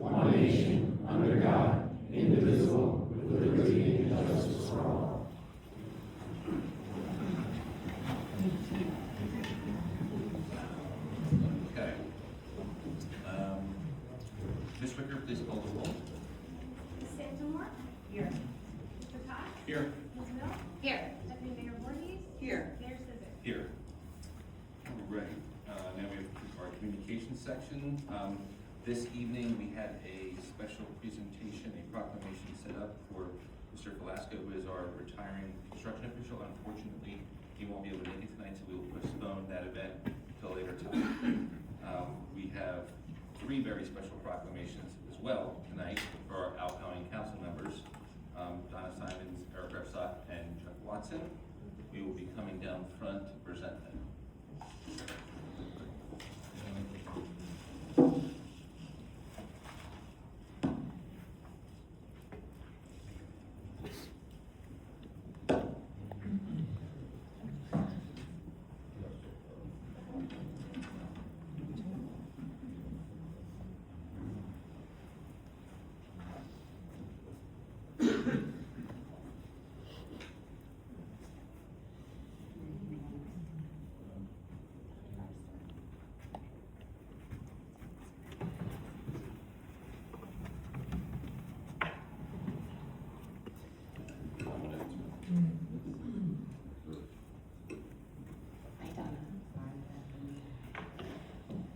one nation, under God, indivisible, with liberty and justice for all. Okay. Ms. Wicker, please call the roll. Ms. Santamore? Here. Mr. Cox? Here. Ms. Mill? Here. Deputy Mayor Voorhees? Here. Mayor Sizzle? Here. All right. Now we have our communication section. This evening we had a special presentation, a proclamation set up for Mr. Velasco, who is our retiring construction official. Unfortunately, he won't be able to make it tonight, so we will postpone that event until a later time. We have three very special proclamations as well tonight for our outgoing council members, Donna Simons, Eric Repsock, and Jeff Watson. We will be coming down front to present them.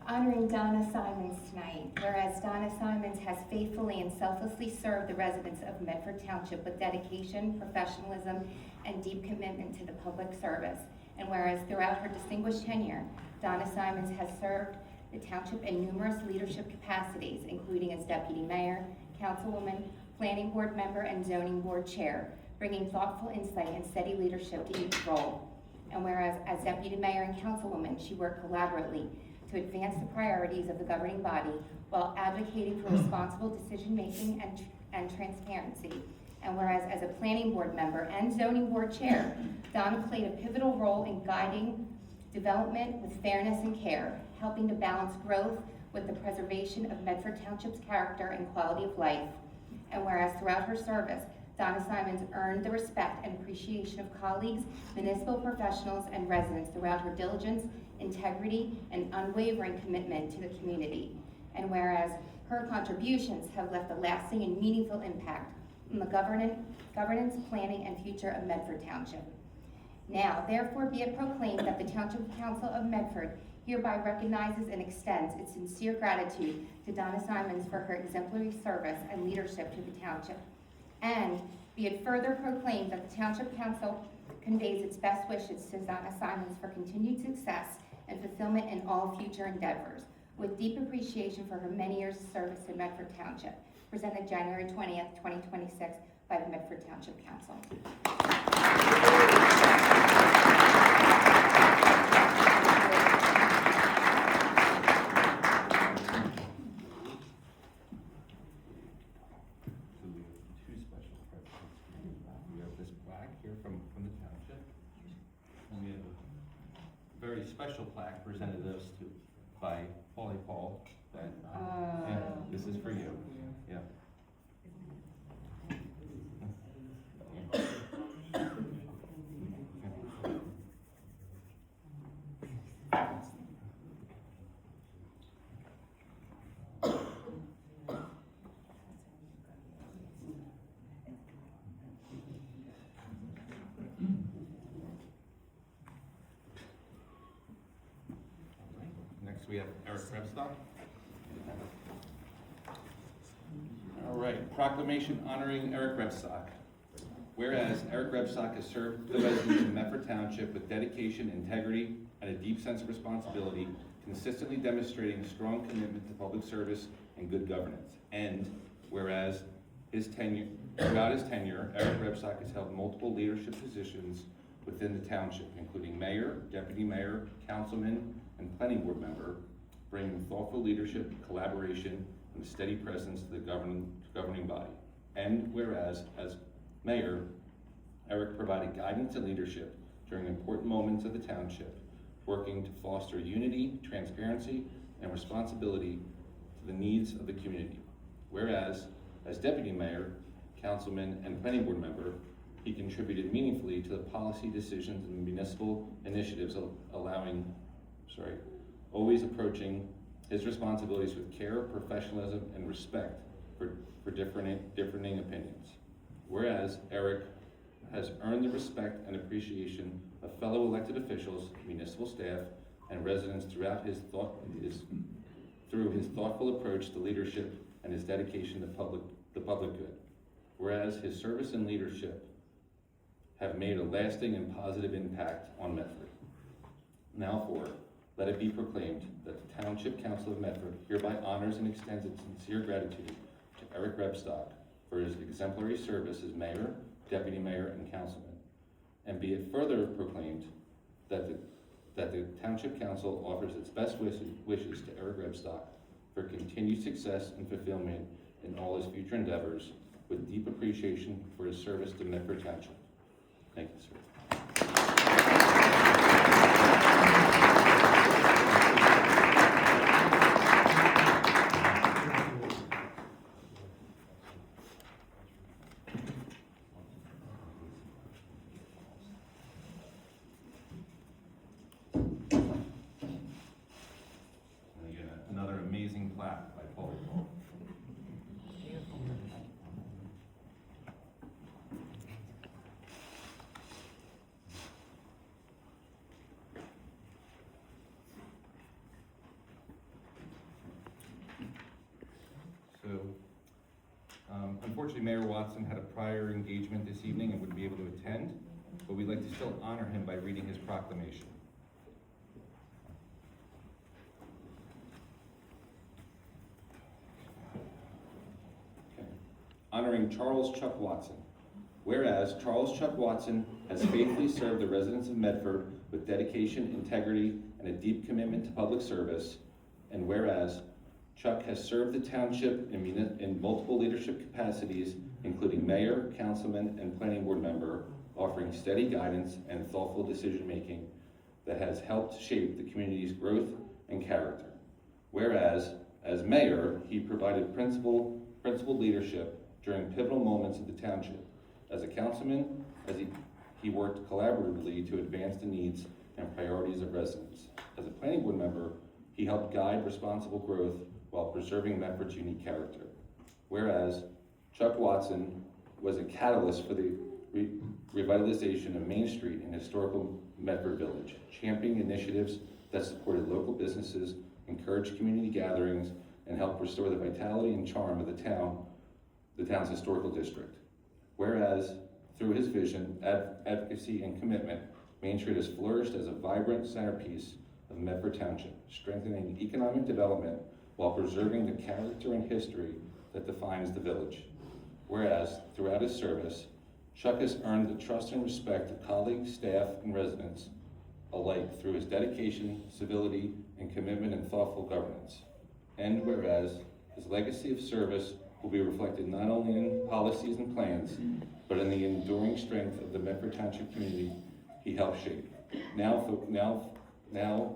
Honoring Donna Simons tonight, whereas Donna Simons has faithfully and selflessly served the residents of Medford Township with dedication, professionalism, and deep commitment to the public service, and whereas throughout her distinguished tenure, Donna Simons has served the township in numerous leadership capacities, including as deputy mayor, councilwoman, planning board member, and zoning board chair, bringing thoughtful insight and steady leadership to each role. And whereas as deputy mayor and councilwoman, she worked collaboratively to advance the priorities of the governing body while advocating for responsible decision-making and transparency. And whereas as a planning board member and zoning board chair, Donna played a pivotal role in guiding development with fairness and care, helping to balance growth with the preservation of Medford Township's character and quality of life. And whereas throughout her service, Donna Simons earned the respect and appreciation of colleagues, municipal professionals, and residents throughout her diligence, integrity, and unwavering commitment to the community. And whereas her contributions have left a lasting and meaningful impact on the governance, planning, and future of Medford Township. Now, therefore, be it proclaimed that the Township Council of Medford hereby recognizes and extends its sincere gratitude to Donna Simons for her exemplary service and leadership to the Township. And be it further proclaimed that the Township Council conveys its best wishes to Donna Simons for continued success and fulfillment in all future endeavors, with deep appreciation for her many years of service in Medford Township. Presented January 20th, 2026 by the Medford Township Council. Very special plaque presented us to by Paul. That yeah, this is for you. Yeah. We have Eric Repstock. All right, proclamation honoring Eric Repstock. Whereas Eric Repstock has served the residents of Medford Township with dedication, integrity, and a deep sense of responsibility, consistently demonstrating a strong commitment to public service and good governance. And whereas throughout his tenure, Eric Repstock has held multiple leadership positions within the township, including mayor, deputy mayor, councilman, and planning board member, bringing thoughtful leadership, collaboration, and a steady presence to the governing body. And whereas, as mayor, Eric provided guidance and leadership during important moments of the township, working to foster unity, transparency, and responsibility to the needs of the community. Whereas, as deputy mayor, councilman, and planning board member, he contributed meaningfully to the policy decisions and municipal initiatives always approaching his responsibilities with care, professionalism, and respect for differing opinions. Whereas Eric has earned the respect and appreciation of fellow elected officials, municipal staff, and residents through his thoughtful approach to leadership and his dedication to the public good. Whereas his service and leadership have made a lasting and positive impact on Medford. Now let it be proclaimed that the Township Council of Medford hereby honors and extends its sincere gratitude to Eric Rebstock for his exemplary service as mayor, deputy mayor, and councilman. And be it further proclaimed that the Township Council offers its best wishes to Eric Rebstock for continued success and fulfillment in all his future endeavors, with deep appreciation for his service to Medford Township. Thank you, sir. And again, another amazing plaque by Paul. Unfortunately, Mayor Watson had a prior engagement this evening and wouldn't be able to attend, but we'd like to still honor him by reading his proclamation. Okay. Honoring Charles Chuck Watson. Whereas Charles Chuck Watson has faithfully served the residents of Medford with dedication, integrity, and a deep commitment to public service, and whereas Chuck has served the township in multiple leadership capacities, including mayor, councilman, and planning board member, offering steady guidance and thoughtful decision-making that has helped shape the community's growth and character. Whereas, as mayor, he provided principled leadership during pivotal moments of the township. As a councilman, he worked collaboratively to advance the needs and priorities of residents. As a planning board member, he helped guide responsible growth while preserving Medford's unique character. Whereas Chuck Watson was a catalyst for the revitalization of Main Street in historical Medford Village, championing initiatives that supported local businesses, encouraged community gatherings, and helped restore the vitality and charm of the town's historical district. Whereas through his vision, advocacy, and commitment, Main Street has flourished as a vibrant centerpiece of Medford Township, strengthening economic development while preserving the character and history that defines the village. Whereas, throughout his service, Chuck has earned the trust and respect of colleagues, staff, and residents alike through his dedication, civility, and commitment and thoughtful governance. And whereas, his legacy of service will be reflected not only in policies and plans, but in the enduring strength of the Medford Township community he helped shape. Now,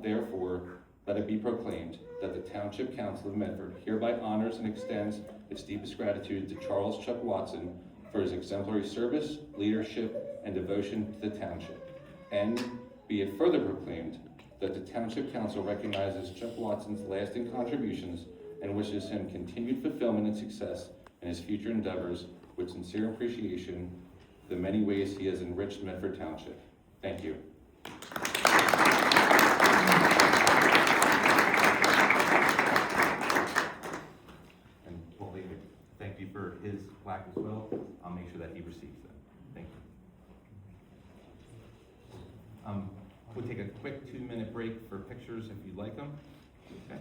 therefore, let it be proclaimed that the Township Council of Medford hereby honors and extends its deepest gratitude to Charles Chuck Watson for his exemplary service, leadership, and devotion to the township. And be it further proclaimed that the Township Council recognizes Chuck Watson's lasting contributions and wishes him continued fulfillment and success in his future endeavors with sincere appreciation for the many ways he has enriched Medford Township. Thank you. Thank you for his plaque as well. I'll make sure that he receives them. Thank you. We'll take a quick 2-minute break for pictures if you'd like them. Okay.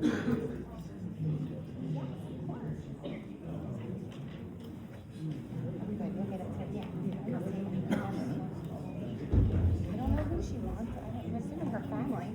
Everybody, we'll get up to, yeah. I don't know who she wants, I'm assuming her family.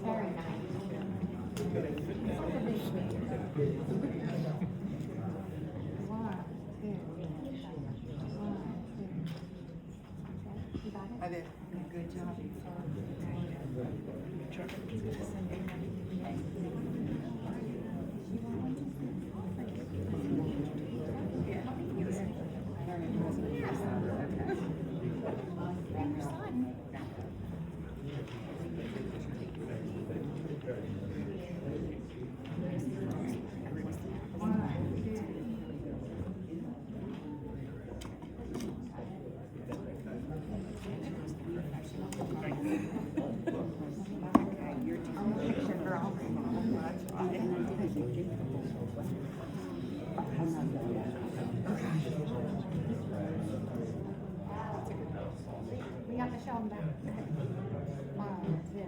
Very I did. Good job. We got Michelle back. 1, 2.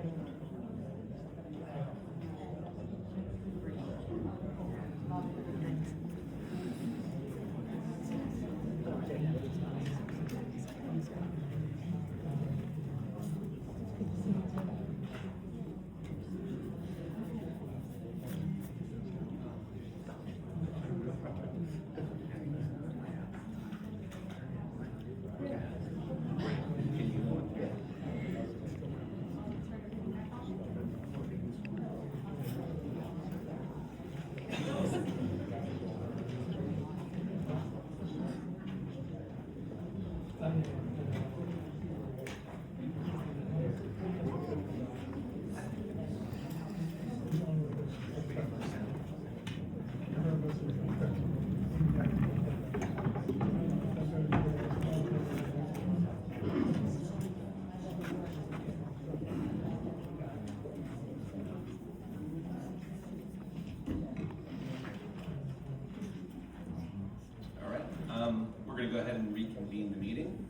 We're going to go ahead and reconvene the meeting.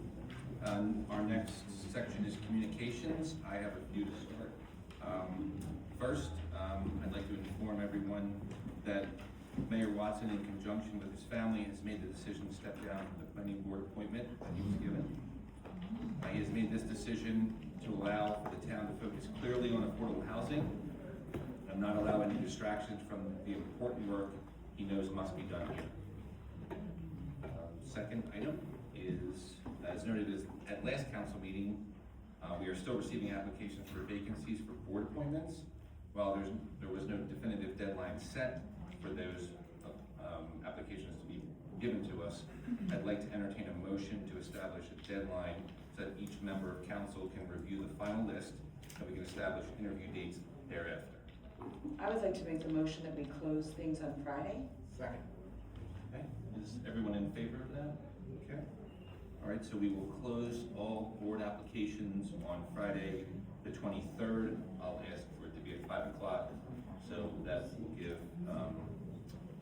Our next section is communications. I have a few to start. First, I'd like to inform everyone that Mayor Watson, in conjunction with his family, has made the decision to step down from the planning board appointment that he was given. He has made this decision to allow the town to focus clearly on affordable housing and not allow any distractions from the important work he knows must be done here. Second item is, as noted at last council meeting, we are still receiving applications for vacancies for board appointments. While there was no definitive deadline set for those applications to be given to us, I'd like to entertain a motion to establish a deadline so that each member of council can review the final list and we can establish interview dates thereafter. I would like to make the motion that we close things on Friday. Second. Okay, is everyone in favor of that? Okay. All right, so we will close all board applications on Friday, the 23rd. I'll ask for it to be at 5 o'clock, so that will give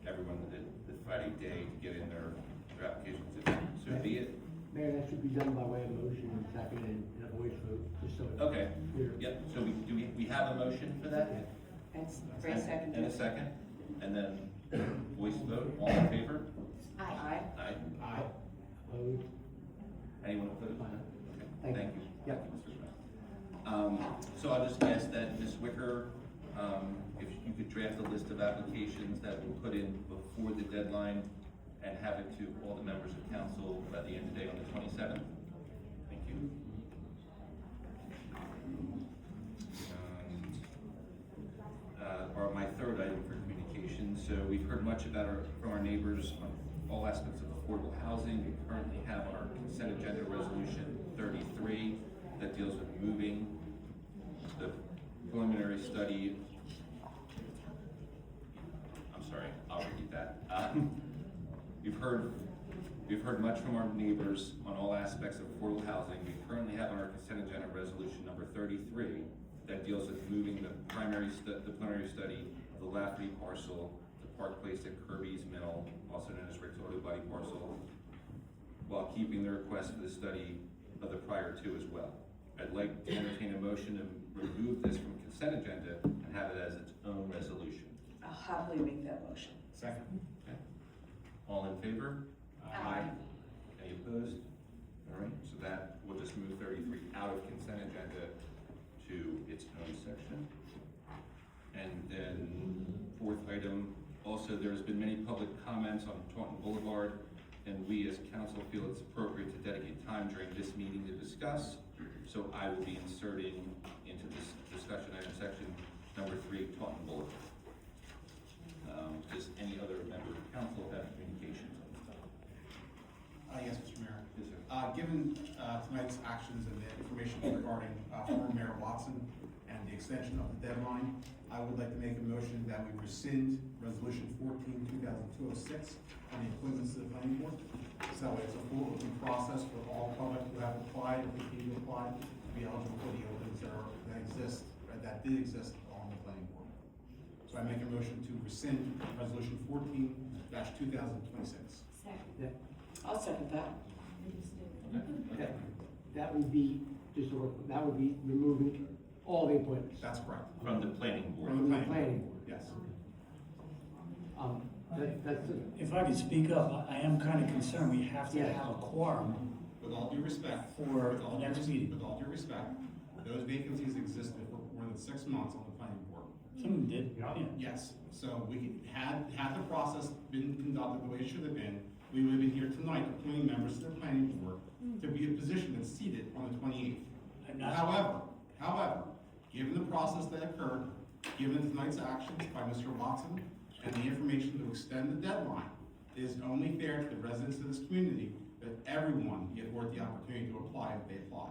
everyone the Friday day to get in their applications. So be it. Mayor, that should be done by way of motion and second and a voice vote, just so it's Okay. clear. Yep, so we have a motion for that? That's Ray second. And a second, and then voice vote, all in favor? Aye. Aye. Aye. Opposed? Anyone opposed? Aye. Okay, thank you. Yep. So I'll just ask that Ms. Wicker, if you could draft a list of applications that we'll put in before the deadline and have it to all the members of council by the end of the day on the 27th. Thank you. Or my third item for communication. So we've heard much from our neighbors on all aspects of affordable housing. We currently have our consent agenda resolution 33 that deals with moving the preliminary study. I'm sorry, I'll repeat that. We've heard much from our neighbors on all aspects of affordable housing. We currently have on our consent agenda resolution number 33 that deals with moving the preliminary study of the Lafferty parcel to Park Place at Kirby's Mill, also known as Rick's Auto Body parcel, while keeping the request for the study of the prior two as well. I'd like to entertain a motion to remove this from consent agenda and have it as its own resolution. I'll happily make that motion. Second. Okay. All in favor? Aye. Any opposed? All right, so that, we'll just move 33 out of consent agenda to its own section. And then, fourth item, also there's been many public comments on Taunton Boulevard, and we as council feel it's appropriate to dedicate time during this meeting to discuss. So I will be inserting into this discussion item section number 3, Taunton Boulevard. Does any other member of the council have communications on this topic? Yes, Mr. Mayor. Yes, sir. Given tonight's actions and the information regarding former Mayor Watson and the extension of the deadline, I would like to make a motion that we rescind Resolution 14/2006 on the appointments to the planning board. So it's a full open process for all public who have applied, or continue to apply, to be eligible for the openings that did exist on the planning board. So I make a motion to rescind Resolution 14/2026. I'll second that. That would be, that would be removing all the appointments. That's correct. From the planning board. From From the planning board. Yes. That's it. If I could speak up, I am kind of concerned, we have to Yeah. have a quorum With all due respect. for with all the due next res- meeting. With all due respect, those vacancies existed for more than 6 months on the planning board. Some of them did, Yeah. yeah. Yes, so had the process been conducted the way it should have been, we would have been here tonight appointing members to the planning board to be a position that's seated on the 28th. I'm not- However, given the process that occurred, given tonight's actions by Mr. Watson, and the information to extend the deadline, it is only fair to the residents of this community that everyone be afforded the opportunity to apply if they apply.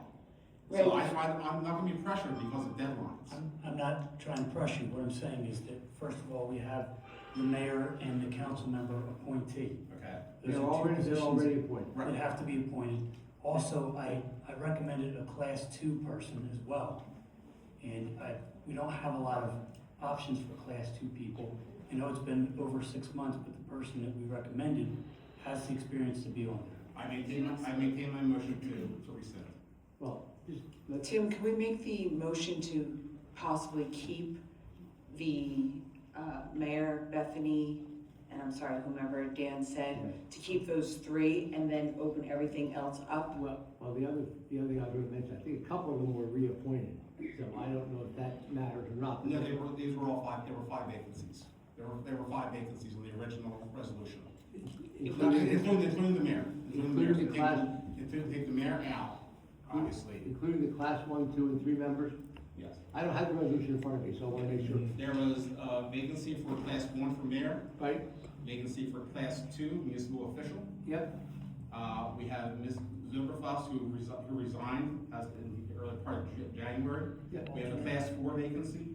So Right. I'm not gonna be pressured because of deadlines. I'm not trying to press you, what I'm saying is that, first of all, we have the mayor and the council member appointee. Okay? Those They're are two already positions appointed. that have to be appointed. Also, I recommended a class 2 person as well. And we don't have a lot of options for class 2 people. I know it's been over 6 months, but the person that we recommended has the experience to be on there. I maintain my motion to rescind. Well, just, let's, Tim, can we make the motion to possibly keep the mayor, Bethany, and I'm sorry, whomever Dan said, to keep those 3 and then open everything else up? well, the other thing I was gonna mention, I think a couple of them were reappointed, so I don't know if that matters or not. No, there were 5 vacancies. There were 5 vacancies in the original resolution. Including the mayor. Including the class- Take the mayor out, obviously. Including the class 1, 2, and 3 members. Yes. I don't have the resolution in front of me, so I wanna make sure, There was a vacancy for class 1 for mayor, right? vacancy for class 2 municipal official. Yep, We have Ms. Zuberfuss who resigned as in the early part of January. Yep. We have a class 4 vacancy.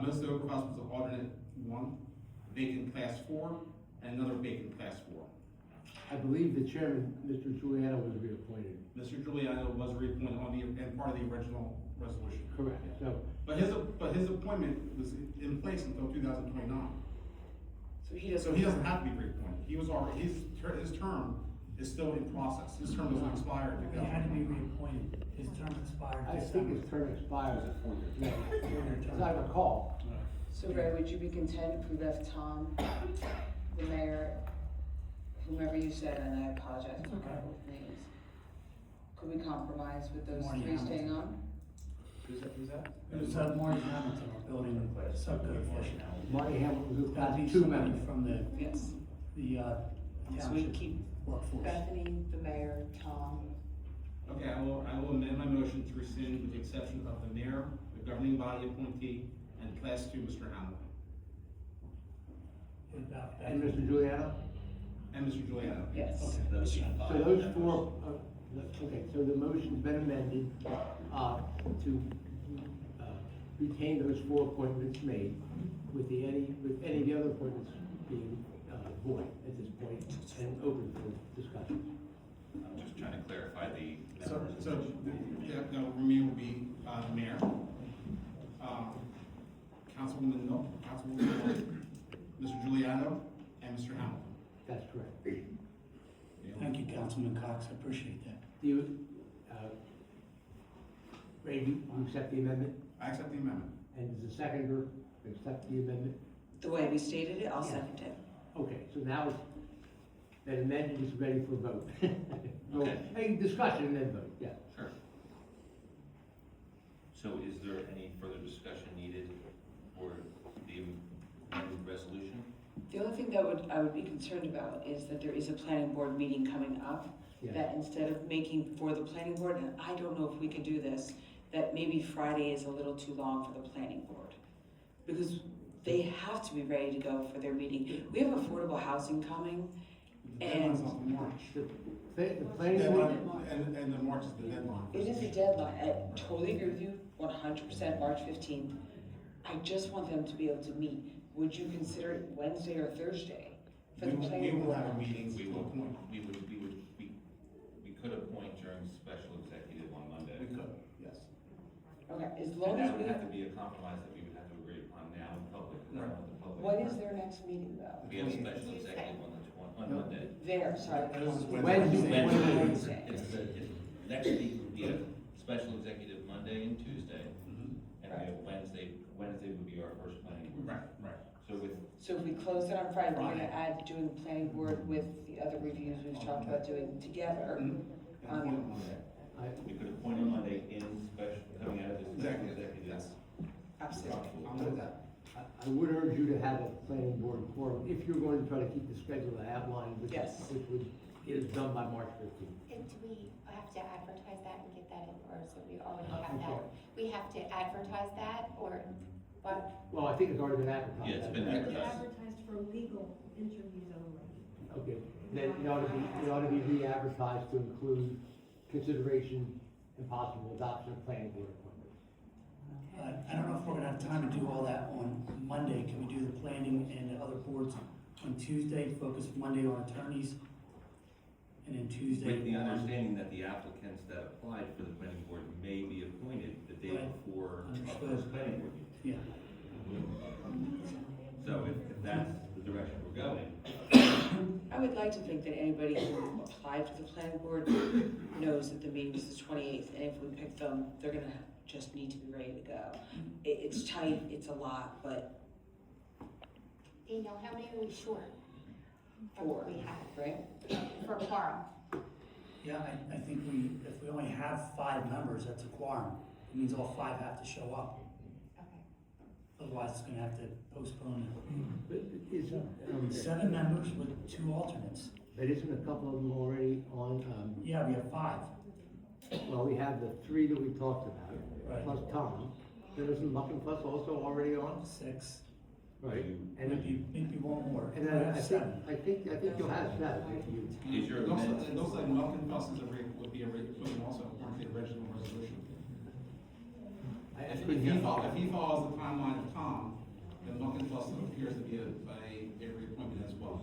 Ms. Zuberfuss was an alternate 1, vacant class 4, and another vacant class 4. I believe the chairman, Mr. Giuliano, was reappointed. Mr. Giuliano was reappointed and part of the original resolution. Correct, so, But his appointment was in place until 2029. So he So doesn't. he doesn't have to be reappointed. He was already, his term is still in process. His term doesn't expire in He had to be 2029. reappointed, his term expired I think December. his term expires at 4 years. Yeah, 4-year term. As I recall, So Ray, would you be content if we left Tom, the mayor, whomever you said, and I apologize for my names? Could we compromise with those Marty 3 staying Hamilton. on? Who's that? It was Marty Hamilton, our building subcode official. Marty Hamilton was a That'd class be 2 somebody member. from the Yes. So we township keep workforce. Bethany, the mayor, Tom. Okay, I will amend my motion to rescind with the exception of the mayor, the governing body appointee, and class 2, Mr. Hamilton, And Mr. Giuliano? and Mr. Giuliano. Yes. Okay. So those 4, Okay, so the motion's been amended, to, retain those 4 appointments made with any of the other appointments being, void at this point and open for discussion. I'm just trying to clarify the. So, the remain will be, Mayor, Councilwoman Mill, Councilwoman Lloyd, Mr. Giuliano, and Mr. Hamilton. That's correct. Thank you, Councilman Cox, I appreciate that. Do you, Ray, do you accept the amendment? I accept the amendment. And does the seconder accept the amendment? The way we stated it, I'll Yeah. second it. Okay, so now that amendment is ready for vote. Okay. Any discussion and then vote, yeah. Sure. So is there any further discussion needed for the amended resolution? The only thing that I would be concerned about is that there is a planning board meeting coming up, Yeah. that instead of making for the planning board, and I don't know if we can do this, that maybe Friday is a little too long for the planning board. Because they have to be ready to go for their meeting. We have affordable housing coming, The deadline's not in March. The planning board, And the March is the deadline. it is a deadline, I totally agree with you, 100%, March 15th. I just want them to be able to meet. Would you consider it Wednesday or Thursday for the We planning will board? have a meeting, We to will, appoint. we could appoint during special executive on Monday. We could, yes. Okay, as And long as that we would have have, to be a compromise that we would have to agree upon now in public, because I don't want the public. what is their next meeting though? We have a special executive on Monday. There, sorry. This is Wednesday. Wednesday. It's next week, we have special executive Monday and Tuesday, Mhm. and we have Wednesday would be our first planning board. Right, right. So So if we close it on Friday, we're gonna Friday. add doing planning board with the other reviews we've talked about doing together. And appoint on Monday. we could appoint on Monday in special, coming out of this special Executive, executive. yes. Absolutely. I'm with that. I would urge you to have a planning board quorum, if you're going to try to keep the schedule outlined, which Yes. is done by March 15th. And do we have to advertise that and get that in, or so we already have I'm that? sorry. We have to advertise that, or what? Well, I think it's already been advertised. Yeah, it's been It's advertised. advertised for legal interviews only. Okay, then it ought to be re-advertised to include consideration and possible adoption of planning board appointments. I don't know if we're gonna have time to do all that on Monday. Can we do the planning and the other boards on Tuesday, focus Monday on attorneys? And then Tuesday With the on- understanding that the applicants that applied for the planning board may be appointed the day Right. before our Understood. first planning board meeting. Yeah, So if that's the direction we're going, I would like to think that anybody who applied for the planning board knows that the meeting is the 28th, and if we pick them, they're gonna just need to be ready to go. It's tight, it's a lot, but Danielle, how many are we short? from four, what we have right? for quorum? yeah, I think if we only have 5 members, that's a quorum. It means all 5 have to show up. Okay. Otherwise, it's gonna have to postpone But isn't, it. 7 members with 2 alternates. but isn't a couple of them already on, Yeah, we have 5. well, we have the 3 that we talked about, Right. plus Tom. There isn't Buckenfuss also already on? 6, Right. And, maybe one more. and We then have 7. I think you'll have 7 if you. is your It looks amendment? like, it looks like Malcolm Fuss would be a reappointment also according to the original resolution. I If couldn't hear. he follows the timeline of Tom, then Malcolm Fuss appears to be a reappointment as well.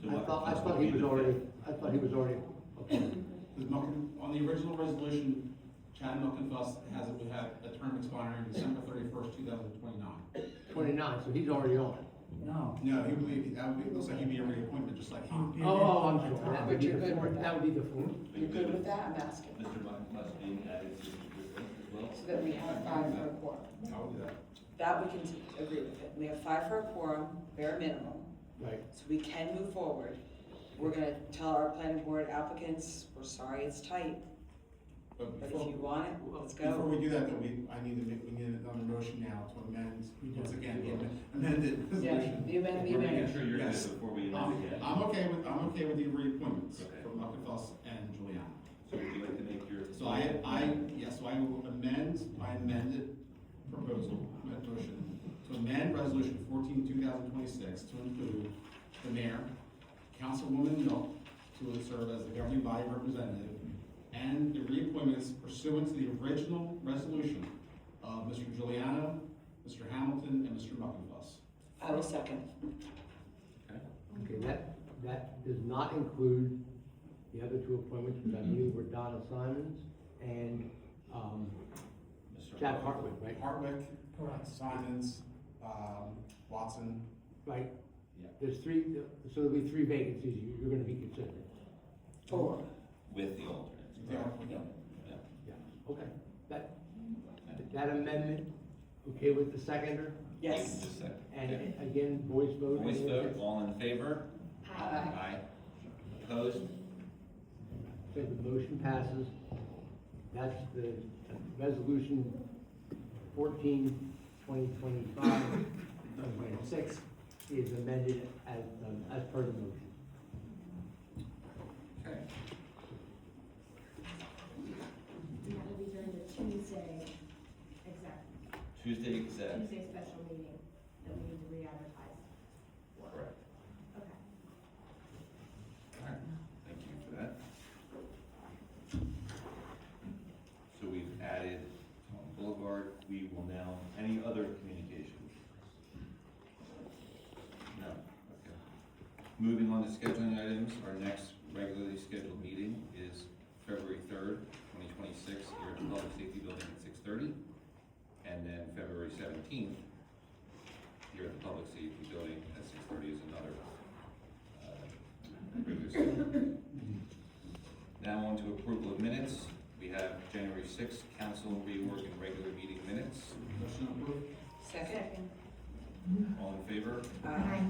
So I what- thought he was already, okay. Because Malcolm, on the original resolution, Chad Malcolm Fuss would have a term expiring December 31st, 2029. 29, so he's already on. No. No, it looks like he'd be a reappointment, just like Tom. Oh, I'm sorry, that would be But the you're good fourth, with that would be the fourth. You're good with that? I'm asking. Mr. Must being added to the list as well? So that we have 5 for a quorum. I would do that. That we can agree with it. We have 5 for a quorum, bare minimum, Right. so we can move forward. We're gonna tell our planning board applicants, we're sorry it's tight, But but if before, you want it, let's before go. we do that, though, we need another motion now to amend, once again, the amended Yeah, resolution. the amendment, We're making sure you're good Yes. before we amend again. I'm okay with the reappointments Okay. for Malcolm Fuss and Juliana. So would you like to make your? So I will amend my amended proposal, my motion, to amend resolution 14, 2026 to include the mayor, councilwoman Mill, to serve as the governing body representative, and the reappointments pursuant to the original resolution of Mr. Giuliano, Mr. Hamilton, and Mr. Muckenfuss. I will second. Okay, that does not include the other two appointments, which I believe were Donna Simons and, Mr. Jack Hartwick, right? Hartwick, Correct. Simons, Watson. Right? Yeah. There's three, so there'll be three vacancies you're gonna be considering. 4. With the alternates. Yeah. Yeah, okay. That amendment, okay with the seconder? Yes. Just a second. And Okay. again, voice vote? Voice vote, all in favor? Aye. Opposed? So the motion passes. That's the resolution 14, 2025, 2026 is amended as per the motion. Okay. We have to return to Tuesday, exactly, Tuesday exec. Tuesday special meeting that we need to re-advertise for. Correct. Okay. All right, thank you for that. So we've added Taunton Boulevard. We will now, any other communications? No, okay. Moving on to scheduling items, our next regularly scheduled meeting is February 3rd, 2026, here at the Public Safety Building at 6:30. And then February 17th, here at the Public Safety Building at 6:30 is another regular scheduled meeting. Now on to approval of minutes. We have January 6th, council reorg and regular meeting minutes. Motion approved. Second. All in favor? Aye.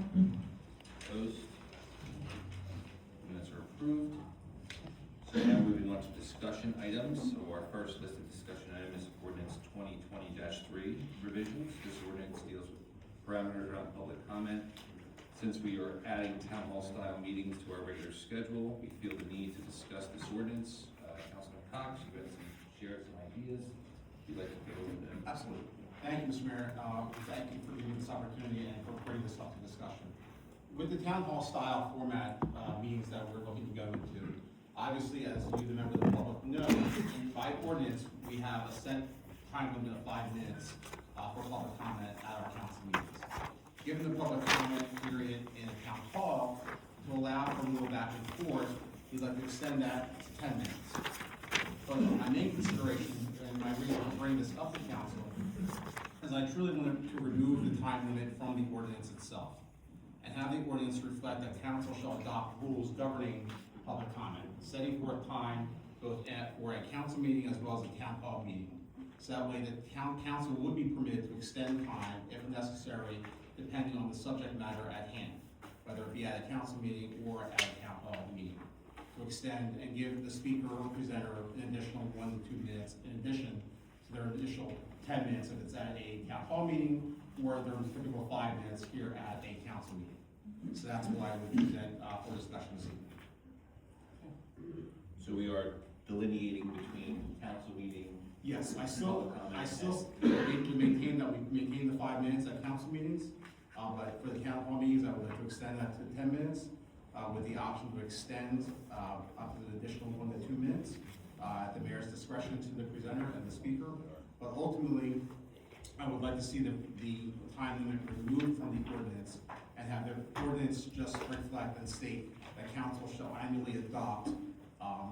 Opposed? Minutes are approved. So now moving on to discussion items. So our first listed discussion item is ordinance 2020-3 revisions. This ordinance deals with parameters around public comment. Since we are adding town hall style meetings to our regular schedule, we feel the need to discuss this ordinance. Councilman Cox, you had shared some ideas. If you'd like to go over them. Absolutely. Thank you, Mr. Mayor. Thank you for giving me this opportunity and for bringing this up to discussion. With the town hall style format meetings that we're looking to go into, obviously, as you, the member of the public, know, by ordinance, we have a set time limit of 5 minutes for public comment at our council meetings. Given the public comment period in a town hall, to allow for a little back and forth, we'd like to extend that to 10 minutes. But my main consideration, and my reason for bringing this up to council, is I truly wanted to remove the time limit from the ordinance itself, and have the ordinance reflect that council shall adopt rules governing public comment, setting forth time both for a council meeting as well as a town hall meeting. So that way the council would be permitted to extend time if necessary, depending on the subject matter at hand, whether it be at a council meeting or at a town hall meeting. To extend and give the speaker or presenter an additional 1 to 2 minutes in addition to their initial 10 minutes if it's at a town hall meeting, or their typical 5 minutes here at a council meeting. So that's why I would present for discussion this evening. So we are delineating between council meeting. Yes, I still maintain that we maintain the 5 minutes at council meetings, but for the town hall meetings, I would like to extend that to 10 minutes, with the option to extend up to an additional 1 to 2 minutes at the mayor's discretion to the presenter and the speaker. But ultimately, I would like to see the time limit removed from the ordinance and have the ordinance just reflect and state that council shall annually adopt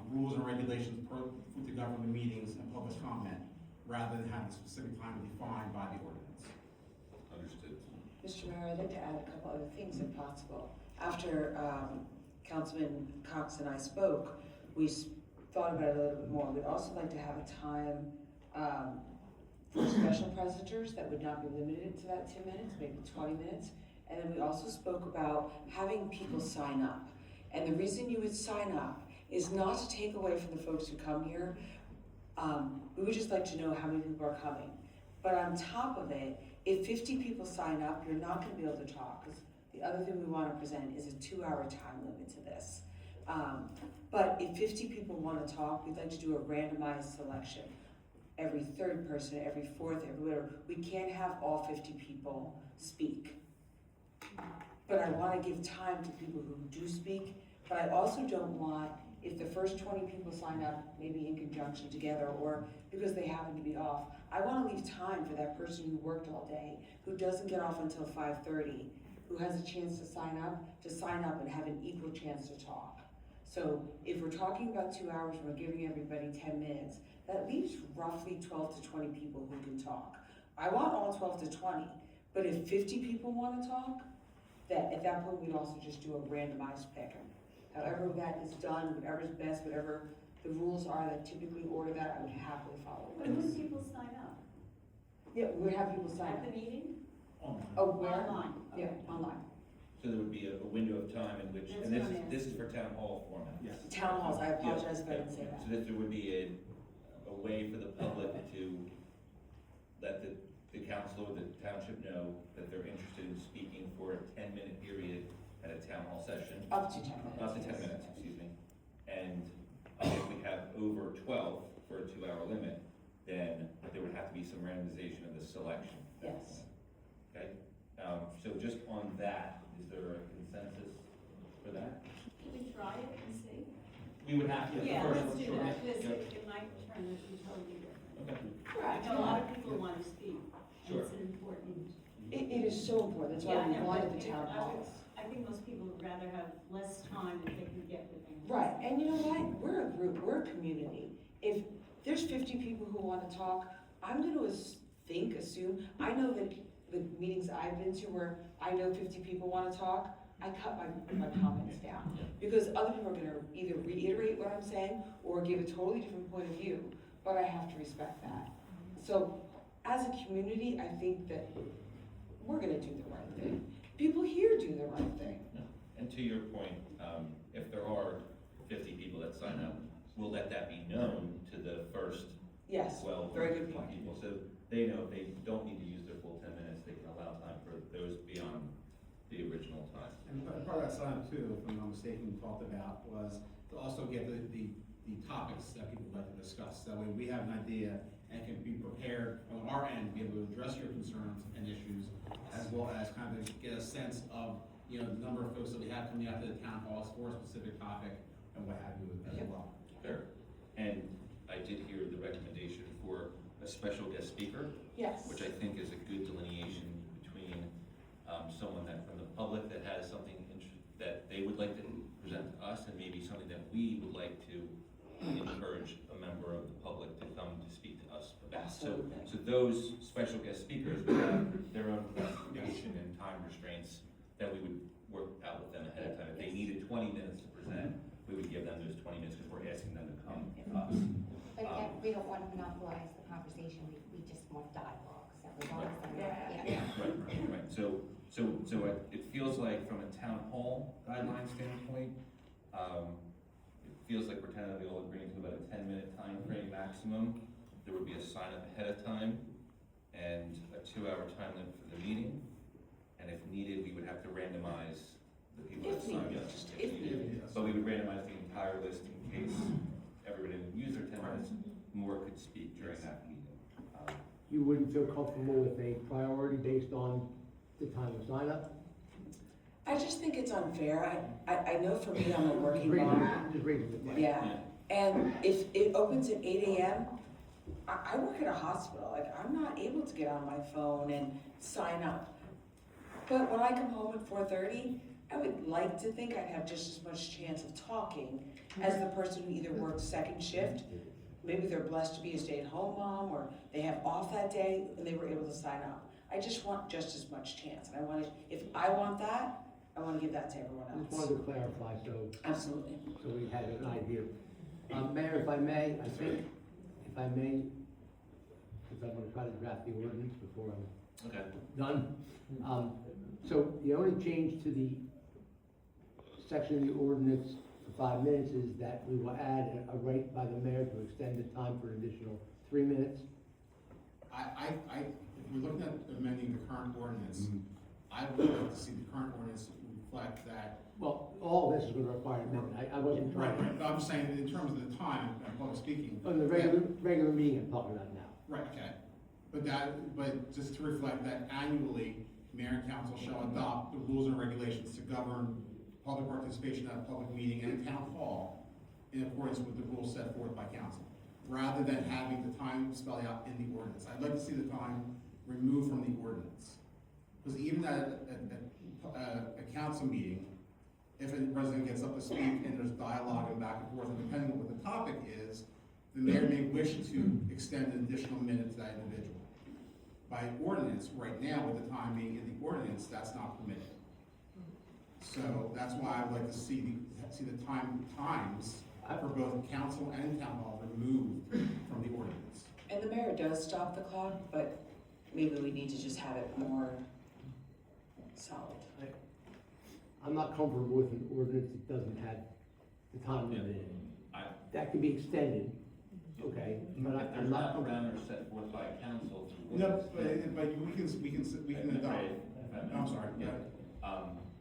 rules and regulations to govern the meetings and public comment, rather than having a specific time defined by the ordinance. Understood. Mr. Mayor, I'd like to add a couple other things if possible. After Councilman Cox and I spoke, we thought about it a little bit more. We'd also like to have a time for special presenters that would not be limited to that 10 minutes, maybe 20 minutes. And then we also spoke about having people sign up. And the reason you would sign up is not to take away from the folks who come here. We would just like to know how many people are coming. But on top of it, if 50 people sign up, you're not gonna be able to talk, because the other thing we wanna present is a 2-hour time limit to this. But if 50 people wanna talk, we'd like to do a randomized selection. Every third person, every fourth, everywhere. We can't have all 50 people speak. But I wanna give time to people who do speak, But I also don't want, if the first 20 people sign up, maybe in conjunction together, or because they happen to be off, I wanna leave time for that person who worked all day, who doesn't get off until 5:30, who has a chance to sign up and have an equal chance to talk. So if we're talking about 2 hours, we're giving everybody 10 minutes, that leaves roughly 12 to 20 people who can talk. I want all 12 to 20, but if 50 people wanna talk, that at that point, we'd also just do a randomized pick. However that is done, whatever's best, whatever the rules are that typically order that, I would happily follow When do those. people sign up? Yeah, we would have people sign At up. the meeting? Oh, where? Online? Yeah, Okay. online. So there would be a window of time in which, That's and what I'm this is for town hall format. Yes. Town halls, I Yeah, apologize if I didn't say yeah. that. So that there would be a way for the public to let the council or the township know that they're interested in speaking for a 10-minute period at a town hall session. Up to 10 minutes. Up to 10 minutes, excuse me. And if we have over 12 for a 2-hour limit, then there would have to be some randomization of the selection. Yes. Okay, so just on that, is there a consensus for that? Can we try it and see? We would have to. Yeah, first, let's do sure. that, because Yep. it might turn into totally different. Okay, Right. I know a lot of people want to speak, and Sure. it's an important. It is so important, that's why Yeah, I we know, wanted but the town I would- halls. I think most people would rather have less time if they can get with things. Right, and you know what, we're a group, we're a community. If there's 50 people who wanna talk, I'm gonna assume, I know that the meetings I've been to where I know 50 people wanna talk, I cut my comments down. Because other people are gonna either reiterate what I'm saying or give a totally different point of view, but I have to respect that. So, as a community, I think that we're gonna do the right thing. People here do the right thing. and to your point, if there are 50 people that sign up, we'll let that be known to the first Yes, 12 very or good 15 point. people. So they know if they don't need to use their full 10 minutes, they can allow time for those beyond the original time. And part of that sign up too, if I'm not mistaken, we talked about was to also get the topics that people would like to discuss. That way we have an idea and can be prepared on our end, be able to address your concerns and issues, as well as kind of get a sense of, you know, the number of folks that we have coming out to the town halls for a specific topic and what have you as well. Fair. And I did hear the recommendation for a special guest speaker, Yes. which I think is a good delineation between someone that from the public that has something that they would like to present to us, and maybe something that we would like to encourage a member of the public to come to speak to us about. So those special guest speakers would have their own classification and time restraints that we would work out with them ahead of time. If they needed 20 minutes to present, we would give them those 20 minutes because we're asking them to come to us. But again, we don't want to monopolize the conversation, we just want dialogue, so we want to, yeah. Right. So it feels like from a town hall guideline standpoint, it feels like we're tentatively all agreeing to about a 10-minute time frame maximum. There would be a sign up ahead of time and a 2-hour time limit for the meeting. And if needed, we would have to randomize the people that If signed needed, up. just if needed. But we would randomize the entire list in case everybody didn't use their 10 minutes, more could speak during that meeting. You wouldn't feel comfortable with a priority based on the time of sign up? I just think it's unfair. I know for me, I'm a Just working raising, mom. just raising the question. Yeah, and if it opens at 8 AM, I work at a hospital, like, I'm not able to get on my phone and sign up. But when I come home at 4:30, I would like to think I'd have just as much chance of talking as the person who either works second shift. Maybe they're blessed to be a stay-at-home mom, or they have off that day and they were able to sign up. I just want just as much chance, and I want to, if I want that, I want to give that to everyone I just else. wanted to clarify, so Absolutely. we had an idea. Mayor, if I may, I think, if I may, because I'm gonna try to draft the ordinance before I'm Okay. done. So the only change to the section of the ordinance for 5 minutes is that we will add a right by the mayor to extend the time for an additional 3 minutes. If we're looking at amending the current ordinance, I would like to see the current ordinance reflect that. Well, all of this is gonna require an amendment. I wasn't trying. Right, I'm just saying, in terms of the time, and public speaking. On the regular meeting I'm talking about now. Right, okay. But just to reflect that annually, mayor and council shall adopt the rules and regulations to govern public participation at a public meeting and a town hall in accordance with the rules set forth by council, rather than having the time spelled out in the ordinance. I'd like to see the time removed from the ordinance. Because even at a council meeting, if a resident gets up to speak and there's dialogue and back and forth, and depending on what the topic is, the mayor may wish to extend an additional minute to that individual. By ordinance, right now, with the time being in the ordinance, that's not permitted. So that's why I'd like to see the times for both council and town hall removed from the ordinance. And the mayor does stop the clock, but maybe we need to just have it more solid. I'm not comfortable with an ordinance that doesn't have the time limit in it. That could be extended, okay, but If I'm there's not not comfortable. parameters set forth by council. No, but we can adopt. I'm sorry, yeah.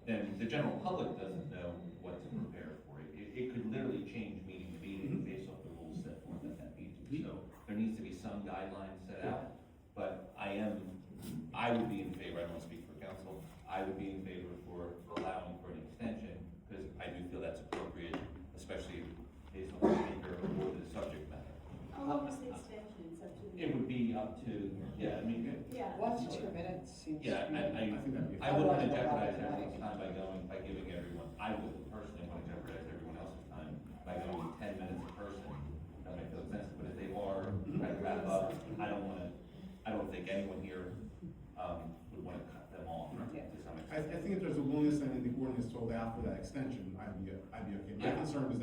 Then the general public doesn't know what to prepare for. It could literally change meeting to meeting based off the rules set forth at that meeting. So there needs to be some guidelines set out, but I would be in favor, I don't speak for council, I would be in favor for allowing for an extension, because I do feel that's appropriate, especially based on the speaker or the subject matter. How long is the extension? It's up to the. It would be up to, yeah, I mean, Yeah. 1 to 2 minutes seems. yeah, I think that'd be. I wouldn't want to jeopardize everyone's time by giving everyone, I would personally want to jeopardize everyone else's time by going 10 minutes a person. That might feel sensitive, but if they are trying to wrap up, I don't think anyone here, would want to cut them off to some I extent. think if there's a willingness and the ordinance to allow for that extension, I'd be okay. My Yeah. concern is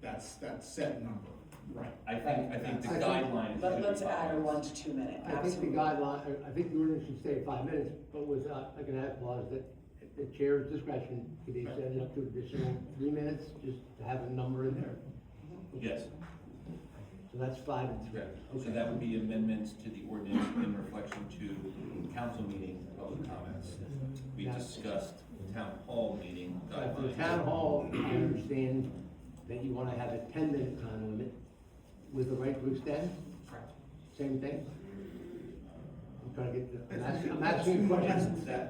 that's that set number. Right. I think the I think- guidelines. Let's add a 1 to 2 minute, I think the absolutely. guideline, I think the ordinance should stay at 5 minutes, but with, like an add clause that the chair's discretion could be extended up to additional 3 minutes, just to have a number in there. Yes, So that's 5 and 3. so that would be amendments to the ordinance in reflection to council meeting public comments. We discussed town hall meeting At the guidelines. town hall, I understand that you wanna have a 10-minute time limit with the right to extend, Correct. same thing? I'm trying to get, I'm asking questions. Yeah,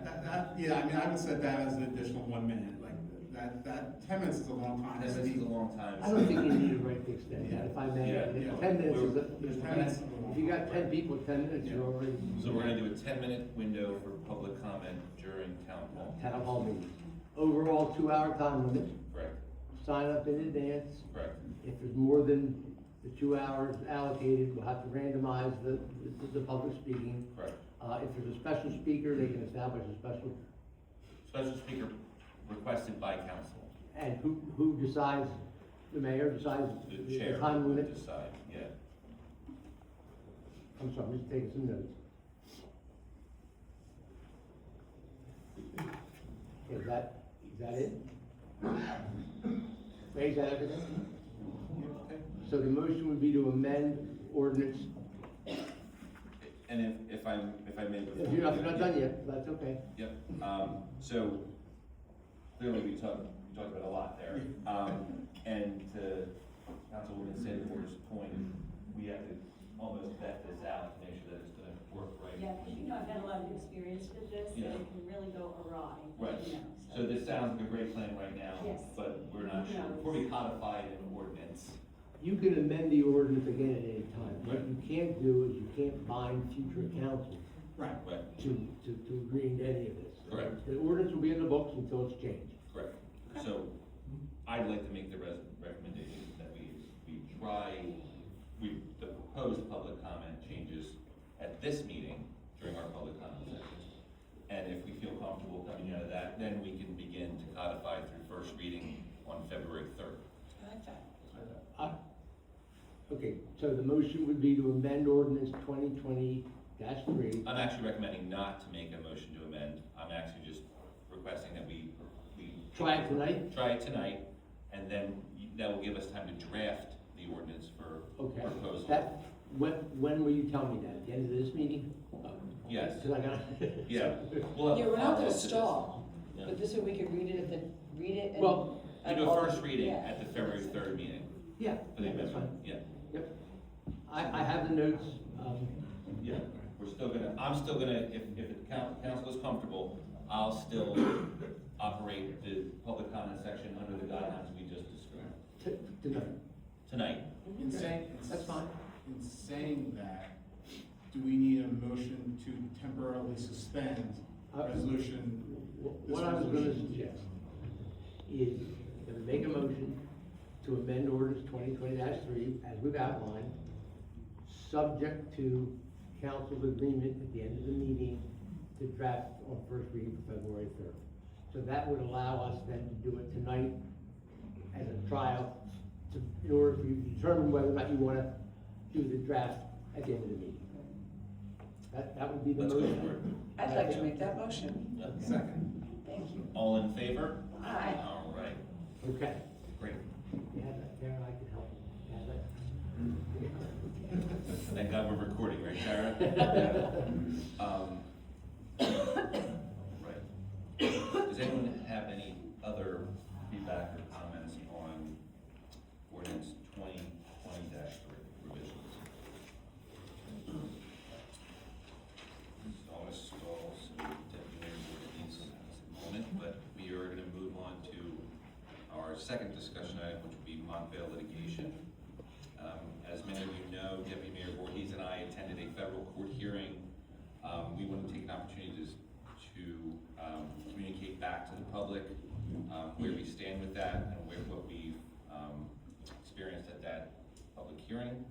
I mean, I would set that as an additional 1 minute, like, that 10 minutes is a long time. 10 minutes is a long time. I don't think you need a right to extend that, if I may. Yeah, yeah. 10 minutes is, There's 10 a- minutes. if you got 10 people, 10 minutes, you're already. So we're gonna do a 10-minute window for public comment during town hall. Town hall meeting. Overall 2-hour time limit, Correct, sign up in advance. correct. If there's more than the 2 hours allocated, we'll have to randomize the public speaking. Correct. If there's a special speaker, they can establish a special, Special speaker requested by council. and who decides, the mayor decides The the chair time will limit? decide, yeah. I'm sorry, I'm just taking some notes. Okay, is that it? Ray, is that everything? Okay. So the motion would be to amend ordinance, And if I may. if you're not done yet, that's okay. Yep, so clearly we talked about a lot there. And to Councilwoman Sandemore's point, we have to almost vet this out to make sure that it's gonna work right. Yeah, because you know, I've had a lot of experience with this, and Yeah. it can really go awry. Right. You know, So this sounds like a great plan right now, Yes. but we're not sure, before we codify it in ordinance. You can amend the ordinance again at any time. What Right. you can't do is you can't bind future council Right. Right, to agreeing to any of this. Correct. The ordinance will be in the books until it's changed. correct. So I'd like to make the recommendation that the proposed public comment changes at this meeting during our public comment session. And if we feel comfortable coming out of that, then we can begin to codify through first reading on February 3rd. I like that. Okay, so the motion would be to amend ordinance 2020-3. I'm actually recommending not to make a motion to amend. I'm actually just requesting that we Try it tonight? Try it tonight, and then that will give us time to draft the ordinance for Okay. proposal. That, when will you tell me that? At the end of this meeting? Yes. Because I got. Yeah. We'll have Yeah, a we're not follow-up gonna to this. stall, Yeah. but this way we could read it and. Well, We do a first reading at the February 3rd meeting. yeah, For the that's fine. amendment, yeah. Yep. I have the notes. Yeah, I'm still gonna, if the council is comfortable, I'll operate the public comment section under the guidelines we just described Tonight. tonight. In saying, That's fine. in saying that, do we need a motion to temporarily suspend resolution? What I was gonna suggest is that we make a motion to amend ordinance 2020-3 as we've outlined, subject to council's agreement at the end of the meeting to draft on first reading for February 3rd. So that would allow us then to do it tonight as a trial, in order for you to determine whether or not you wanna do the draft at the end of the meeting. That would be the Let's go motion. for it. I'd like to make that motion. Second. Thank you. All in favor? Aye. All right, Okay. great. You have that, Karen, I can help. You have that? Thank God we're recording, right, Sarah? Right. Does anyone have any other feedback or comments on ordinance 2020-3 revisions? I'll stall, so Deputy Mayor Ward needs a moment, but we are gonna move on to our second discussion item, which would be Montvale litigation. As many of you know, Deputy Mayor Voorhees and I attended a federal court hearing. We want to take an opportunity to communicate back to the public where we stand with that and what we've experienced at that public hearing.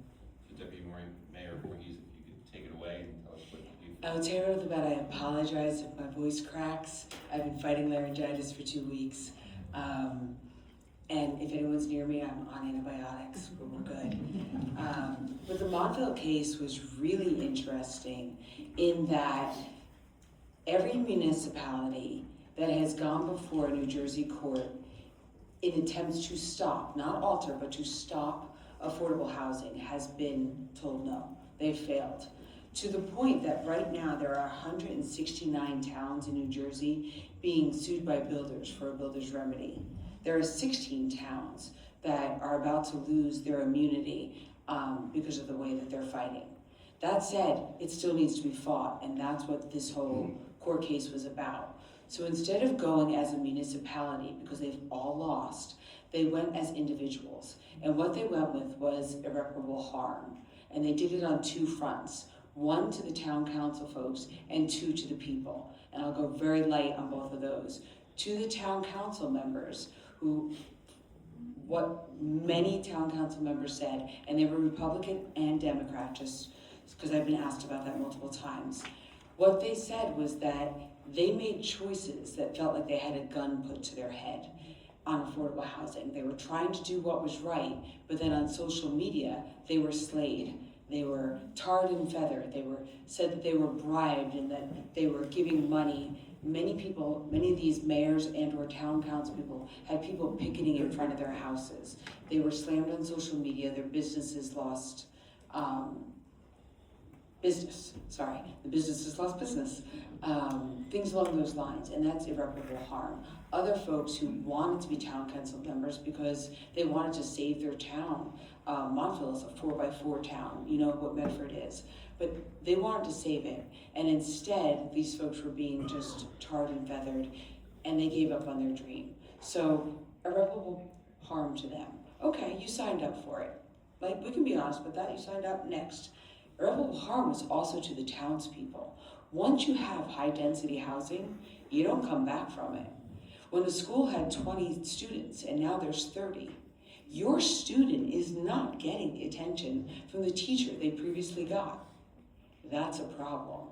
So Deputy Mayor Voorhees, if you could take it away and tell us what you. I'll tell you right off the bat, I apologize if my voice cracks. I've been fighting laryngitis for 2 weeks. And if anyone's near me, I'm on antibiotics, but we're good. But the Montville case was really interesting in that every municipality that has gone before a New Jersey court in attempts to stop, not alter, but to stop affordable housing has been told no. They've failed. To the point that right now there are 169 towns in New Jersey being sued by builders for a builder's remedy. There are 16 towns that are about to lose their immunity because of the way that they're fighting. That said, it still needs to be fought, and that's what this whole court case was about. So instead of going as a municipality, because they've all lost, they went as individuals. And what they went with was irreparable harm. And they did it on 2 fronts. 1 to the town council folks, and 2 to the people. And I'll go very light on both of those. To the town council members, what many town council members said, and they were Republican and Democrat, just because I've been asked about that multiple times. What they said was that they made choices that felt like they had a gun put to their head on affordable housing. They were trying to do what was right, but then on social media, they were slayed. They were tarred and feathered. They were said that they were bribed and that they were giving money. Many people, many of these mayors and or town council people had people picketing in front of their houses. They were slammed on social media. Their businesses lost business. Sorry, the businesses lost business. Things along those lines, and that's irreparable harm. Other folks who wanted to be town council members because they wanted to save their town. Montville is a 4x4 town. You know what Medford is. But they wanted to save it, and instead, these folks were being just tarred and feathered, and they gave up on their dream. So, irreparable harm to them. Okay, you signed up for it. Like, we can be honest with that, you signed up next. Irreparable harm was also to the townspeople. Once you have high-density housing, you don't come back from it. When the school had 20 students, and now there's 30, your student is not getting the attention from the teacher they previously got. That's a problem.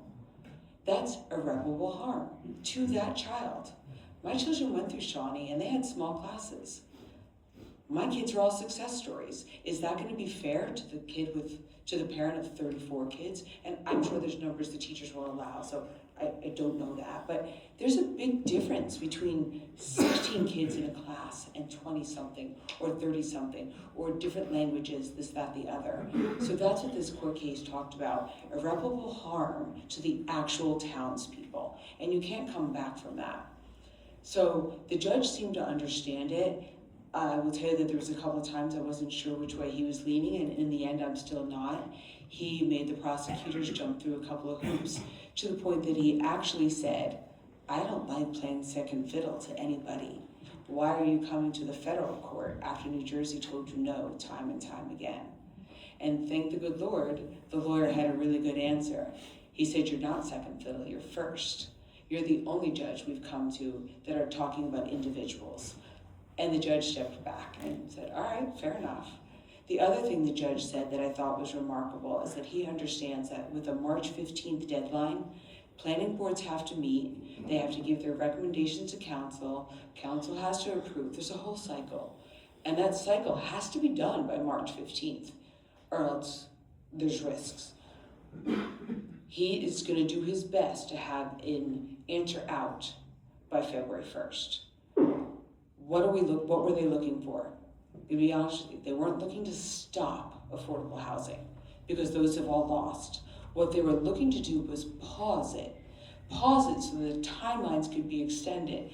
That's irreparable harm to that child. My children went through Shawnee and they had small classes. My kids are all success stories. Is that going to be fair to the to the parent of 34 kids? And I'm sure there's numbers the teachers will allow, so I don't know that. But there's a big difference between 16 kids in a class and 20-something or 30-something or different languages, this, that, the other. So that's what this court case talked about, irreparable harm to the actual townspeople. And you can't come back from that. So the judge seemed to understand it. I will tell you that there was a couple of times I wasn't sure which way he was leaning, and in the end I'm still not. He made the prosecutors jump through a couple of hoops to the point that he actually said, I don't like playing second fiddle to anybody. Why are you coming to the federal court after New Jersey told you no time and time again? And thank the good Lord, the lawyer had a really good answer. He said, you're not second fiddle, you're first. You're the only judge we've come to that are talking about individuals. And the judge stepped back and said, all right, fair enough. The other thing the judge said that I thought was remarkable is that he understands that with a March 15th deadline, planning boards have to meet, they have to give their recommendations to council, council has to approve, there's a whole cycle. And that cycle has to be done by March 15th, or else there's risks. He is gonna do his best to have an answer out by February 1st. What were they looking for? To be honest with you, they weren't looking to stop affordable housing because those have all lost. What they were looking to do was pause it so that the timelines could be extended.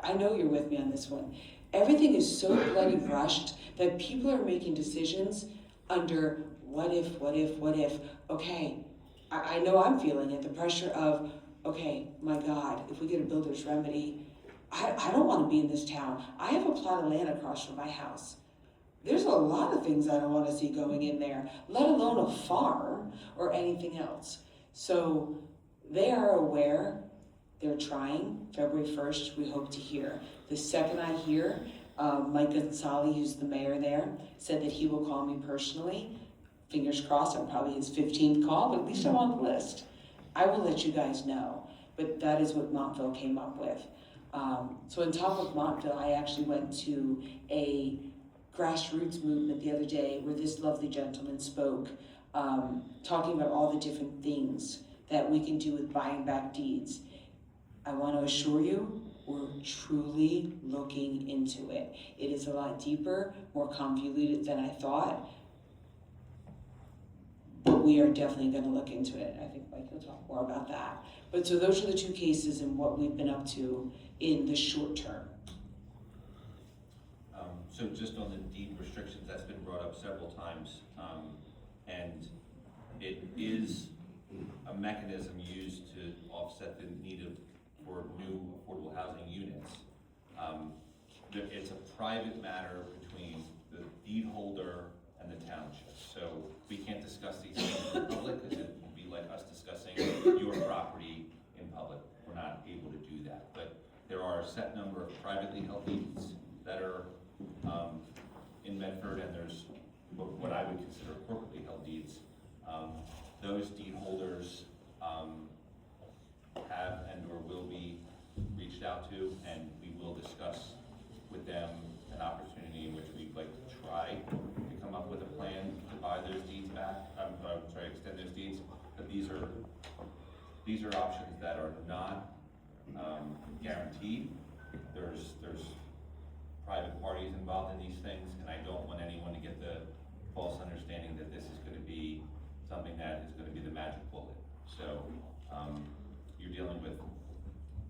I know you're with me on this one. Everything is so bloody rushed that people are making decisions under what if. Okay, I know I'm feeling it, the pressure of, okay, my God, if we get a builder's remedy, I don't want to be in this town. I have a plot of land across from my house. There's a lot of things I don't want to see going in there, let alone a farm or anything else. So they are aware, they're trying. February 1st, we hope to hear. The second I hear, Mike Gonzalez, who's the mayor there, said that he will call me personally. Fingers crossed, I'm probably his 15th call, but at least I'm on the list. I will let you guys know, but that is what Montville came up with. So on top of Montville, I actually went to a grassroots movement the other day where this lovely gentleman spoke, talking about all the different things that we can do with buying back deeds. I want to assure you, we're truly looking into it. It is a lot deeper, more convoluted than I thought, but we are definitely going to look into it. I think Mike will talk more about that. But so those are the two cases and what we've been up to in the short term. So just on the deed restrictions, that's been brought up several times, and it is a mechanism used to offset the need for new affordable housing units. It's a private matter between the deed holder and the township, so we can't discuss these things in public because it would be like us discussing your property in public. We're not able to do that, but there are a set number of privately held deeds that are in Medford, and there's what I would consider corporately held deeds. Those deed holders have and or will be reached out to, and we will discuss with them an opportunity in which we'd like to try to come up with a plan to buy those deeds back. Extend those deeds. But these are options that are not guaranteed. There's private parties involved in these things, and I don't want anyone to get the false understanding that this is going to be something that is going to be the magic bullet. So you're dealing with,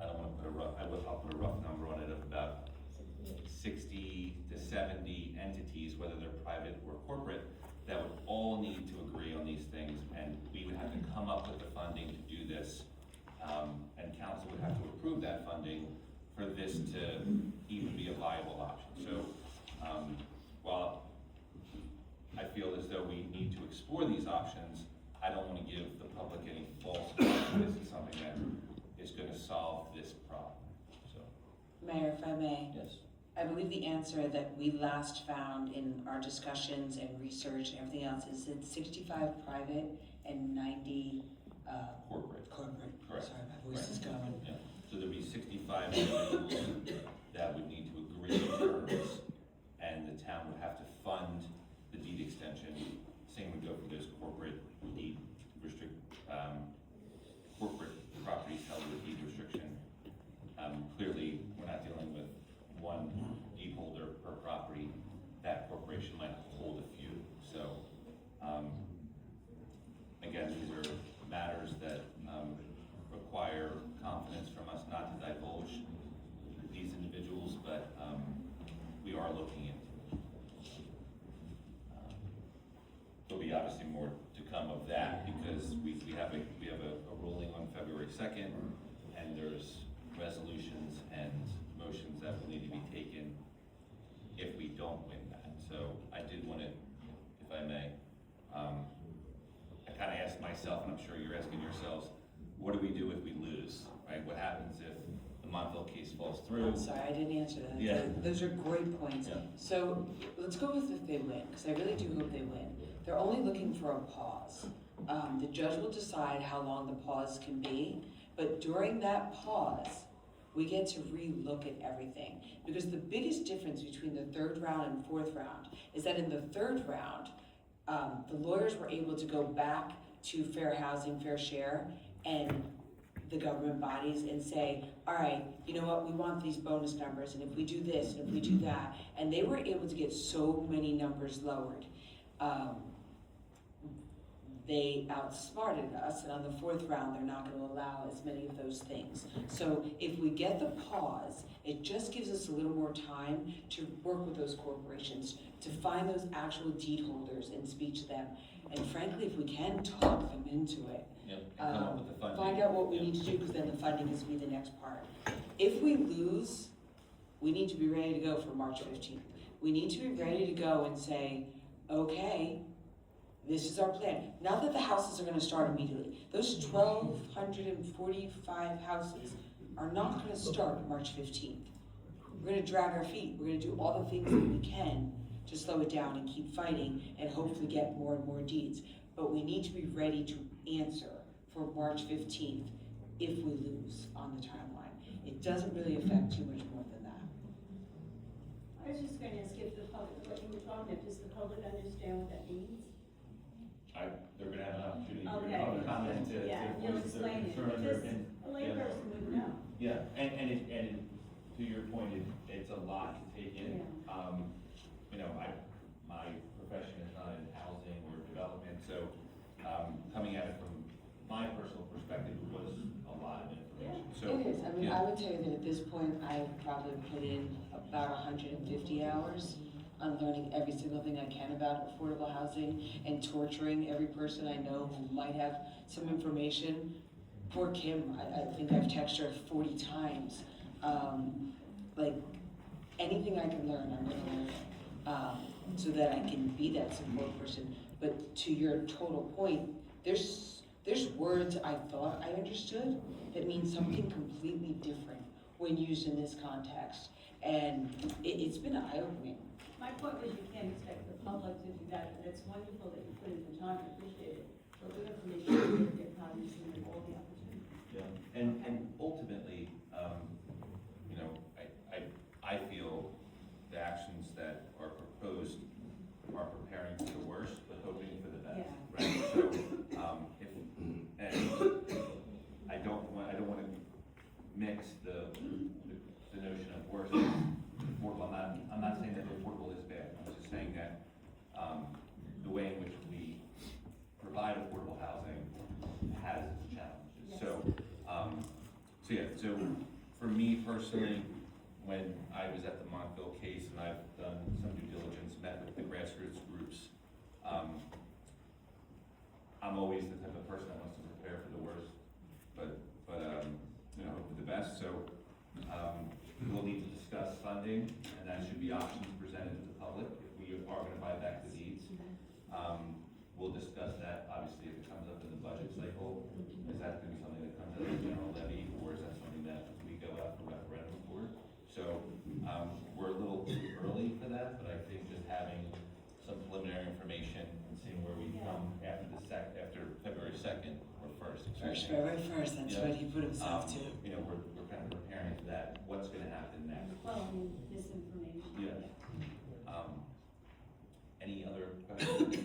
I'll put a rough number on it of about 60 to 70 entities, whether they're private or corporate, that would all need to agree on these things, and we would have to come up with the funding to do this, and council would have to approve that funding for this to even be a viable option. So while I feel as though we need to explore these options, I don't want to give the public any false hope that this is something that is going to solve this problem. So, Mayor, if I may. yes. I believe the answer that we last found in our discussions and research and everything else is that 65 private and 90 Corporate. Correct. Sorry, my voice is going. Yeah. So there'd be 65 individuals that would need to agree to terms, and the town would have to fund the deed extension. Same would go for those corporate deed corporate properties held with deed restriction. Clearly, we're not dealing with one deed holder per property. That corporation might hold a few. So, again, these are matters that require confidence from us not to divulge these individuals, but we are looking into it. There'll be obviously more to come of that because we have a ruling on February 2nd, and there's resolutions and motions that will need to be taken if we don't win that. So I did want to, if I may, I kind of asked myself, and I'm sure you're asking yourselves, what do we do if we lose, right? What happens if the Montville case falls through? I'm sorry, I didn't answer that. Yeah. Those are great points. Yeah. So let's go with if they win, because I really do hope they win. They're only looking for a pause. The judge will decide how long the pause can be, but during that pause, we get to re-look at everything. Because the biggest difference between the third round and fourth round is that in the third round, the lawyers were able to go back to fair housing, fair share, and the government bodies and say, all right, you know what, we want these bonus numbers, and if we do this, and if we do that, and they were able to get so many numbers lowered. They outsmarted us, and on the fourth round, they're not gonna allow as many of those things. So if we get the pause, it just gives us a little more time to work with those corporations, to find those actual deed holders and speak to them. And frankly, if we can, talk them into it. Yep, and come up with the funding. Find out what we Yep. need to do, because then the funding is gonna be the next part. If we lose, we need to be ready to go for March 15th. We need to be ready to go and say, okay, this is our plan. Not that the houses are gonna start immediately. Those 1,245 houses are not gonna start March 15th. We're gonna drag our feet. We're gonna do all the things that we can to slow it down and keep fighting and hopefully get more and more deeds. But we need to be ready to answer for March 15th if we lose on the timeline. It doesn't really affect too much more than that. I was just going to ask if the public, what you were talking about, does the public understand what that means? They're gonna have an opportunity, Okay. they're gonna comment to Yeah, you'll voice their explain it, concerns because and- a layperson would know. Yeah, and to your point, it's a lot to take in. You know, my profession is not in housing or development, so, coming at it from my personal perspective was a lot of information, so. It is. I mean, yeah. I would tell you that at this point, I've probably put in about 150 hours on learning every single thing I can about affordable housing and torturing every person I know who might have some information. Poor Kim, I think I've texted her 40 times. Like, anything I can learn, I'm gonna learn it, so that I can be that support person. But to your total point, there's words I thought I understood that mean something completely different when used in this context. And it's been eye-opening. My point was you can't expect the public to do that, but it's wonderful that you put in the time, I appreciate it. But we have to make sure we get cognizant of all the opportunities. Yeah, and ultimately, you know, I feel the actions that are proposed are preparing for the worst, but hoping for the best, right? So, and I don't want to mix the notion of worst and affordable. I'm not saying that affordable is bad. I'm just saying that the way in which we provide affordable housing has its challenges. Yes. So for me personally, when I was at the Montville case and I've done some due diligence, met with the grassroots groups, I'm always the type of person that wants to prepare for the worst, but you know, hope for the best. So we'll need to discuss funding, and that should be options presented to the public if we are going to buy back the deeds. We'll discuss that, obviously, if it comes up in the budget cycle. Is that going to be something that comes out of the general levy, or is that something that we go out for referendum for? So we're a little too early for that, but I think just having some preliminary information and seeing where we come after February 2nd or 1st. February 1st, that's Yeah. what he put himself to. You know, we're kind of preparing for that, what's going to happen next. Well, I mean, misinformation. Yeah. Any other questions?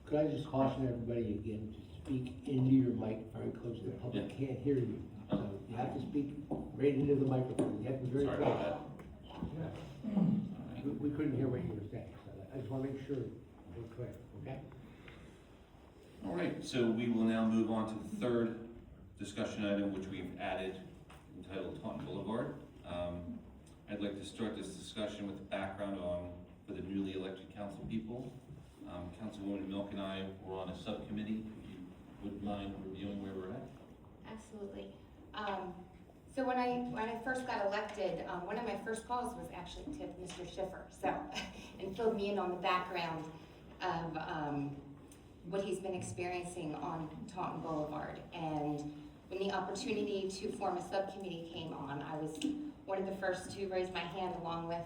Could I just caution everybody again to speak into your mic very close, the public Yeah. can't hear you. So you have to speak right into the microphone, you have to be very Sorry close. about that. We couldn't hear what you were saying, so I just wanna make sure we're clear, okay? All right, so we will now move on to the third discussion item, which we've added, entitled Taunton Boulevard. I'd like to start this discussion with the background for the newly elected council people. Councilwoman Milk and I were on a subcommittee. If you wouldn't mind reviewing where we're at? Absolutely. So when I first got elected, one of my first calls was actually to Mr. Schiffer, so, and filled me in on the background of what he's been experiencing on Taunton Boulevard. And when the opportunity to form a subcommittee came on, I was one of the first to raise my hand along with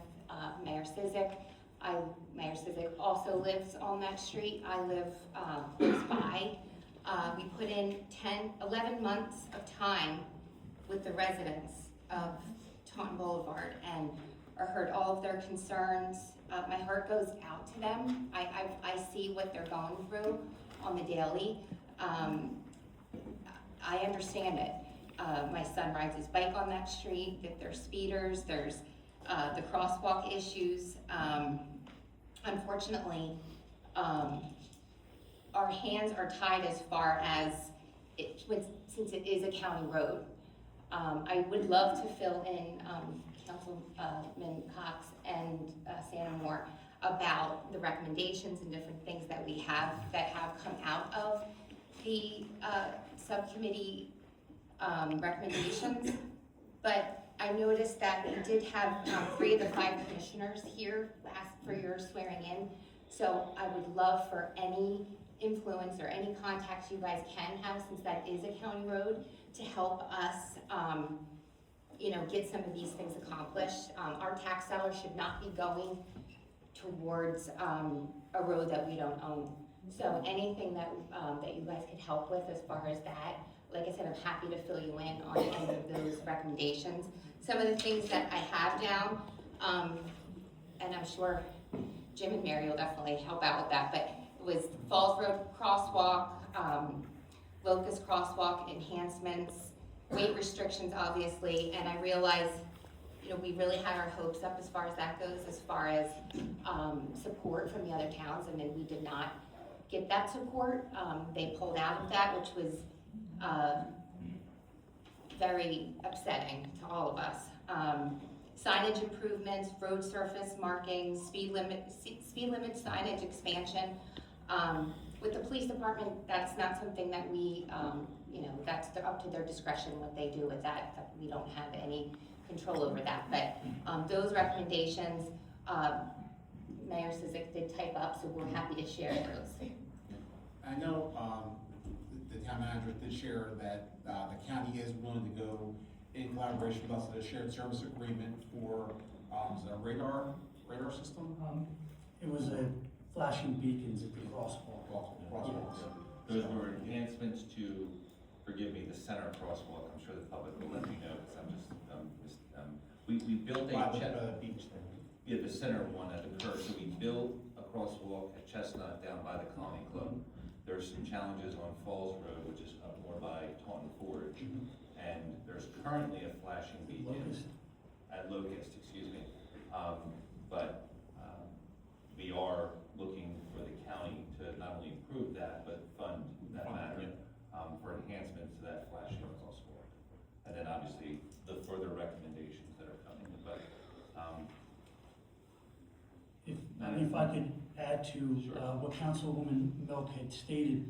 Mayor Cizik. Mayor Cizik also lives on that street. I live close by. We put in 11 months of time with the residents of Taunton Boulevard and I heard all of their concerns. My heart goes out to them. I see what they're going through on the daily. I understand it. My son rides his bike on that street, that there's speeders, there's the crosswalk issues. Unfortunately, our hands are tied as far as, since it is a county road. I would love to fill in Councilman Cox and Santa Moore about the recommendations and different things that we have that have come out of the subcommittee recommendations. But I noticed that we did have 3 of the 5 commissioners here last for your swearing in. So I would love for any influence or any contacts you guys can have, since that is a county road, to help us, get some of these things accomplished. Our tax dollars should not be going towards a road that we don't own. So anything that you guys could help with as far as that, like I said, I'm happy to fill you in on any of those recommendations. Some of the things that I have down, and I'm sure Jim and Mary will definitely help out with that, but it was Falls Road crosswalk, Locust crosswalk enhancements, weight restrictions, obviously, and I realize, we really had our hopes up as far as that goes, as far as support from the other towns, and then we did not get that support. They pulled out of that, which was very upsetting to all of us. Signage improvements, road surface markings, speed limit signage expansion. With the police department, that's not something that we, that's up to their discretion what they do with that. We don't have any control over that. But those recommendations, Mayor Cizik did type up, so we're happy to share those. I know the town manager did share that the county is willing to go in collaboration with us at a shared service agreement for the radar system. It was a flashing beacons at the crosswalk. Crosswalks. Those were enhancements to, forgive me, the center crosswalk. I'm sure the public will let me know, because we built a By the beach there. Yeah, the center one at the curve. So we built a crosswalk at Chestnut down by the Colony Club. There's some challenges on Falls Road, which is up more by Taunton Forge. And there's currently a flashing beacon at Locust, excuse me. But we are looking for the county to not only improve that, but fund that matter for enhancements to that flashing crosswalk. And then obviously the further recommendations that are coming. But If I could add to Sure. what Councilwoman Milk had stated,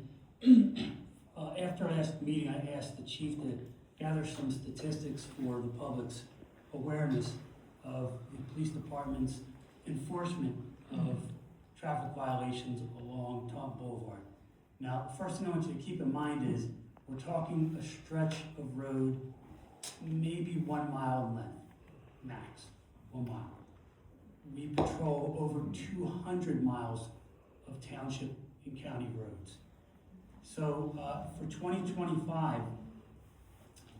after last meeting, I asked the chief to gather some statistics for the public's awareness of the police department's enforcement of traffic violations along Taunton Boulevard. Now, first thing I want you to keep in mind is we're talking a stretch of road, maybe 1 mile in length, max, 1 mile. We patrol over 200 miles of township and county roads. So for 2025,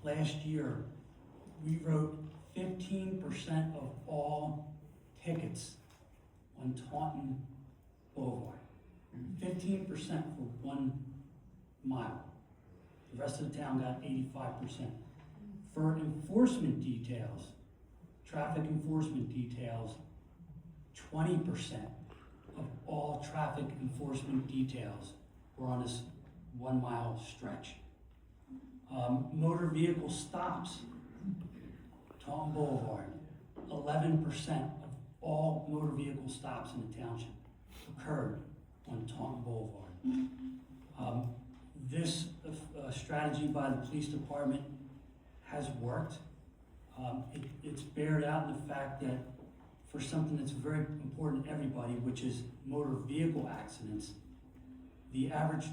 last year, we wrote 15% of all tickets on Taunton Boulevard. 15% for 1 mile. The rest of the town got 85%. For enforcement details, traffic enforcement details, 20% of all traffic enforcement details were on this 1 mile stretch. Motor vehicle stops, Taunton Boulevard, 11% of all motor vehicle stops in the township occurred on Taunton Boulevard. This strategy by the police department has worked. It's bared out in the fact that for something that's very important to everybody, which is motor vehicle accidents, the average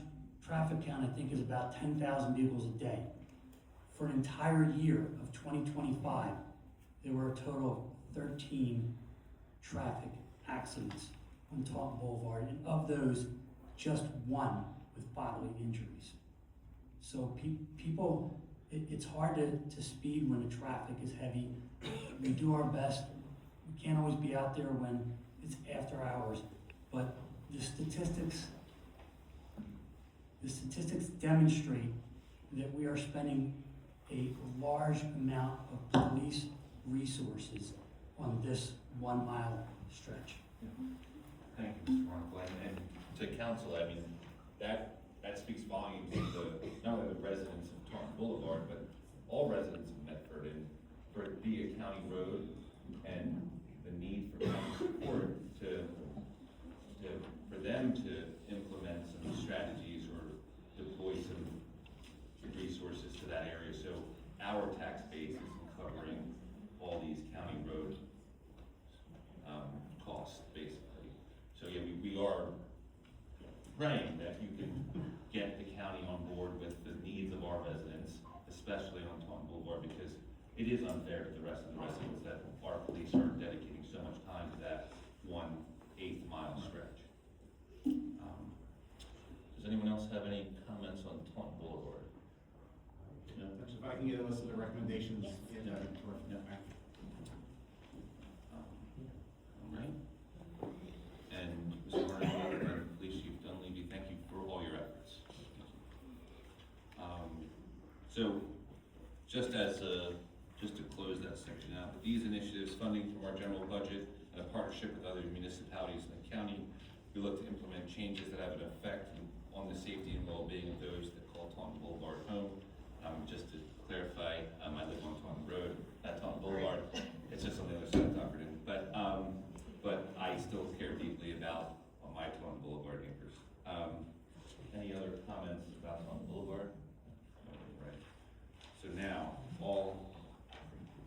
traffic count, I think, is about 10,000 vehicles a day. For an entire year of 2025, there were a total of 13 traffic accidents on Taunton Boulevard, and of those, just one with bodily injuries. So people, it's hard to speed when the traffic is heavy. We do our best. We can't always be out there when it's after hours, but the statistics demonstrate that we are spending a large amount of police resources on this 1 mile stretch. Thank you, Mr. Barnacle. And to council, I mean, that speaks volumes to not only the residents of Taunton Boulevard, but all residents of Medford. And for it to be a county road and the need for county support for them to implement some strategies or deploy some resources to that area. So our tax base is covering all these county road costs, basically. So yeah, we are praying that you can get the county on board with the needs of our residents, especially on Taunton Boulevard, because it is unfair to the rest of the residents that our police are dedicating so much time to that 1/8 mile stretch. Does anyone else have any comments on Taunton Boulevard? No? If I can get a list of the recommendations. Yeah. All right. And Mr. Barnacle and Police Chief Dunleavy, thank you for all your efforts. So, just to close that section out, with these initiatives, funding from our general budget, and a partnership with other municipalities in the county, we look to implement changes that have an effect on the safety and well-being of those that call Taunton Boulevard home. Just to clarify, I live on Taunton Road, not Taunton Boulevard. It's just on the other side of Tuckerton. But I still care deeply about my Taunton Boulevard neighbors. Any other comments about Taunton Boulevard? Right. So now, all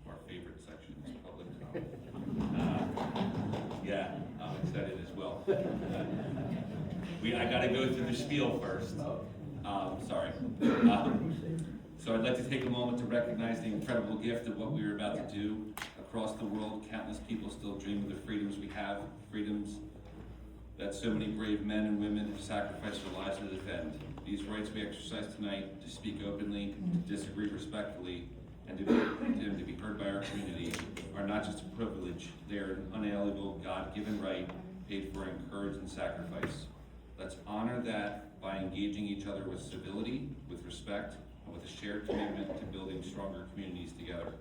our favorite section is public comment. Yeah, I'm excited as well. I gotta go through the spiel first. Sorry. So I'd like to take a moment to recognize the incredible gift of what we are about to do. Across the world, countless people still dream of the freedoms we have, freedoms that so many brave men and women have sacrificed their lives to defend. These rights we exercise tonight, to speak openly, to disagree respectfully, and to be heard by our community, are not just a privilege, they are an unalienable God-given right paid for in courage and sacrifice. Let's honor that by engaging each other with civility, with respect, and with a shared commitment to building stronger communities together.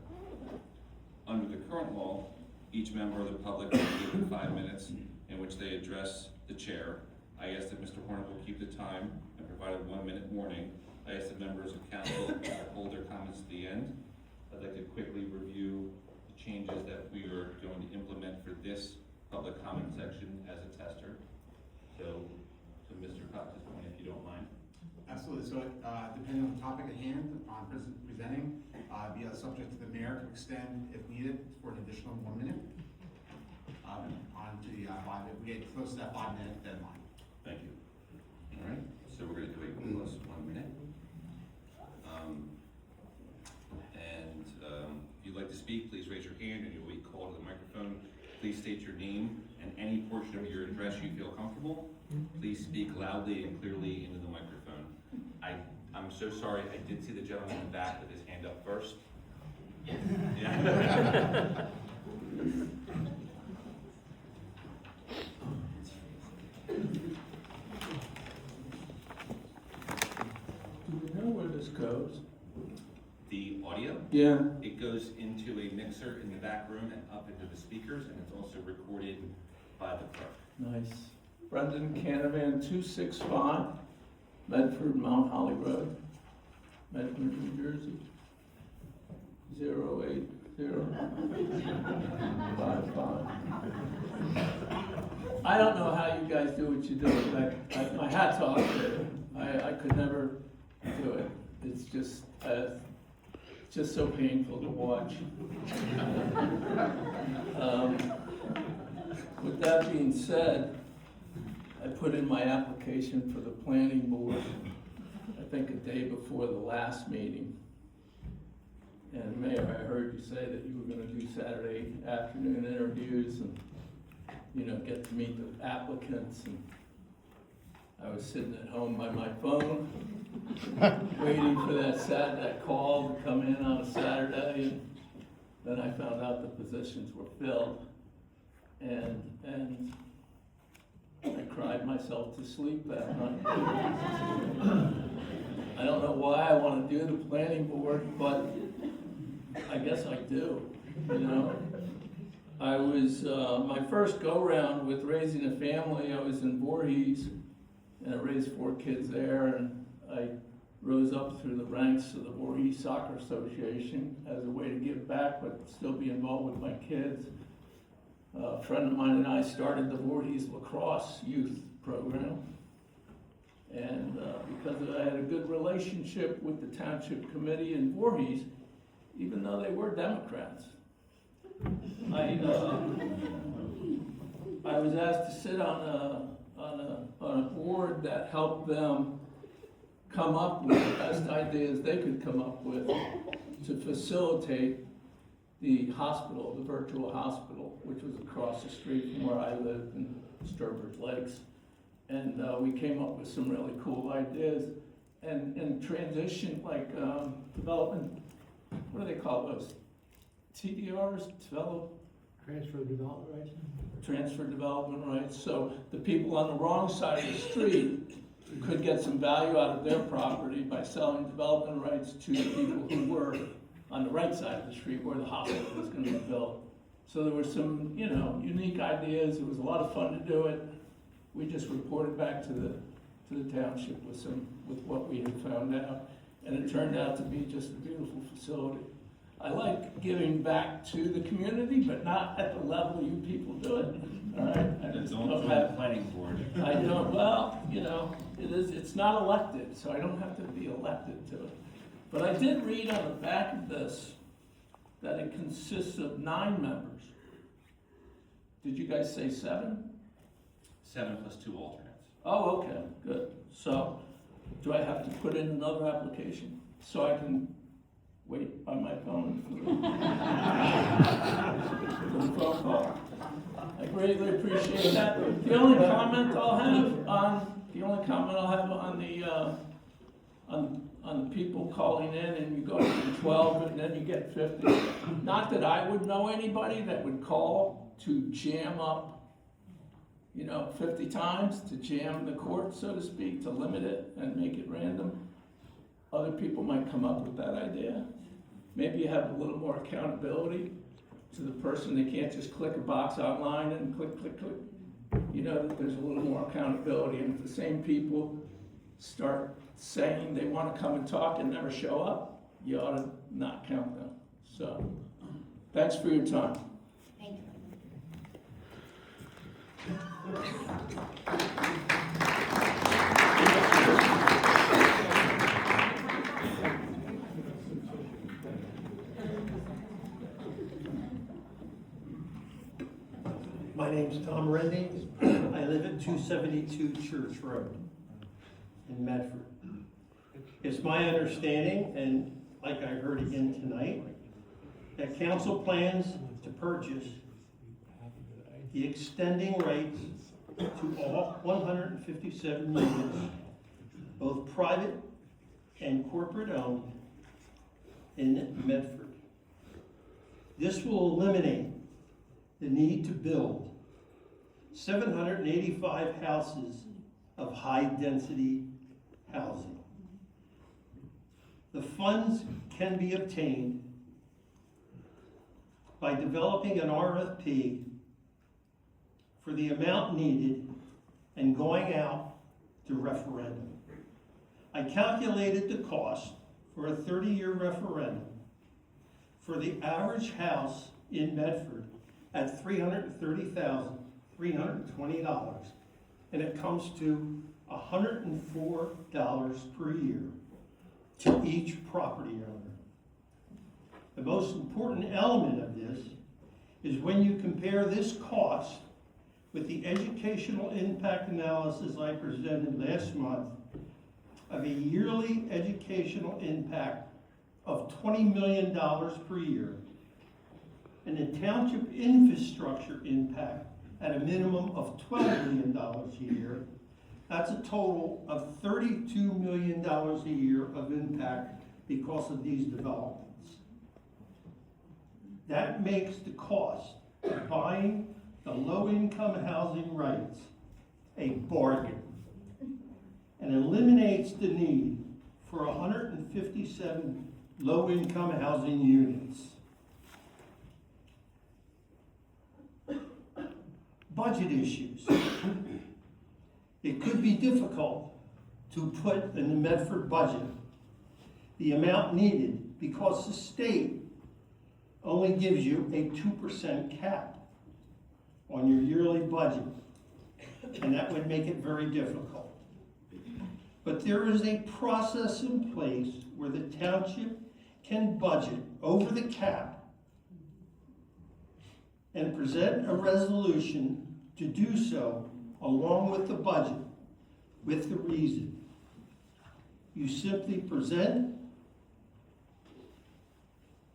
Under the current law, each member of the public will be given 5 minutes in which they address the chair. I ask that Mr. Hornick will keep the time and provide a 1-minute warning. I ask that members of council hold their comments to the end. I'd like to quickly review the changes that we are going to implement for this public comment section as a tester. So Mr. Cox, if you don't mind. Absolutely. So depending on the topic at hand, upon presenting, be subject to the mayor to extend, if needed, for an additional 1 minute on to the 5 minute. We get close to that 5-minute deadline. Thank you. All right. So we're going to do a plus 1 minute. If you'd like to speak, please raise your hand and you'll be called to the microphone. Please state your name and any portion of your address you feel comfortable. Please speak loudly and clearly into the microphone. I'm so sorry, I did see the gentleman in the back with his hand up first. Yeah. Do we know where this goes? The audio? Yeah. It goes into a mixer in the back room and up into the speakers, and it's also recorded by the clerk. Nice. Brendan Canavan, 265 Medford, Mount Holly Road, Medford, New Jersey, 08055. I don't know how you guys do what you do. My hat's off to you. I could never do it. It's just just so painful to watch. With that being said, I put in my application for the planning board, I think a day before the last meeting. And Mayor, I heard you say that you were gonna do Saturday afternoon interviews and, you know, get to meet the applicants. And I was sitting at home by my phone, waiting for that call to come in on a Saturday. And then I found out the positions were filled. And I cried myself to sleep that night. I don't know why I want to do the planning board, but I guess I do, you know. I was, my first go-round with raising a family, I was in Voorhees, and I raised 4 kids there, and I rose up through the ranks of the Voorhees Soccer Association as a way to give back, but still be involved with my kids. A friend of mine and I started the Voorhees Lacrosse Youth Program. And because I had a good relationship with the Township Committee in Voorhees, even though they were Democrats, I was asked to sit on a board that helped them come up with the best ideas they could come up with to facilitate the hospital, the virtual hospital, which was across the street from where I lived in Sturbridge Lakes. And we came up with some really cool ideas and transition, like development, what do they call those? TDRs, Transfer development rights? transfer development rights. So the people on the wrong side of the street could get some value out of their property by selling development rights to the people who were on the right side of the street where the hospital was going to be built. So there were some, you know, unique ideas. It was a lot of fun to do it. We just reported back to the township with what we had found out, and it turned out to be just a beautiful facility. I like giving back to the community, but not at the level you people do it. All right, I just don't have planning board. I don't. Well, you know, it's not elected, so I don't have to be elected to it. But I did read on the back of this that it consists of 9 members. Did you guys say 7? 7 plus 2 alternates. Oh, okay, good. So, do I have to put in another application so I can wait by my phone for the phone call? I greatly appreciate that. The only comment I'll have on the people calling in, and you go from 12 and then you get 50. Not that I would know anybody that would call to jam up, you know, 50 times, to jam the court, so to speak, to limit it and make it random. Other people might come up with that idea. Maybe you have a little more accountability to the person. They can't just click a box online and click, click, click. You know, that there's a little more accountability. And if the same people start saying they want to come and talk and never show up, you ought to not count them. So, thanks for your time. Thank you. My name's Tom Rendy. I live at 272 Church Road in Medford. It's my understanding, and like I heard again tonight, that council plans to purchase the extending rights to all 157 units, both private and corporate owned, in Medford. This will eliminate the need to build 785 houses of high-density housing. The funds can be obtained by developing an RFP for the amount needed and going out to referendum. I calculated the cost for a 30-year referendum for the average house in Medford at $330,320, and it comes to $104 per year to each property owner. The most important element of this is when you compare this cost with the educational impact analysis I presented last month of a yearly educational impact of $20 million per year, and a township infrastructure impact at a minimum of $12 million a year. That's a total of $32 million a year of impact because of these developments. That makes the cost of buying the low-income housing rights a bargain and eliminates the need for 157 low-income housing units. Budget issues. It could be difficult to put in the Medford budget the amount needed because the state only gives you a 2% cap on your yearly budget, and that would make it very difficult. But there is a process in place where the township can budget over the cap and present a resolution to do so along with the budget, with the reason. You simply present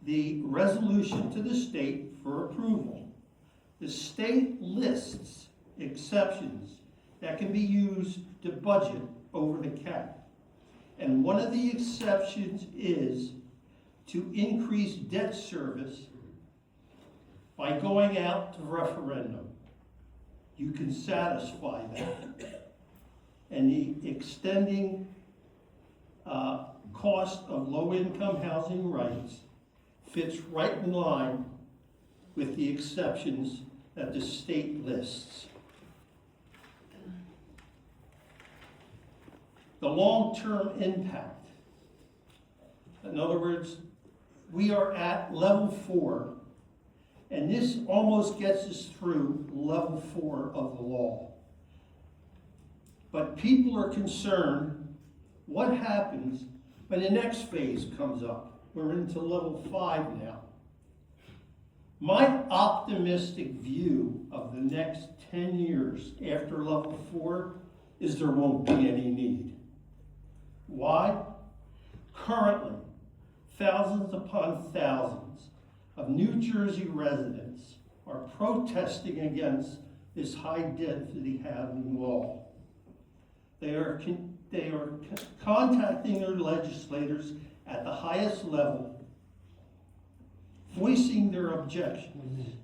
the resolution to the state for approval. The state lists exceptions that can be used to budget over the cap. And one of the exceptions is to increase debt service by going out to referendum. You can satisfy that. And the extending cost of low-income housing rights fits right in line with the exceptions that the state lists. The long-term impact. In other words, we are at level 4, and this almost gets us through level 4 of the law. But people are concerned, what happens when the next phase comes up? We're into level 5 now. My optimistic view of the next 10 years after level 4 is there won't be any need. Why? Currently, thousands upon thousands of New Jersey residents are protesting against this high-density housing law. They are contacting their legislators at the highest level, voicing their objections.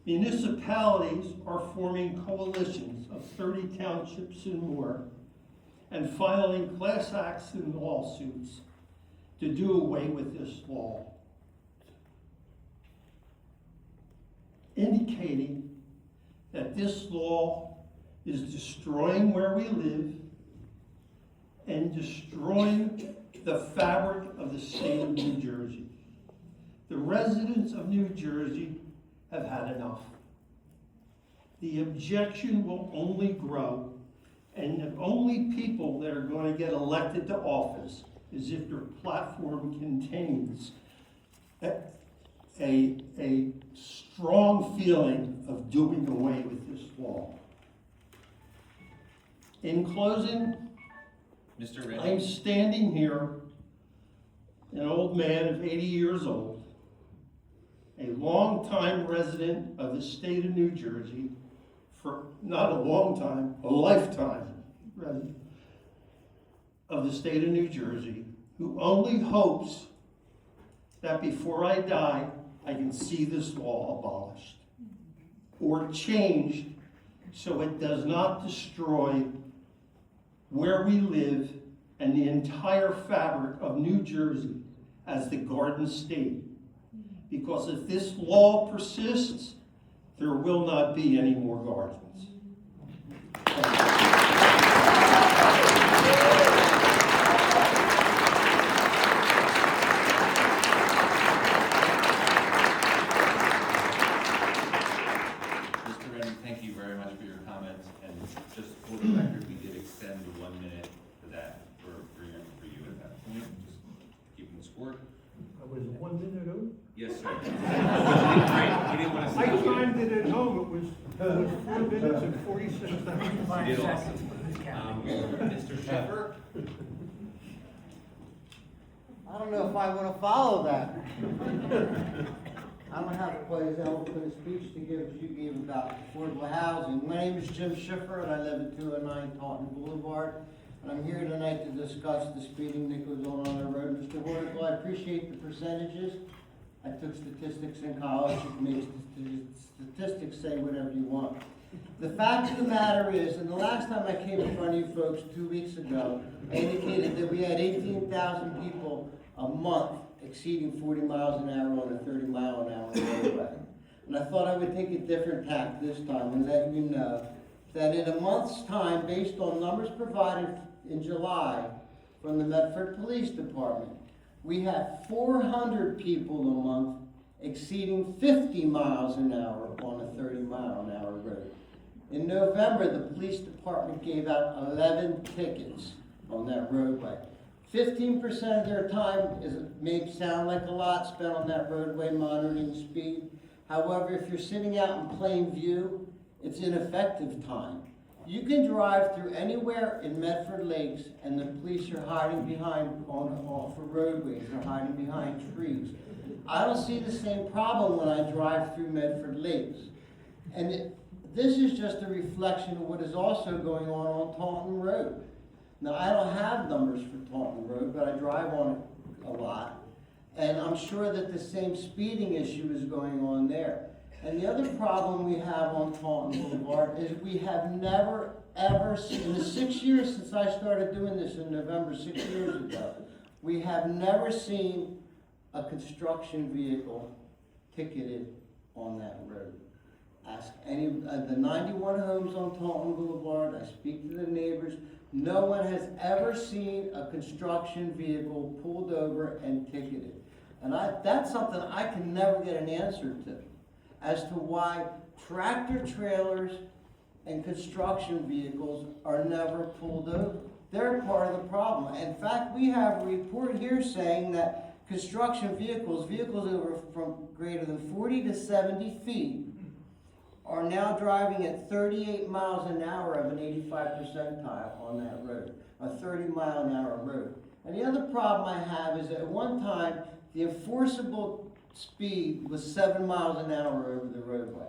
Municipalities are forming coalitions of 30 townships and more and filing class action lawsuits to do away with this law, indicating that this law is destroying where we live and destroying the fabric of the state of New Jersey. The residents of New Jersey have had enough. The objection will only grow, and the only people that are going to get elected to office is if their platform contains a strong feeling of doing away with this law. In closing, Mr. Reddy. I'm standing here, an old man of 80 years old, a longtime resident of the state of New Jersey, for not a long time, a lifetime resident of the state of New Jersey, who only hopes that before I die, I can see this law abolished or changed so it does not destroy where we live and the entire fabric of New Jersey as the Garden State. Because if this law persists, there will not be any more gardens. Mr. Reddy, thank you very much for your comments, and just for the record, we did extend the 1 minute for that, for you at that point, just keeping the score. I was 1 minute over. Yes, sir. Right, you didn't want to I stop. timed it at home, it was 4 minutes and 46 seconds. You did awesome. Mr. Schiffer? I don't know if I want to follow that. I don't have quite as eloquent a speech to give as you gave about affordable housing. My name is Jim Schiffer, and I live at 209 Taunton Boulevard. And I'm here tonight to discuss the speeding that goes on our road. Mr. Hornicle, I appreciate the percentages. I took statistics in college. You can make statistics say whatever you want. The fact of the matter is, and the last time I came in front of you folks 2 weeks ago, I indicated that we had 18,000 people a month exceeding 40 miles an hour on a 30-mile-an-hour roadway. And I thought I would take a different tack this time and let you know that in a month's time, based on numbers provided in July from the Medford Police Department, we have 400 people a month exceeding 50 miles an hour on a 30-mile-an-hour road. In November, the police department gave out 11 tickets on that roadway. 15% of their time may sound like a lot spent on that roadway monitoring speed. However, if you're sitting out in plain view, it's ineffective time. You can drive through anywhere in Medford Lakes and the police are hiding behind off the roadways, they're hiding behind trees. I don't see the same problem when I drive through Medford Lakes. And this is just a reflection of what is also going on Taunton Road. Now, I don't have numbers for Taunton Road, but I drive on it a lot. And I'm sure that the same speeding issue is going on there. And the other problem we have on Taunton Boulevard is we have never, ever, in the 6 years since I started doing this in November, 6 years ago, we have never seen a construction vehicle ticketed on that road. Ask any of the 91 homes on Taunton Boulevard, I speak to the neighbors, no one has ever seen a construction vehicle pulled over and ticketed. And that's something I can never get an answer to, as to why tractor trailers and construction vehicles are never pulled over. They're part of the problem. In fact, we have a report here saying that construction vehicles over from greater than 40 to 70 feet, are now driving at 38 miles an hour of an 85 percentile on that road, a 30-mile-an-hour road. And the other problem I have is that at one time, the enforceable speed was 7 miles an hour over the roadway.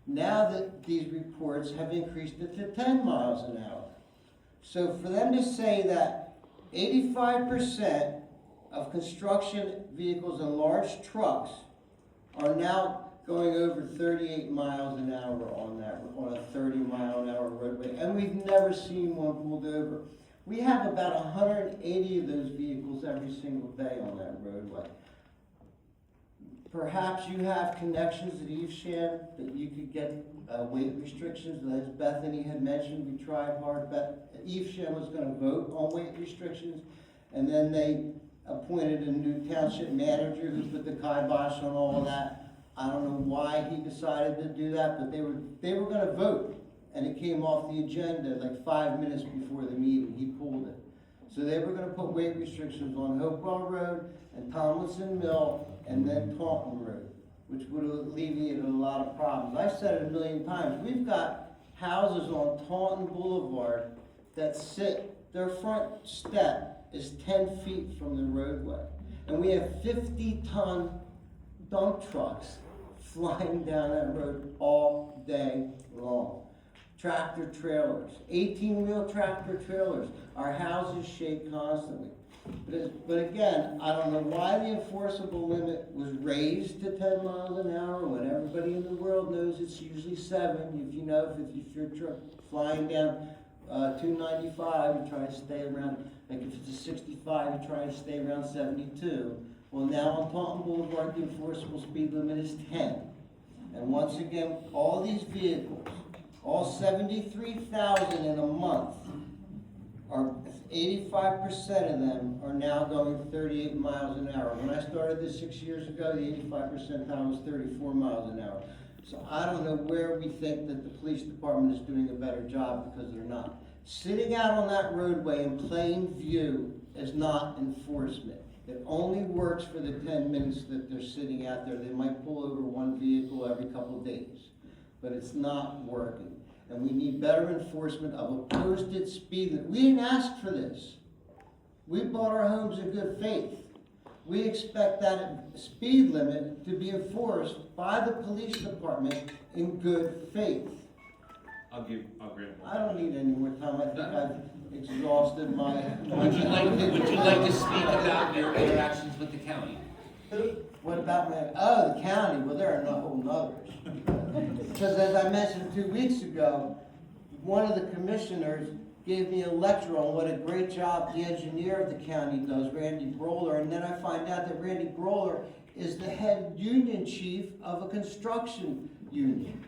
Now that these reports have increased it to 10 miles an hour. So for them to say that 85% of construction vehicles and large trucks are now going over 38 miles an hour on a 30-mile-an-hour roadway, and we've never seen one pulled over. We have about 180 of those vehicles every single day on that roadway. Perhaps you have connections at Evesham that you could get weight restrictions. As Bethany had mentioned, we tried hard, but Evesham was going to vote on weight restrictions, and then they appointed a new township manager who put the kibosh on all of that. I don't know why he decided to do that, but they were going to vote, and it came off the agenda like 5 minutes before the meeting. He pulled it. So they were going to put weight restrictions on Hopewell Road and Tomlinson Mill and then Taunton Road, which would have alleviated a lot of problems. I've said it a million times. We've got houses on Taunton Boulevard that their front step is 10 feet from the roadway. And we have 50-ton dump trucks flying down that road all day long. Tractor trailers, 18-wheel tractor trailers. Our houses shake constantly. But again, I don't know why the enforceable limit was raised to 10 miles an hour when everybody in the world knows it's usually 7. If you know, if you're flying down 295, you try to stay around, like if it's a 65, you try to stay around 72. Well, now on Taunton Boulevard, the enforceable speed limit is 10. And once again, all these vehicles, all 73,000 in a month, are 85% of them are now going 38 miles an hour. When I started this 6 years ago, the 85 percentile was 34 miles an hour. So I don't know where we think that the police department is doing a better job, because they're not. Sitting out on that roadway in plain view is not enforcement. It only works for the 10 minutes that they're sitting out there. They might pull over one vehicle every couple of days, but it's not working. And we need better enforcement of a posted speed limit. We didn't ask for this. We bought our homes in good faith. We expect that speed limit to be enforced by the police department in good faith. I'll grant. I don't need any more time. I think I've exhausted my. Would you like to speak about your interactions with the county? What about the county? Well, there are no whole others. Because as I mentioned 2 weeks ago, one of the commissioners gave me a lecture on what a great job the engineer of the county does, Randy Broller, and then I find out that Randy Broller is the head union chief of a construction union.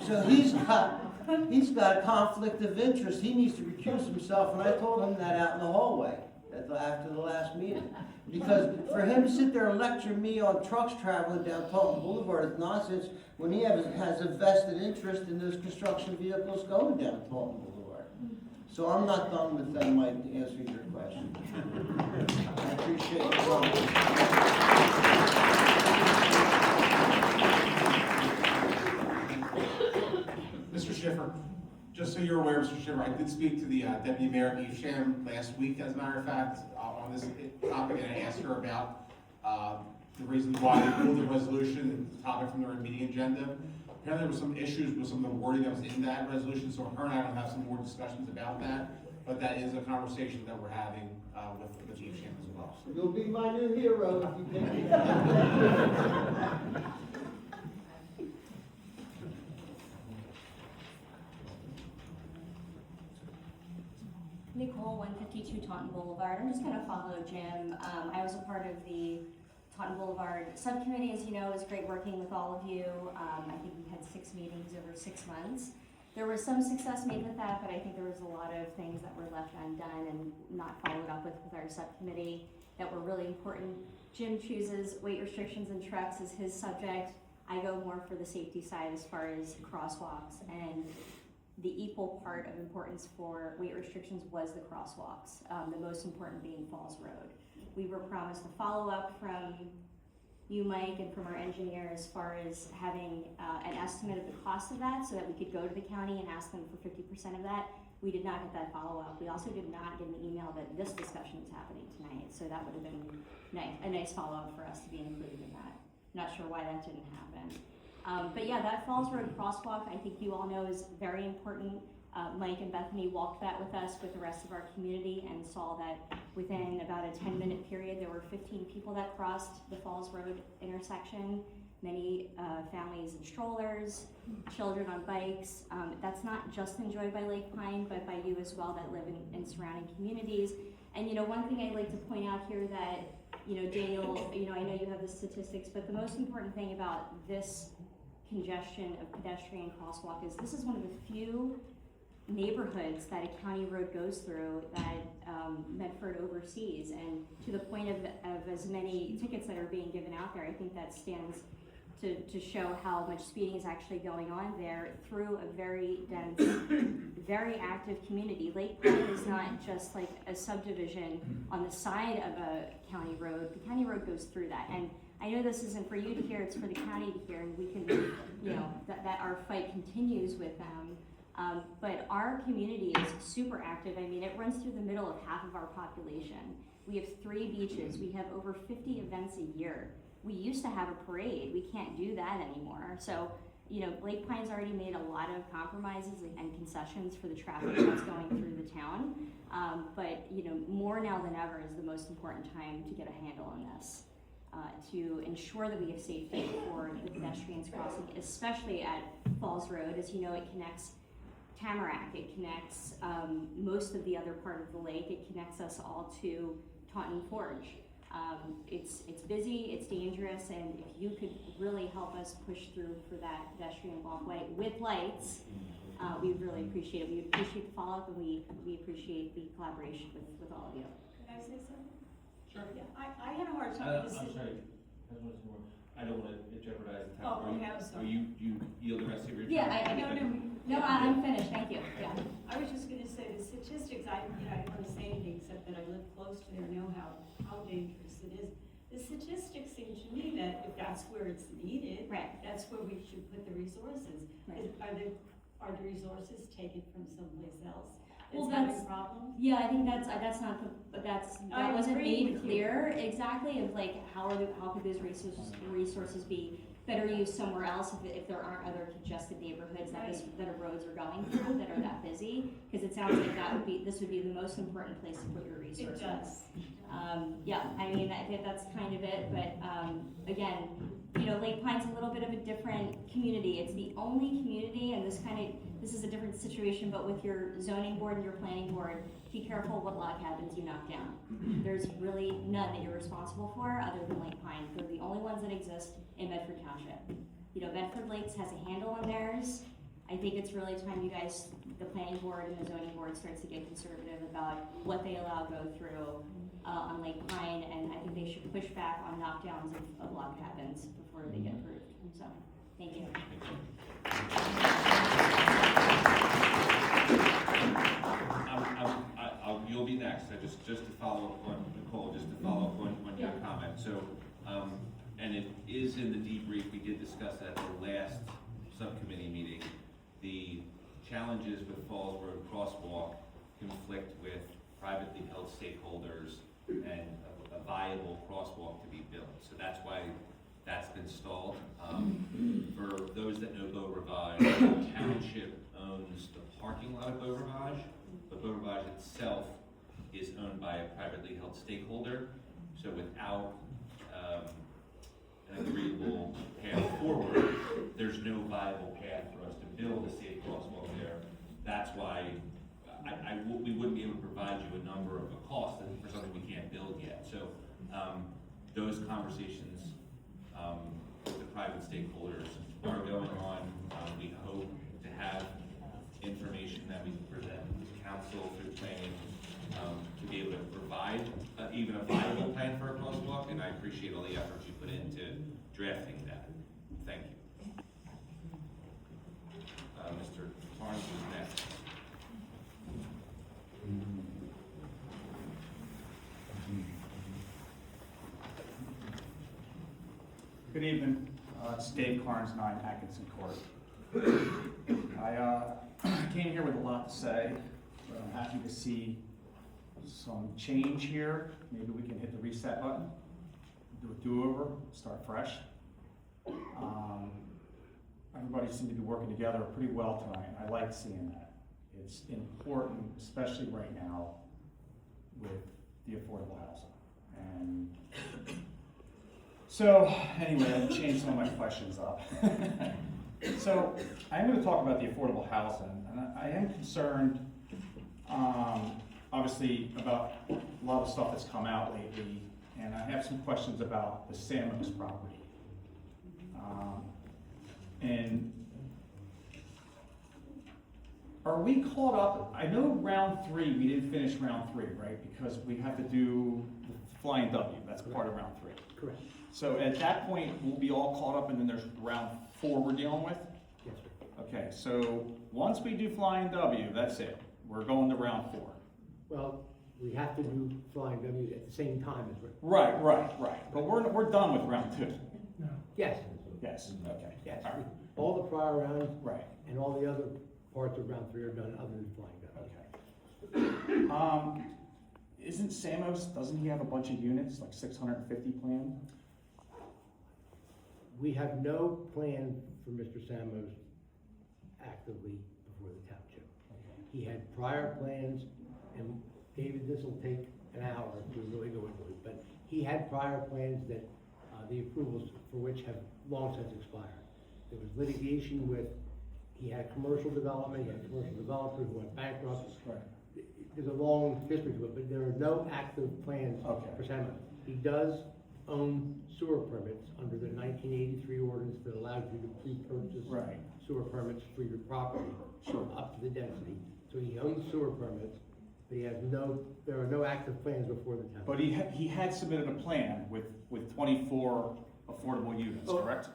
So he's got a conflict of interest. He needs to recuse himself, and I told him that out in the hallway after the last meeting. Because for him to sit there and lecture me on trucks traveling down Taunton Boulevard is nonsense when he has a vested interest in those construction vehicles going down Taunton Boulevard. So I'm not done with that, Mike, to answer your question. I appreciate your comments. Mr. Schiffer, just so you're aware, Mr. Schiffer, I did speak to the Deputy Mayor Evesham last week, as a matter of fact, on this topic, and I asked her about the reason why they pulled the resolution and the topic from their meeting agenda. Apparently there were some issues with some of the wording that was in that resolution, so her and I will have some more discussions about that, but that is a conversation that we're having with Evesham as well. You'll be my new hero if you take it. Nicole, 152 Taunton Boulevard. I'm just going to follow Jim. I was a part of the Taunton Boulevard subcommittee, as you know. It was great working with all of you. I think we had 6 meetings over 6 months. There was some success made with that, but I think there was a lot of things that were left undone and not followed up with our subcommittee that were really important. Jim chooses weight restrictions in trucks as his subject. I go more for the safety side as far as crosswalks, and the equal part of importance for weight restrictions was the crosswalks, the most important being Falls Road. We were promised a follow-up from you, Mike, and from our engineer as far as having an estimate of the cost of that so that we could go to the county and ask them for 50% of that. We did not get that follow-up. We also did not get an email that this discussion is happening tonight, so that would have been a nice follow-up for us to be included in that. Not sure why that didn't happen. But yeah, that Falls Road crosswalk, I think you all know, is very important. Mike and Bethany walked that with us with the rest of our community and saw that within about a 10-minute period, there were 15 people that crossed the Falls Road intersection. Many families in strollers, children on bikes. That's not just enjoyed by Lake Pine, but by you as well that live in surrounding communities. And you know, one thing I'd like to point out here that, you know, Daniel, you know, I know you have the statistics, but the most important thing about this congestion of pedestrian crosswalk is this is one of the few neighborhoods that a county road goes through that Medford oversees, and to the point of as many tickets that are being given out there, I think that stands to show how much speeding is actually going on there through a very dense, very active community. Lake Pine is not just like a subdivision on the side of a county road. The county road goes through that, and I know this isn't for you to hear, it's for the county to hear, and we can, you know, that our fight continues with them. But our community is super active. I mean, it runs through the middle of half of our population. We have 3 beaches. We have over 50 events a year. We used to have a parade. We can't do that anymore. So, you know, Lake Pine's already made a lot of compromises and concessions for the traffic that's going through the town. But, you know, more now than ever is the most important time to get a handle on this. To ensure that we have safety for the pedestrians crossing, especially at Falls Road. As you know, it connects Tamarack, it connects most of the other part of the lake, it connects us all to Taunton Forge. It's busy, it's dangerous, and if you could really help us push through for that pedestrian walkway with lights, we would really appreciate it. We appreciate the follow-up, and we appreciate the collaboration with all of you. Can I say something? Sure. Yeah, I had a hard time with this. I'm sorry, I don't want to jeopardize the Oh, time. okay, I'm sorry. You yield the rest of your time? Yeah, I'm finished, thank you, yeah. I was just gonna say the statistics, I didn't want to say anything except that I live close to there, know how dangerous this it is. The statistics seem to me that if that's where it's needed, Right. that's where we should put the resources. Right. Are the resources taken from someplace else? Well, That's having that's- problems? Yeah, I think that's not, but that I wasn't agree made with you. clear exactly of like, how could those resources be better used somewhere else if there aren't other congested neighborhoods that our roads are going through that are that busy? Cause it sounds like this would be the most important place to put your resources. It does. Yeah, I mean, I think that's kind of it, but, again, you know, Lake Pine's a little bit of a different community. It's the only community, and this is a different situation, but with your zoning board and your planning board, be careful what log cabins you knock down. There's really none that you're responsible for other than Lake Pine. They're the only ones that exist in Medford Township. You know, Medford Lakes has a handle on theirs. I think it's really time you guys, the planning board and the zoning board, starts to get conservative about what they allow go through on Lake Pine, and I think they should push back on knockdowns of log cabins before they get approved. So, thank you. You'll be next. Just to follow up on Nicole, just to follow up on your comment. So, and it is in the debrief. We did discuss at the last subcommittee meeting. The challenges with Falls Road crosswalk conflict with privately held stakeholders and a viable crosswalk to be built. So that's why that's been stalled. For those that know Beau Rivage, the township owns the parking lot of Beau Rivage, but Beau Rivage itself is owned by a privately held stakeholder. So without an agreeable path forward, there's no viable path for us to build a safe crosswalk there. That's why we wouldn't be able to provide you a number of a cost for something we can't build yet. So those conversations with the private stakeholders are going on. We hope to have information that we can present to council through planning to be able to provide even a viable plan for a crosswalk, and I appreciate all the effort you put into drafting that. Thank you. Mr. Barnes is next. Good evening. It's Dave Carnes, 9 Atkinson Court. I came here with a lot to say, but I'm happy to see some change here. Maybe we can hit the reset button, do a do-over, start fresh. Everybody seemed to be working together pretty well tonight. I like seeing that. It's important, especially right now, with the affordable housing. And so, anyway, I'll change some of my questions up. So, I'm going to talk about the affordable housing, and I am concerned, obviously, about a lot of stuff that's come out lately, and I have some questions about the Samos property. And are we caught up? I know round 3, we didn't finish round 3, right? Because we have to do the Flying W, that's part of round 3. Correct. So at that point, we'll be all caught up, and then there's round 4 we're dealing with? Yes, sir. Okay, so once we do Flying W, that's it. We're going to round 4. Well, we have to do Flying W at the same time as we're. Right. But we're done with round 2. Yes. Yes, okay. Yes. All right. All the prior rounds Right, and all the other parts of round 3 are done other than Flying W. okay. Isn't Samos, doesn't he have a bunch of units, like 650 planned? We have no plan for Mr. Samos actively before the township. He had prior plans, and David, this will take an hour to really go into it, but he had prior plans that the approvals for which have long since expired. There was litigation with, he had commercial development, he had commercial developers who went bankrupt. Right. There's a long history to it, but there are no active plans Okay. for Samos. He does own sewer permits under the 1983 ordinance that allows you to pre-purchase Right. sewer permits for your property. Sure. Up to the density. So he owns sewer permits, but there are no active plans before the town. But he had submitted a plan with 24 affordable units, Oh. correct?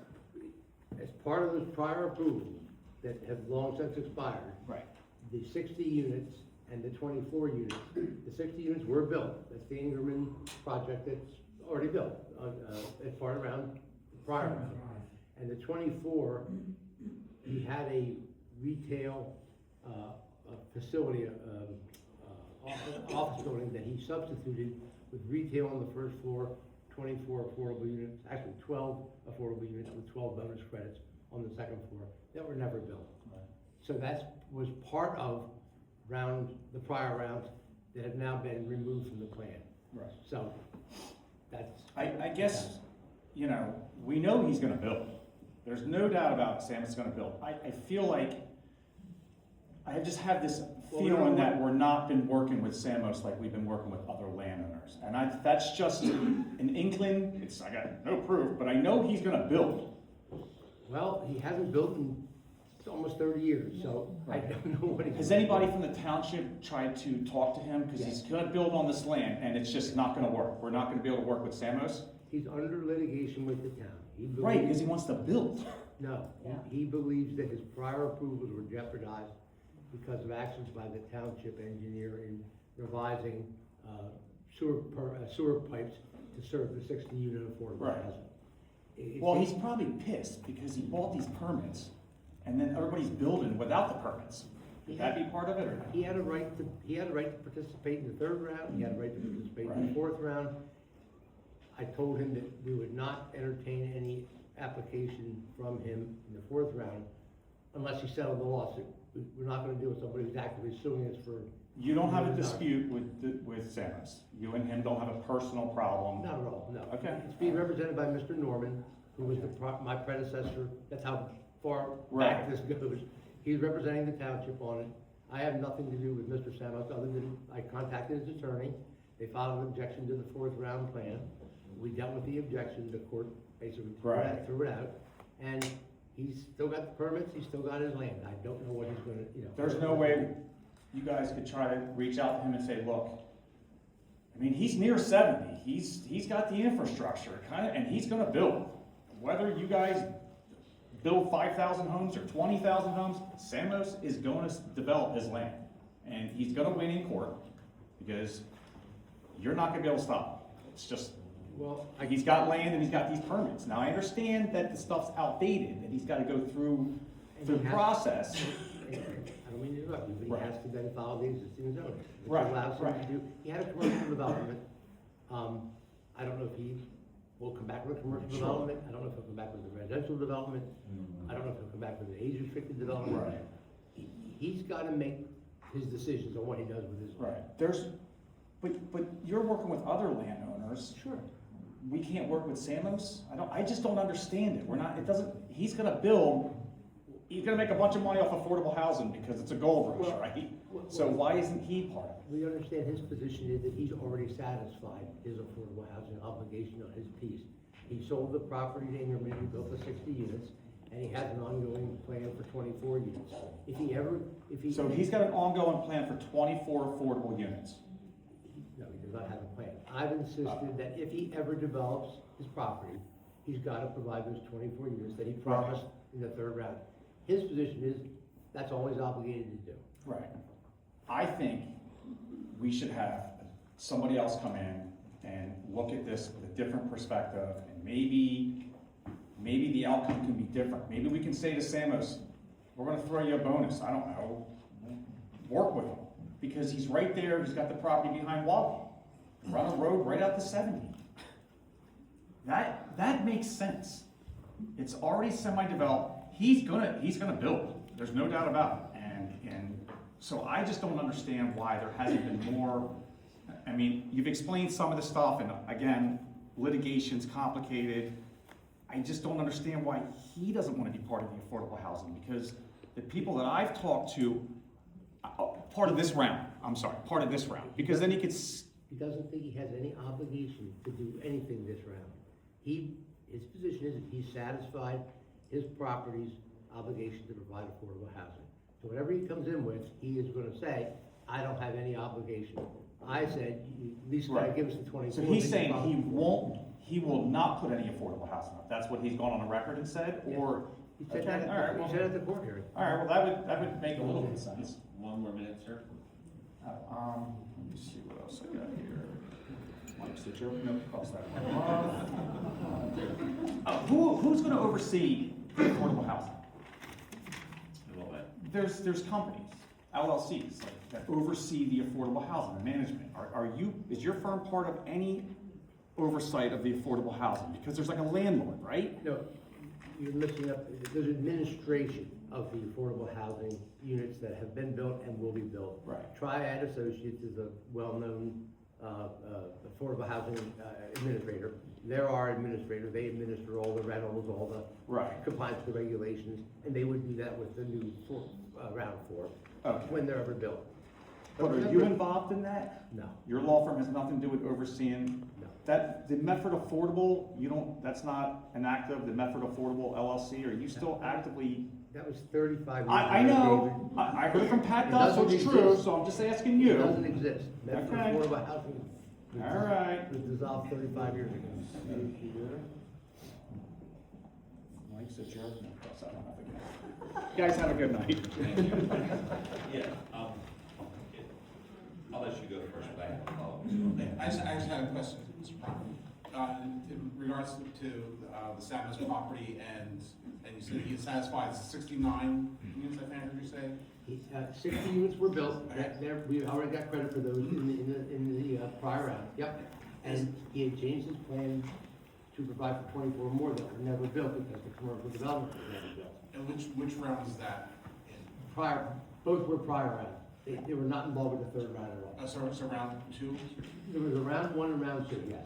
As part of the prior approvals that have long since expired, Right. the 60 units and the 24 units, the 60 units were built. That's the Ingerman project that's already built, as part around, prior round. And the 24, he had a retail, facility, office building that he substituted with retail on the first floor, 24 affordable units, actually 12 affordable units with 12 bonus credits on the second floor that were never built. So that was part of the prior rounds that have now been removed from the plan. Right. So that's. I guess, you know, we know he's gonna build. There's no doubt about Sam is gonna build. I feel like, I just have this feeling that we're not been working with Samos like we've been working with other landowners. And that's just an inkling, I got no proof, but I know he's gonna build. Well, he hasn't built in almost 30 years, so I don't know what he's. Has anybody from the township tried to talk to him? Because he's gonna build on this land and it's just not gonna work. We're not gonna be able to work with Samos. He's under litigation with the town. Right, because he wants to build. No, he believes that his prior approvals were jeopardized because of actions by the township engineer in revising sewer pipes to serve the 60-unit affordable Right. housing. Well, he's probably pissed because he bought these permits and then everybody's building without the permits. Would that be part of it or not? He had a right to participate in the third round, he had a right to participate in the fourth round. I told him that we would not entertain any application from him in the fourth round unless he settled the lawsuit. We're not gonna deal with somebody who's actively suing us for. You don't have a dispute with Samos? You and him don't have a personal problem? Not at all, no. Okay. It's being represented by Mr. Norman, who was my predecessor, that's how far back this goes. He's representing the township on it. I have nothing to do with Mr. Samos, other than I contacted his attorney. They filed an objection to the fourth round plan. We dealt with the objection, the court basically threw it out. And he's still got the permits, he's still got his land. I don't know what he's gonna, you know. There's no way you guys could try to reach out to him and say, look, I mean, he's near 70. He's got the infrastructure and he's gonna build. Whether you guys build 5,000 homes or 20,000 homes, Samos is going to develop his land. And he's gonna win in court because you're not gonna be able to stop him. It's just, well, he's got land and he's got these permits. Now, I understand that the stuff's outdated and he's gotta go through the process. I don't mean to interrupt you, but he has to then follow the existing zoning. Which Right, allows him right. to do, he had a commercial development. I don't know if he will come back with a commercial development, I don't know if he'll come back with a residential development, I don't know if he'll come back with an age-restricted development. Right. He's gotta make his decisions on what he does with his. Right, but you're working with other landowners. Sure. We can't work with Samos? I just don't understand it. He's gonna build, he's gonna make a bunch of money off affordable housing because it's a gold rush, right? So why isn't he part of it? We understand his position is that he's already satisfied his affordable housing obligation on his piece. He sold the property to Ingerman, he built the 60 units, and he has an ongoing plan for 24 units. So he's got an ongoing plan for 24 affordable units? No, he does not have a plan. I've insisted that if he ever develops his property, he's gotta provide those 24 units that he promised in the third round. His position is, that's all he's obligated to do. Right. I think we should have somebody else come in and look at this with a different perspective, and maybe the outcome can be different. Maybe we can say to Samos, we're gonna throw you a bonus, I don't know, work with him, because he's right there, he's got the property behind Wally. Run a road right out to 70. That makes sense. It's already semi-developed, he's gonna build, there's no doubt about it. And so I just don't understand why there hasn't been more. I mean, you've explained some of the stuff, and again, litigation's complicated. I just don't understand why he doesn't want to be part of the affordable housing, because the people that I've talked to, part of this round, because then he could. He doesn't think he has any obligation to do anything this round. His position is that he's satisfied his property's obligation to provide affordable housing. So whatever he comes in with, he is gonna say, I don't have any obligation. I said, you at least gotta give us the 24. So he's saying he will not put any affordable housing up. That's what he's gone on the record and said, or? He said that at the court hearing. All right, well, that would make a little bit of sense. One more minute, sir. Let me see what else I got here. Mike's so Joe can never cross that one. Who's gonna oversee affordable housing? There's companies, LLCs, like, that oversee the affordable housing management. Is your firm part of any oversight of the affordable housing? Because there's like a landlord, right? No, you're mixing up, there's administration of the affordable housing units that have been built and will be built. Right. Triad Associates is a well-known affordable housing administrator. They're our administrator, they administer all the rentals, all the Right. compliance with regulations, and they would do that with the new round four, Okay. when they're ever built. But are you involved in that? No, Your law firm has nothing to do with overseeing? no. The Medford Affordable, that's not an active, the Medford Affordable LLC, are you still actively? That was 35 years ago. I know, I heard from Pat It Duff, so doesn't it's true, exist. so I'm just asking It doesn't you. exist. Medford Okay. Affordable Housing was All right. was dissolved 35 years ago. Like I said, Joe, no, cross that one off again. Guys, have a good night. Yeah, I'll let you go first, but I have a follow-up. I just have a question, Mr. Brown. In regards to the Samus property, and you said he satisfies 69 units, I think I heard you say? 60 units were built. We already got credit for those in the prior round. Yep. And he had changed his plan to provide for 24 more that were never built because the commercial development was never built. And which round is that in? Both were prior round. They were not involved with the third round at all. So round 2? There was a round 1 and round 2, yes.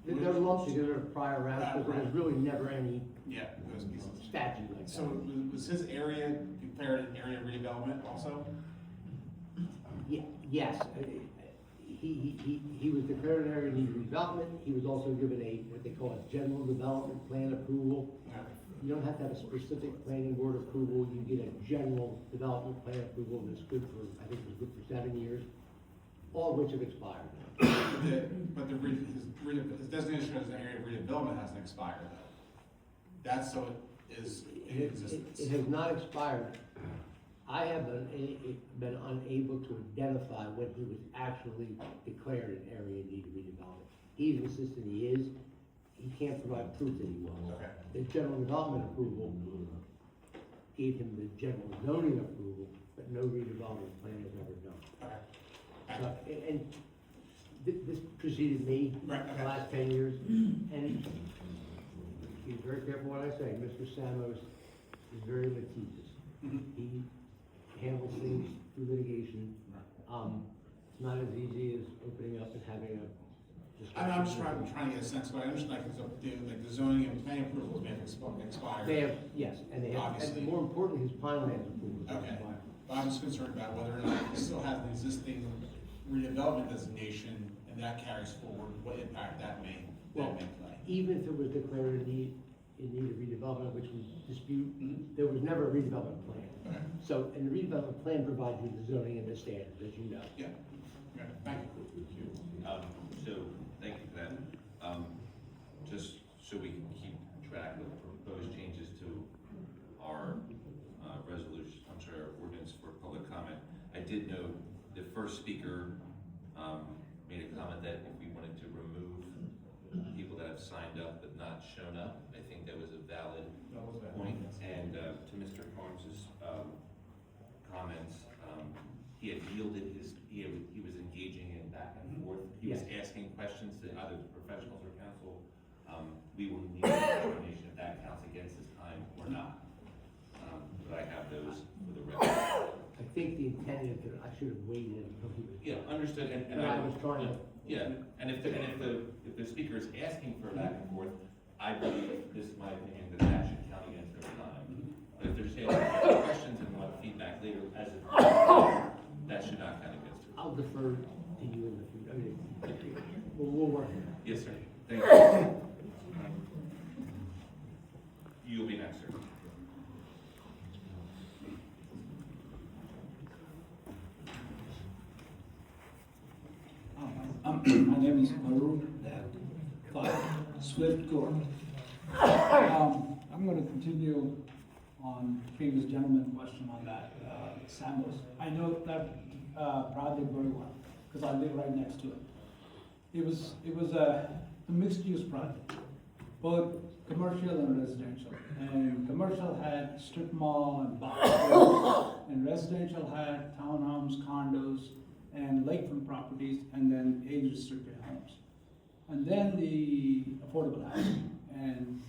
They're lumped together in prior rounds because there was really never any Yeah, those pieces. statute like that. So was his area declared an area of redevelopment also? Yes, he was declared an area of need redevelopment. He was also given what they call a general development plan approval. You don't have to have a specific planning board approval. You get a general development plan approval that's good for, I think it was good for 7 years, all of which have expired. But his designation as an area of redevelopment hasn't expired though. That's so it is in existence. It has not expired. I have been unable to identify when he was actually declared an area in need of redevelopment. He's insisting he is. He can't provide proof that he was. Okay. The general development approval gave him the general zoning approval, but no redevelopment plan was ever done. Okay. And this preceded me Right, okay. the last 10 years, and be very careful what I say. Mr. Samos is very litigious. Mhm. He handles things through litigation. It's not as easy as opening up and having a discussion. I'm just trying to get a sense, but I understand like the zoning and planning approvals may have expired. They have, yes, and they have, Obviously. and more importantly, his plan lands approval. Okay, but I'm just concerned about whether or not he still has an existing redevelopment designation, and that carries forward, what impact that may play. Even if it was declared in need of redevelopment, which we dispute, Mhm. there was never a redevelopment plan. Okay, So, and the redevelopment plan provides you the zoning and the standards, as you know. yeah, okay, thank you. So, thank you for that. Just so we can keep track of proposed changes to our resolution, our ordinance for public comment. I did note the first speaker made a comment that if we wanted to remove people that have signed up but not shown up, I think that was a valid point. And to Mr. Holmes's comments, he had yielded he was engaging in back and forth. He was asking questions to either the professionals or council. We will need a determination if that counts against his time or not. But I have those for the record. I think the intent is that I should have waited until he was. Yeah, understood, and I was trying to. yeah, and if the speaker is asking for a back and forth, I believe, this is my opinion, that should count against their time. But if they're just asking questions and want feedback later, that should not count against it. I'll defer to you in the future. I mean, we'll work on that. Yes, sir. Thank you. You'll be next, sir. My name is Maroon, 5 Swift Court. I'm going to continue on previous gentleman's question on that, Samos. I know that project very well, because I live right next to it. It was a mixed-use project, both commercial and residential. And commercial had strip mall and box stores, and residential had townhomes, condos, and lakefront properties, and then age-restricted homes. And then the affordable housing, and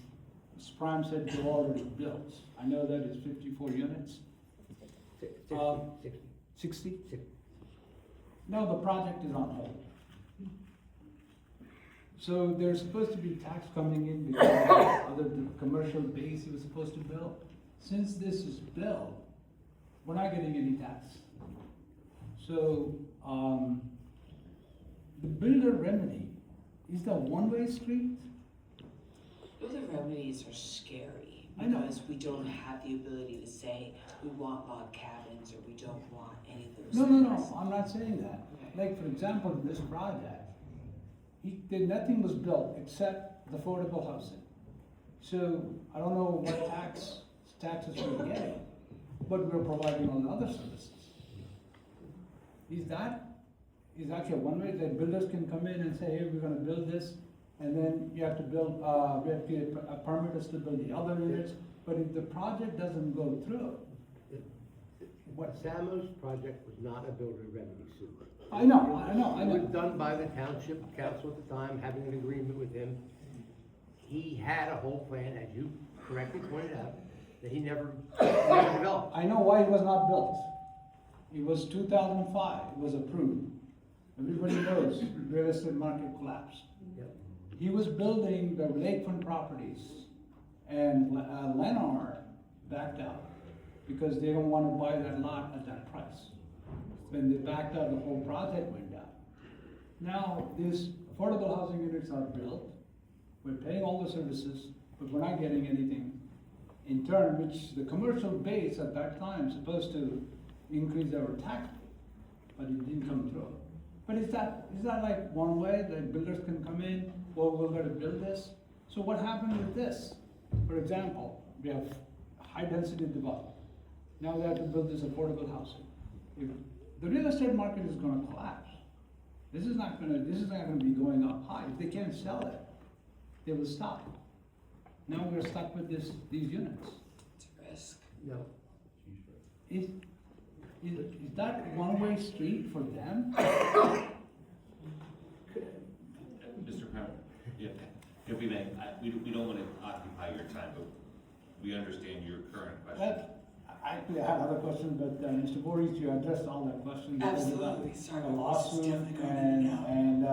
Prime said they're already built. I know that it's 54 units. 60? No, the project is on hold. So there's supposed to be tax coming in because of the commercial base he was supposed to build. Since this is built, we're not getting any tax. So, the builder remedy, is that one-way street? Builder remedies are scary I know. because we don't have the ability to say we want log cabins or we don't want any of those No, things. I'm not saying that. Okay. Like, for example, this project, nothing was built except the affordable housing. So I don't know what taxes we're getting, but we're providing all the other services. Is actually one way that builders can come in and say, hey, we're gonna build this, and then you have to build, we have to get a permit us to build the other units, but if the project doesn't go through, What Samo's project was not a builder remedy suit. I know. It was done by the township council at the time, having an agreement with him. He had a whole plan, as you correctly pointed out, that he never developed. I know why it was not built. It was 2005, it was approved. Everybody knows real estate market collapsed. Yep. He was building the lakefront properties, and Lennar backed out because they don't want to buy that lot at that price. When they backed out, the whole project went down. Now, these affordable housing units are built, we're paying all the services, but we're not getting anything in turn, which the commercial base at that time is supposed to increase our tax, but it didn't come through. But is that like one way that builders can come in, well, we're gonna build this? So what happened with this? For example, we have high density development. Now we have to build this affordable housing. If the real estate market is gonna collapse. This is not gonna be going up high. If they can't sell it, they will stop. Now we're stuck with these units. It's a risk. No. Is that one-way street for them? Mr. Kramer, if we may, we don't want to occupy your time, but we understand your current question. Actually, I have another question, but Mr. Voorhees, you addressed all that question. Absolutely, sorry. A lawsuit This is definitely going in and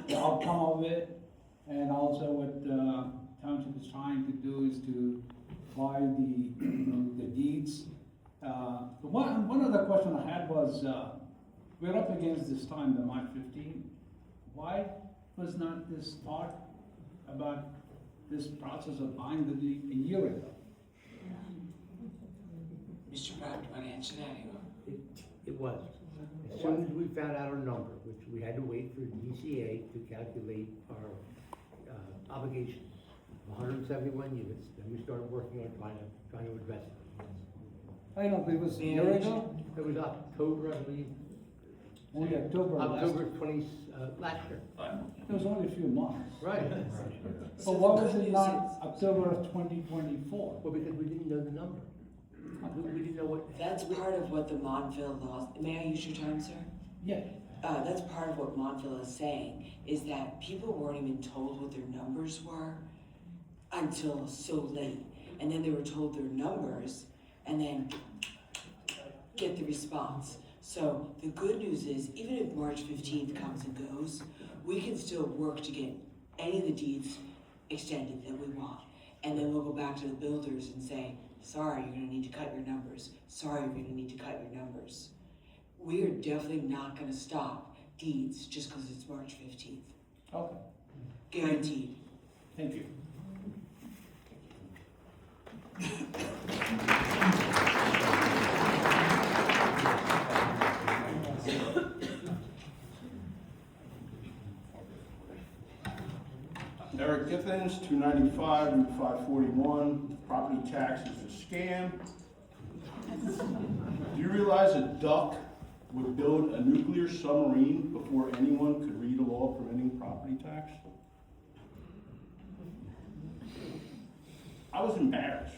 the outcome of it, and also what township is trying to do is to buy the deeds. One other question I had was, we're up against this time, the March 15. Why was not this thought about this process of buying the deed a year ago? Mr. Brown, do you want to answer that? It was. As soon as we found out our number, which we had to wait for DCA to calculate our obligation, 171 units, then we started working on trying to address it. I know, but it was a year ago? It was October, I believe. Only October October 20, last year. It was only a few months. Right. But why was it not October of 2024? Well, because we didn't know the number. We didn't know what. That's part of what the Montville laws, may I use your time, sir? Yeah. That's part of what Montville is saying, is that people weren't even told what their numbers were until so late. And then they were told their numbers, and then get the response. So the good news is, even if March 15th comes and goes, we can still work to get any of the deeds extended that we want. And then we'll go back to the builders and say, sorry, you're gonna need to cut your numbers. Sorry, you're gonna need to cut your numbers. We are definitely not gonna stop deeds just because it's March 15th. Okay, Guaranteed. thank you. Eric Giffens, 295 Route 541, property tax is a scam. Do you realize a duck would build a nuclear submarine before anyone could read a law? law permitting property tax? I was embarrassed.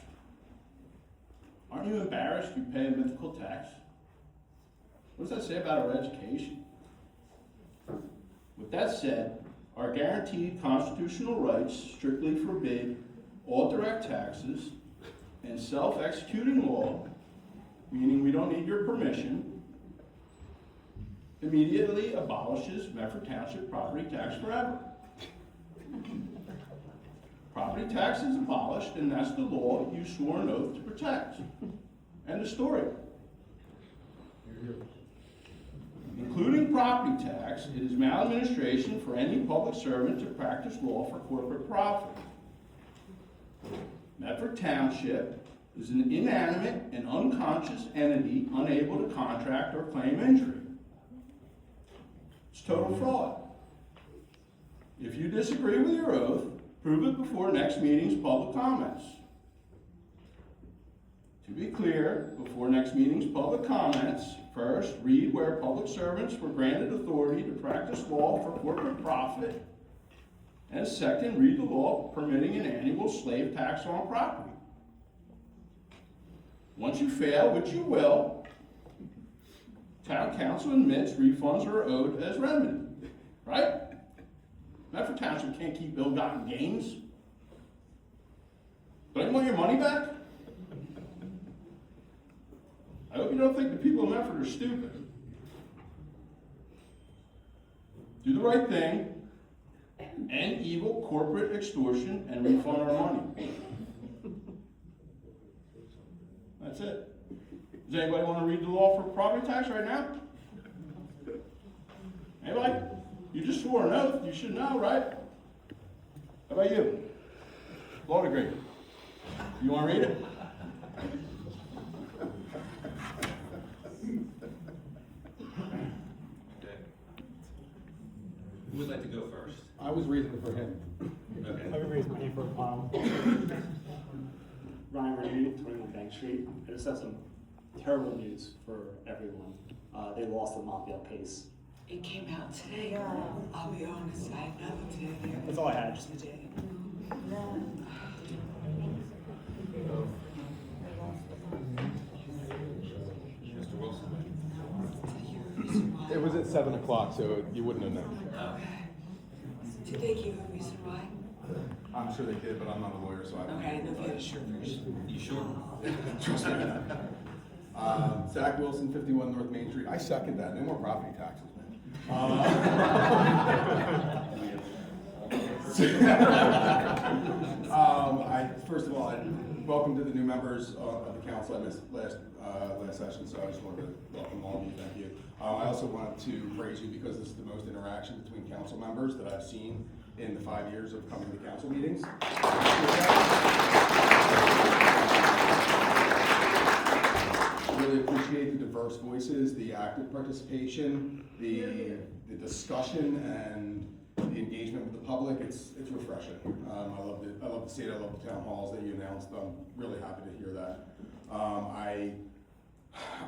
Aren't you embarrassed you pay a mythical tax? What does that say about our education? With that said, our guaranteed constitutional rights strictly forbid all direct taxes, and self-executing law, meaning we don't need your permission, immediately abolishes Medford Township property tax forever. Property tax is abolished, and that's the law you swore an oath to protect. End of story. Including property tax, it is maladministration for any public servant to practice law for corporate profit. Medford Township is an inanimate and unconscious entity unable to contract or claim injury. It's total fraud. If you disagree with your oath, prove it before next meeting's public comments. To be clear, before next meeting's public comments, first, read where public servants were granted authority to practice law for corporate profit. And second, read the law permitting an annual slave tax on property. Once you fail, which you will, town council admits refunds are owed as remedy, right? Medford Township can't keep ill-gotten gains. Don't you want your money back? I hope you don't think the people of Medford are stupid. Do the right thing, end evil corporate extortion, and refund our money. That's it. Does anybody want to read the law for property tax right now? Anybody? You just swore an oath. You should know, right? How about you? Law degree. You want to read it? Who would like to go first? I was reading it for him. Okay. I would raise my hand for a pile. Ryan Rennie, 21 Bank Street. I just have some terrible news for everyone. They lost the Montvale case. It came out today. I'll be honest, I have nothing to do. That's all I had, just today. Mr. Wilson. It was at 7 o'clock, so you wouldn't have known. Okay. Did they give a reason why? I'm sure they did, but I'm not a lawyer, so I don't. Okay, I didn't know if you had a short version. You sure? Trust me. Zach Wilson, 51 North Main Street. I second that. No more property taxes, man. First of all, welcome to the new members of the council. I missed last session, so I just wanted to welcome all of you. Thank you. I also wanted to praise you because this is the most interaction between council members that I've seen in the 5 years of coming to council meetings. Really appreciate the diverse voices, the active participation, the discussion, and the engagement with the public. It's refreshing. I love the state. I love the town halls that you announced. I'm really happy to hear that.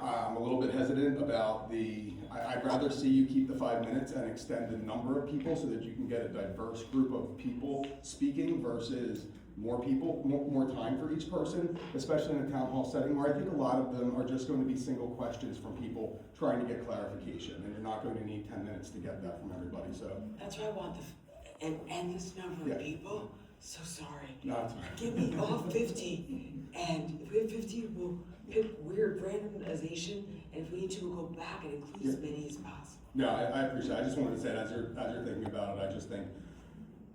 I'm a little bit hesitant about I'd rather see you keep the 5 minutes and extend the number of people so that you can get a diverse group of people speaking versus more people, more time for each person, especially in a town hall setting where I think a lot of them are just going to be single questions from people trying to get clarification, and you're not going to need 10 minutes to get that from everybody, so. That's why I want an endless number of people. So sorry. No, it's fine. Give me all 50, and if we have 50, we'll pick weird randomization, and if we need to, we'll go back and include as many as possible. No, I appreciate it. I just wanted to say, as you're thinking about it, I just think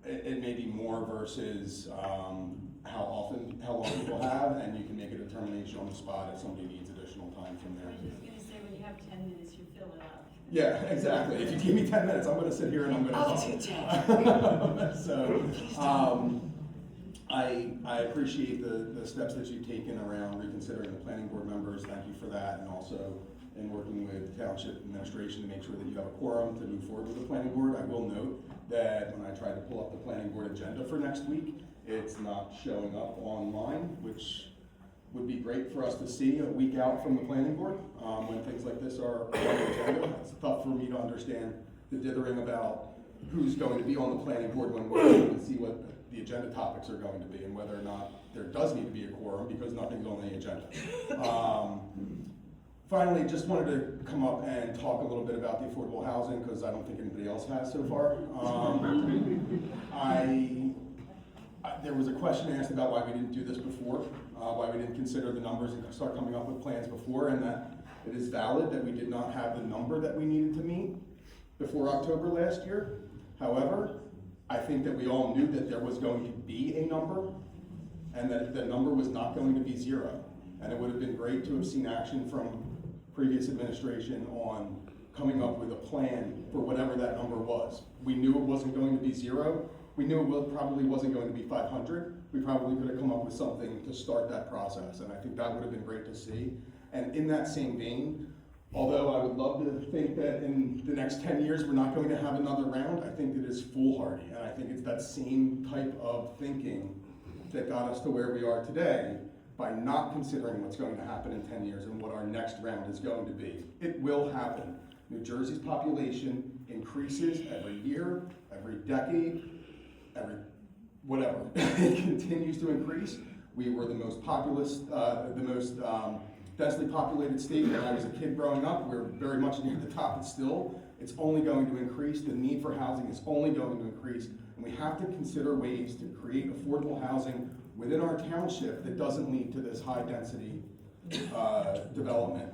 it may be more versus how long people have, and you can make a determination on the spot if somebody needs additional time from there. I was gonna say, when you have 10 minutes, you fill it up. Yeah, exactly. If you give me 10 minutes, I'm going to sit here and I'm going to I'll talk. do 10. So, I appreciate the steps that you've taken around reconsidering the planning board members. Thank you for that, and also in working with township administration to make sure that you have a quorum to move forward with the planning board. I will note that when I tried to pull up the planning board agenda for next week, it's not showing up online, which would be great for us to see a week out from the planning board when things like this are on the agenda. It's tough for me to understand the dithering about who's going to be on the planning board when we meet and see what the agenda topics are going to be and whether or not there does need to be a quorum because nothing's on the agenda. Finally, just wanted to come up and talk a little bit about the affordable housing because I don't think anybody else has so far. There was a question asked about why we didn't do this before, why we didn't consider the numbers and start coming up with plans before, and that it is valid that we did not have the number that we needed to meet before October last year. However, I think that we all knew that there was going to be a number and that the number was not going to be zero. And it would have been great to have seen action from previous administration on coming up with a plan for whatever that number was. We knew it wasn't going to be zero. We knew it probably wasn't going to be 500. We probably could have come up with something to start that process. And I think that would have been great to see. And in that same vein, although I would love to think that in the next 10 years we're not going to have another round, I think it is foolhardy. And I think it's that same type of thinking that got us to where we are today by not considering what's going to happen in 10 years and what our next round is going to be. It will happen. New Jersey's population increases every year, every decade, every whatever. It continues to increase. We were the most populous, densely populated state when I was a kid growing up. We're very much near the top still. It's only going to increase. The need for housing is only going to increase. And we have to consider ways to create affordable housing within our township that doesn't lead to this high density development.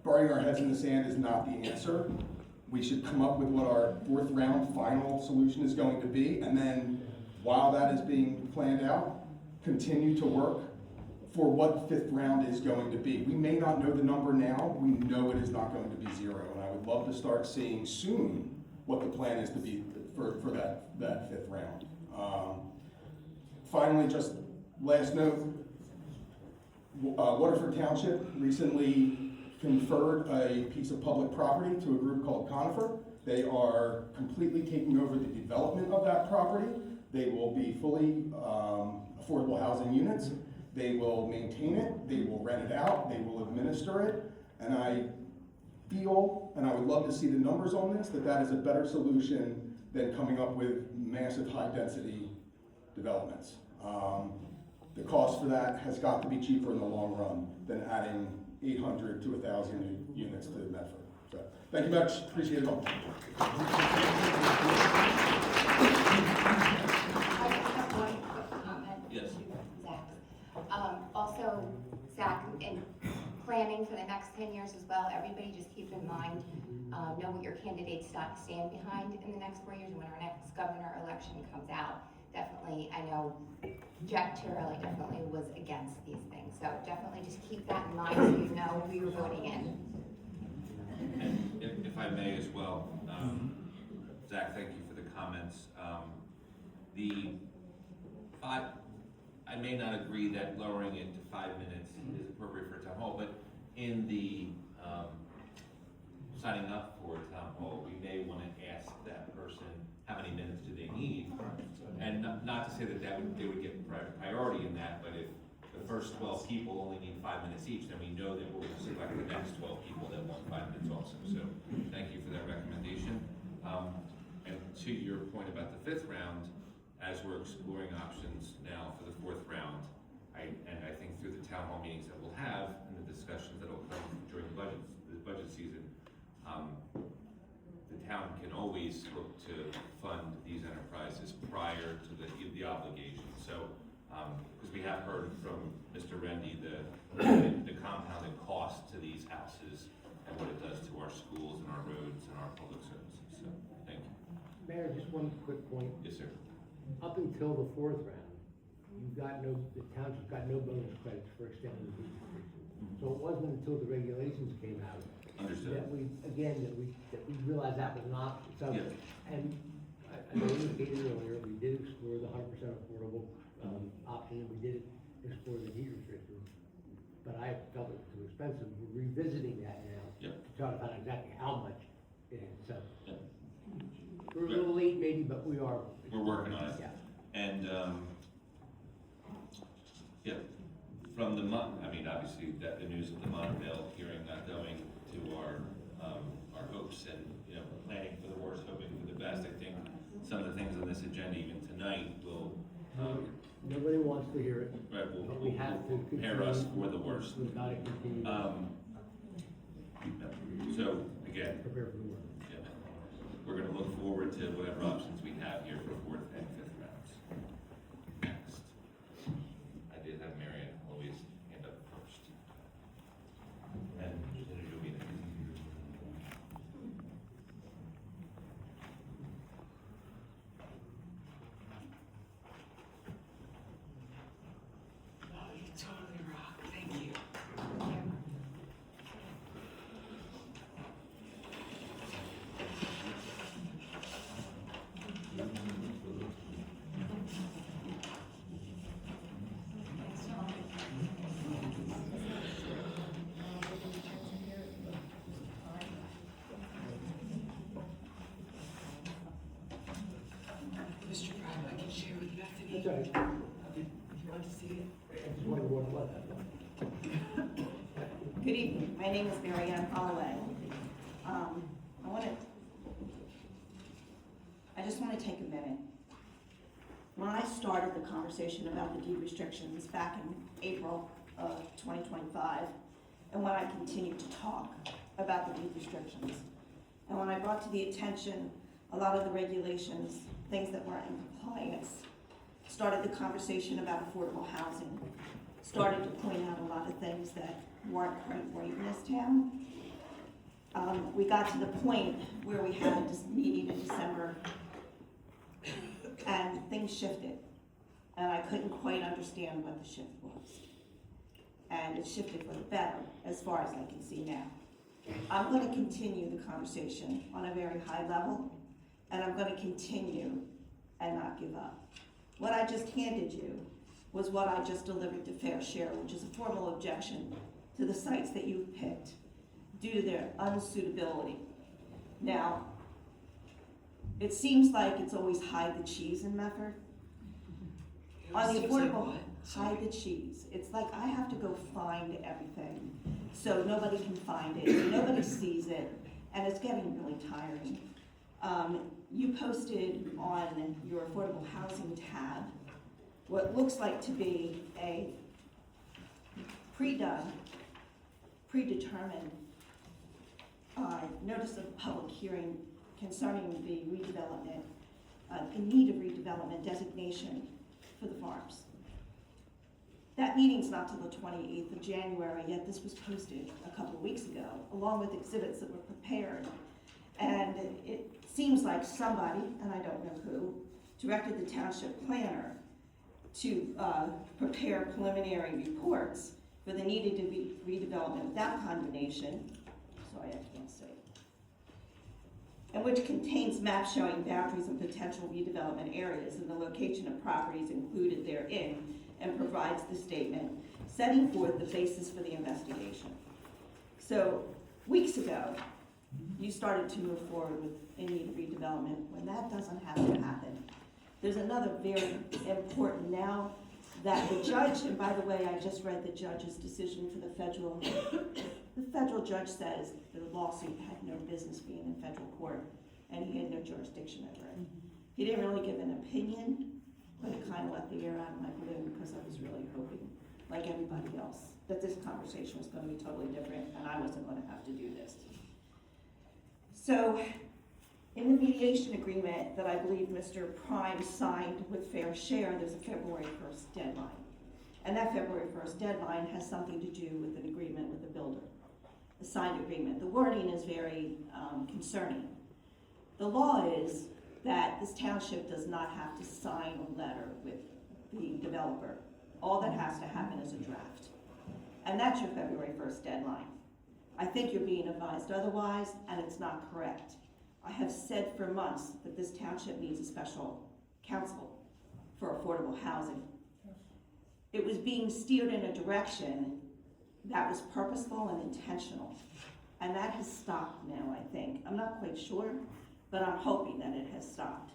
Burying our heads in the sand is not the answer. We should come up with what our fourth round final solution is going to be. And then while that is being planned out, continue to work for what fifth round is going to be. We may not know the number now. We know it is not going to be zero. And I would love to start seeing soon what the plan is to be for that fifth round. Finally, just last note, Waterford Township recently conferred a piece of public property to a group called Conifer. They are completely taking over the development of that property. They will be fully affordable housing units. They will maintain it, they will rent it out, they will administer it, and I feel, and I would love to see the numbers on this, that that is a better solution than coming up with massive high-density developments. The cost for that has got to be cheaper in the long run than adding 800 to 1,000 new units to Medford. So, thank you much, appreciate it all. I have one quick comment. Yes. Zach. Also, Zach, in planning for the next 10 years as well, everybody just keep in mind, know what your candidates stand behind in the next 4 years when our next governor election comes out. Definitely, I know Jack Tirelli definitely was against these things, so definitely just keep that in mind so you know who you're voting in. And if I may as well, Zach, thank you for the comments. I may not agree that lowering it to 5 minutes is appropriate for town hall, but in the signing up for town hall, we may want to ask that person how many minutes do they need, and not to say that they would get priority in that, but if the first 12 people only need 5 minutes each, then we know that we're going to select the next 12 people that want 5 minutes also. So thank you for that recommendation. And to your point about the fifth round, as we're exploring options now for the fourth round, I think through the town hall meetings that we'll have and the discussions that will come during the budget season, the town can always look to fund these enterprises prior to the obligation. So, because we have heard from Mr. Rendy the compounded cost to these houses and what it does to our schools and our roads and our public services. So, thank you. Mayor, just one quick point. Yes, sir. Up until the fourth round, the township got no bonus credits for extending the heat restrictions. So it wasn't until the regulations came out Understood. that we realized that was an option. So, Yeah. and I know you indicated earlier, we did explore the 100% affordable option, and we did explore the heat restrictions. But I felt it was too expensive. We're revisiting that now Yep. to try to find out exactly how much it is. So Yep. we're a little late maybe, but we are. We're working on it. Yeah. And, from the obviously that the news of the Montvale hearing not going to our hopes and, planning for the agenda even tonight will, Nobody wants to hear it. right, But we have to prepare us continue. for the worst. We've got to continue to So, again, prepare for the worst. yeah, we're gonna look forward to whatever options we have here for fourth and fifth rounds. Next. I did have Marion Louise hand up first. And you'll be next. Oh, you totally rock. Thank you. Mr. Prime, I can share with Bethany. That's all right. If you want to see it. I just wonder what that was. Good evening, my name is Mary Ann Holloway. I just want to take a minute. When I started the conversation about the deed restrictions back in April of 2025, and when I continued to talk about the deed restrictions, and when I brought to the attention a lot of the regulations, things that weren't in compliance, started the conversation about affordable housing, started to point out a lot of things that weren't quite right in this town. We got to the point where we had this meeting in December and things shifted. And I couldn't quite understand what the shift was. And it shifted for the better, as far as I can see now. I'm gonna continue the conversation on a very high level, and I'm gonna continue and not give up. What I just handed you was what I just delivered to Fair Share, which is a formal objection to the sites that you've picked due to their unsuitability. Now, it seems like it's always hide the cheese in Medford. On the affordable, hide the cheese. It's like I have to go find everything, so nobody can find it, nobody sees it, and it's getting really tiring. You posted on your affordable housing tab what looks like to be a predetermined notice of public hearing concerning the redevelopment, in need of redevelopment designation for the farms. That meeting's not till the 28th of January, yet this was posted a couple of weeks ago, along with exhibits that were prepared. And it seems like somebody, and I don't know who, directed the township planner to prepare preliminary reports for the needed to be redevelopment without condemnation. Sorry, I can't say. And which contains maps showing boundaries and potential redevelopment areas and the location of properties included therein, and provides the statement setting forth the basis for the investigation. So weeks ago, you started to move forward with in need of redevelopment. When that doesn't have to happen, there's another very important now that the judge, and by the way, I just read the judge's decision for the federal judge says the lawsuit had no business being in federal court and he had no jurisdiction over it. He didn't really give an opinion, but it kind of let the air out of my balloon because I was really hoping, like everybody else, that this conversation was going to be totally different and I wasn't going to have to do this. So, in the mediation agreement that I believe Mr. Prime signed with Fair Share, there's a February 1st deadline. And that February 1st deadline has something to do with an agreement with the builder, a signed agreement. The wording is very concerning. The law is that this township does not have to sign a letter with the developer. All that has to happen is a draft. And that's your February 1st deadline. I think you're being advised otherwise, and it's not correct. I have said for months that this township needs a special counsel for affordable housing. It was being steered in a direction that was purposeful and intentional. And that has stopped now, I think. I'm not quite sure, but I'm hoping that it has stopped.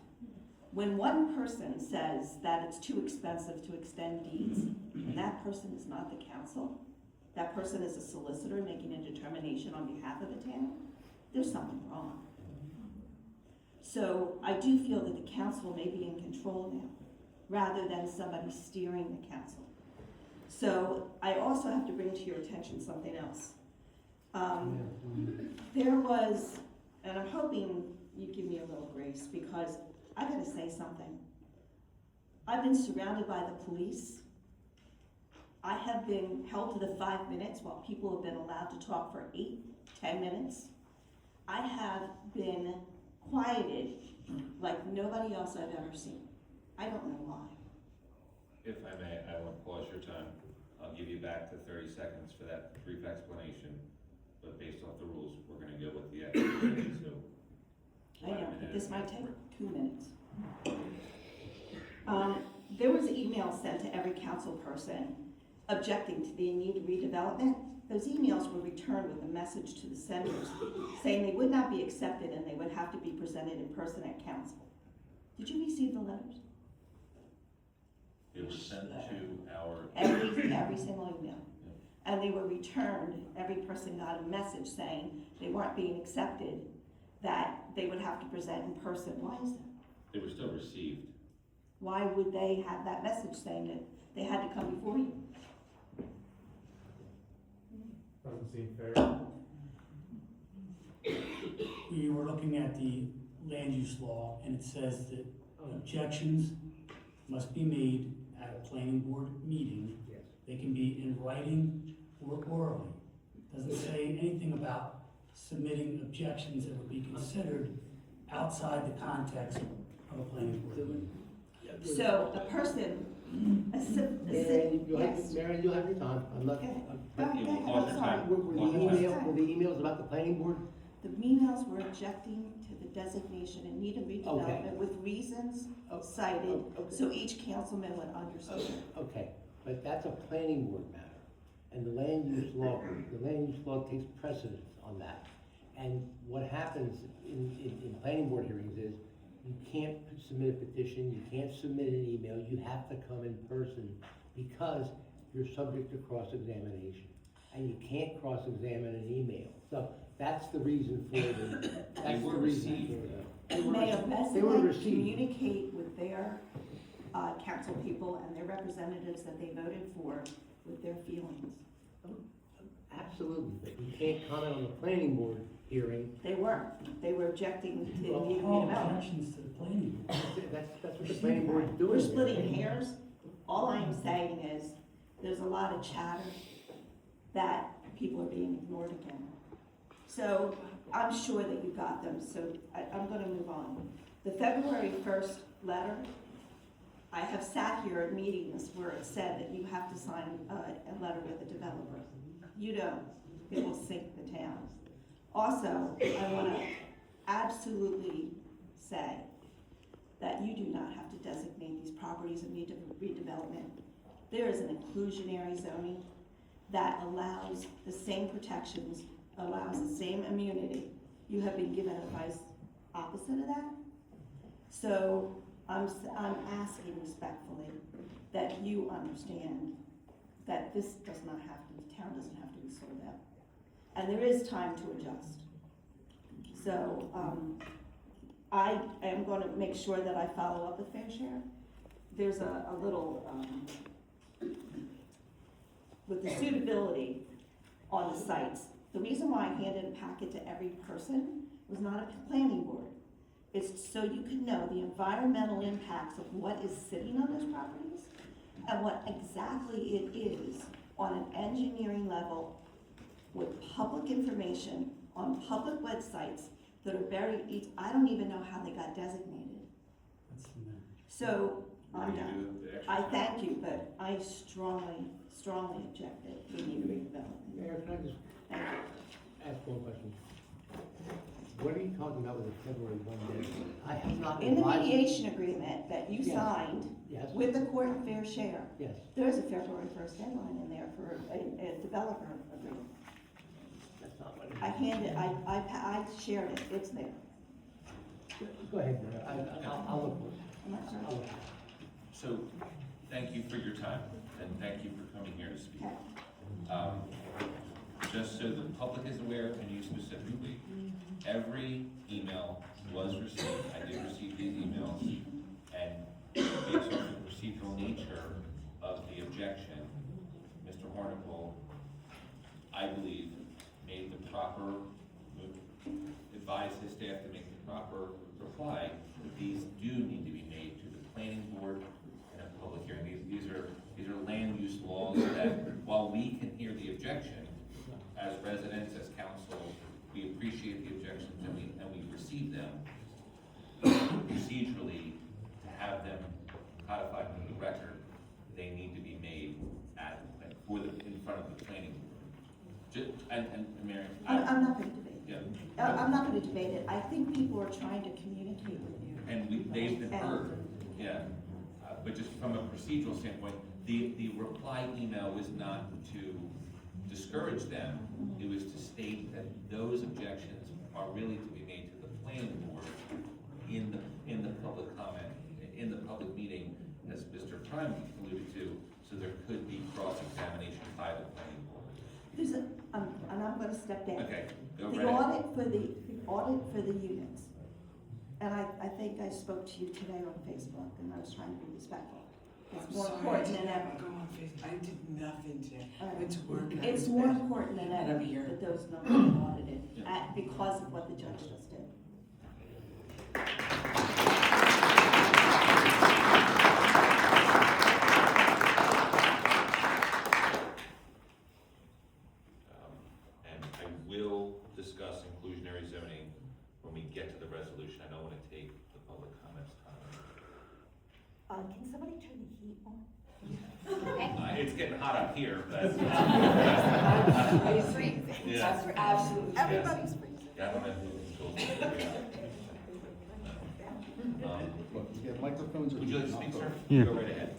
When one person says that it's too expensive to extend deeds, and that person is not the council, that person is a solicitor making a determination on behalf of the town, there's something wrong. So I do feel that the council may be in control now, rather than somebody steering the council. So I also have to bring to your attention something else. There was, and I'm hoping you give me a little grace, because I gotta say something. I've been surrounded by the police. I have been held to the 5 minutes while people have been allowed to talk for 8, 10 minutes. I have been quieted like nobody else I've ever seen. I don't know why. If I may, I want to pause your time. I'll give you back to 30 seconds for that brief explanation, but based off the rules, we're gonna go with the explanation, so. I know, but this might take 2 minutes. There was an email sent to every council person objecting to the need of redevelopment. Those emails were returned with a message to the senders saying they would not be accepted and they would have to be presented in person at council. Did you receive the letters? It was sent to our. Every single email. And they were returned, every person got a message saying they weren't being accepted, that they would have to present in person. Why is that? They were still received. Why would they have that message saying that they had to come before you? Doesn't seem fair. We were looking at the land use law, and it says that objections must be made at a planning board meeting. Yes. They can be in writing or orally. Doesn't say anything about submitting objections that would be considered outside the context of a planning board meeting. So a person, Marion, you'll have, yes. Marion, you'll have your time. I'm not, Okay. You will I'm pause your sorry. time. were the emails about the planning board? The emails were objecting to the designation in need of redevelopment with reasons cited, Okay. so each councilman would understand. Okay, but that's a planning board matter, and the land use law takes precedence on that. And what happens in planning board hearings is, you can't submit a petition, you can't submit an email, you have to come in person, because you're subject to cross-examination. And you can't cross-examine an email, so that's the reason for that's the reason for that. And may a They were resident received. communicate with their council people and their representatives that they voted for with their feelings? Absolutely, but you can't comment on the planning board hearing. They weren't. They were objecting to Well, need of all redevelopment. objections to the planning board. That's what the planning board is doing. We're splitting hairs. All I'm saying is, there's a lot of chatter that people are being ignored again. So I'm sure that you got them, so I'm gonna move on. The February 1st letter, I have sat here at meetings where it said that you have to sign a letter with a developer. You don't. It will sink the town. Also, I wanna absolutely say that you do not have to designate these properties in need of redevelopment. There is an inclusionary zoning that allows the same protections, allows the same immunity. You have been given advice opposite of that. So I'm asking respectfully that you understand that this does not have to, the town doesn't have to be sold out. And there is time to adjust. So, I am gonna make sure that I follow up with Fair Share. There's a little, with the suitability on the sites. The reason why I handed a packet to every person was not a planning board. It's so you can know the environmental impacts of what is sitting on those properties and what exactly it is on an engineering level with public information on public websites that are buried, I don't even know how they got designated. That's the matter. So, I'm You done. do the extra I time. thank you, but I strongly object that we need redevelopment. Mayor, can I just Thank you. ask one question? What are you talking about with the February 1 deadline? I have not In the advised- mediation agreement that you Yes. signed Yes, with the court of fair share, yes. there is a February 1st deadline in there for a developer agreement. That's not what I handed, I shared it, it's there. Go ahead, Mayor. I'll look for it. I'm not sure. I'll look for it. So, thank you for your time, and thank you for coming here to speak. Okay. Just so the public is aware, and you specifically, every email was received. I did nature of the objection, Mr. Hornicle, I believe, made the proper, advised his staff to make the proper reply, that these do need to be made to the planning board in a public hearing. These are land use laws that, while we can hear the objection, as residents, as council, we appreciate the objections and we receive them. Procedurally, to have them codified into the record, they need to be made in front of the planning board. And Mary, I'm not gonna debate yeah. it. I'm not gonna debate it. I think people are trying to communicate with you. And they've been heard, yeah. But just from a procedural standpoint, the reply email was not to discourage them. It was to state that those objections are really to be made to the planning board in the public comment, in the public meeting, as Mr. Prime alluded to, so there could be cross-examination by the planning board. There's and I'm gonna step down. Okay, go The right ahead. audit for the units, and I think I spoke to you today on Facebook, and I was trying to be respectful. It's more important than ever. Go on Facebook. I did nothing today. All right. I went to work. And It's more important than ever that those numbers are audited, because of what the judge just did. And I will discuss inclusionary zoning when we get to the resolution. I don't want to take the public comments time. Can somebody turn the heat on? It's getting hot up here, but. It's freezing. Yeah. Absolutely. Everybody's freezing. Yeah, I don't have Yeah, microphones are. Would you like to speak, sir? Yeah. Go right ahead.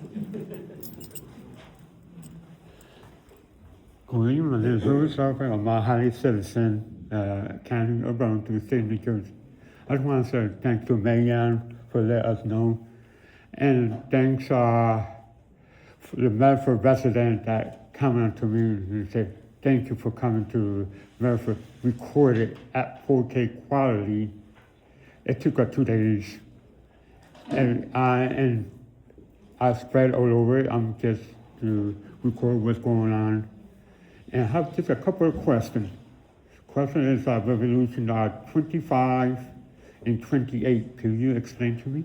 Good evening, my name is Louis Harper. I'm a highly citizen, county of Burlington, state of New Jersey. I just want to say thanks to Marianne for letting us know. And thanks for the Medford resident that commented to me and said, thank you for coming to Medford, recorded at 4K quality. It took us 2 days. And I spread all over it. I'm just to record what's going on. And I have just a couple of questions. Question is Resolution 25 and 28. Can you explain to me?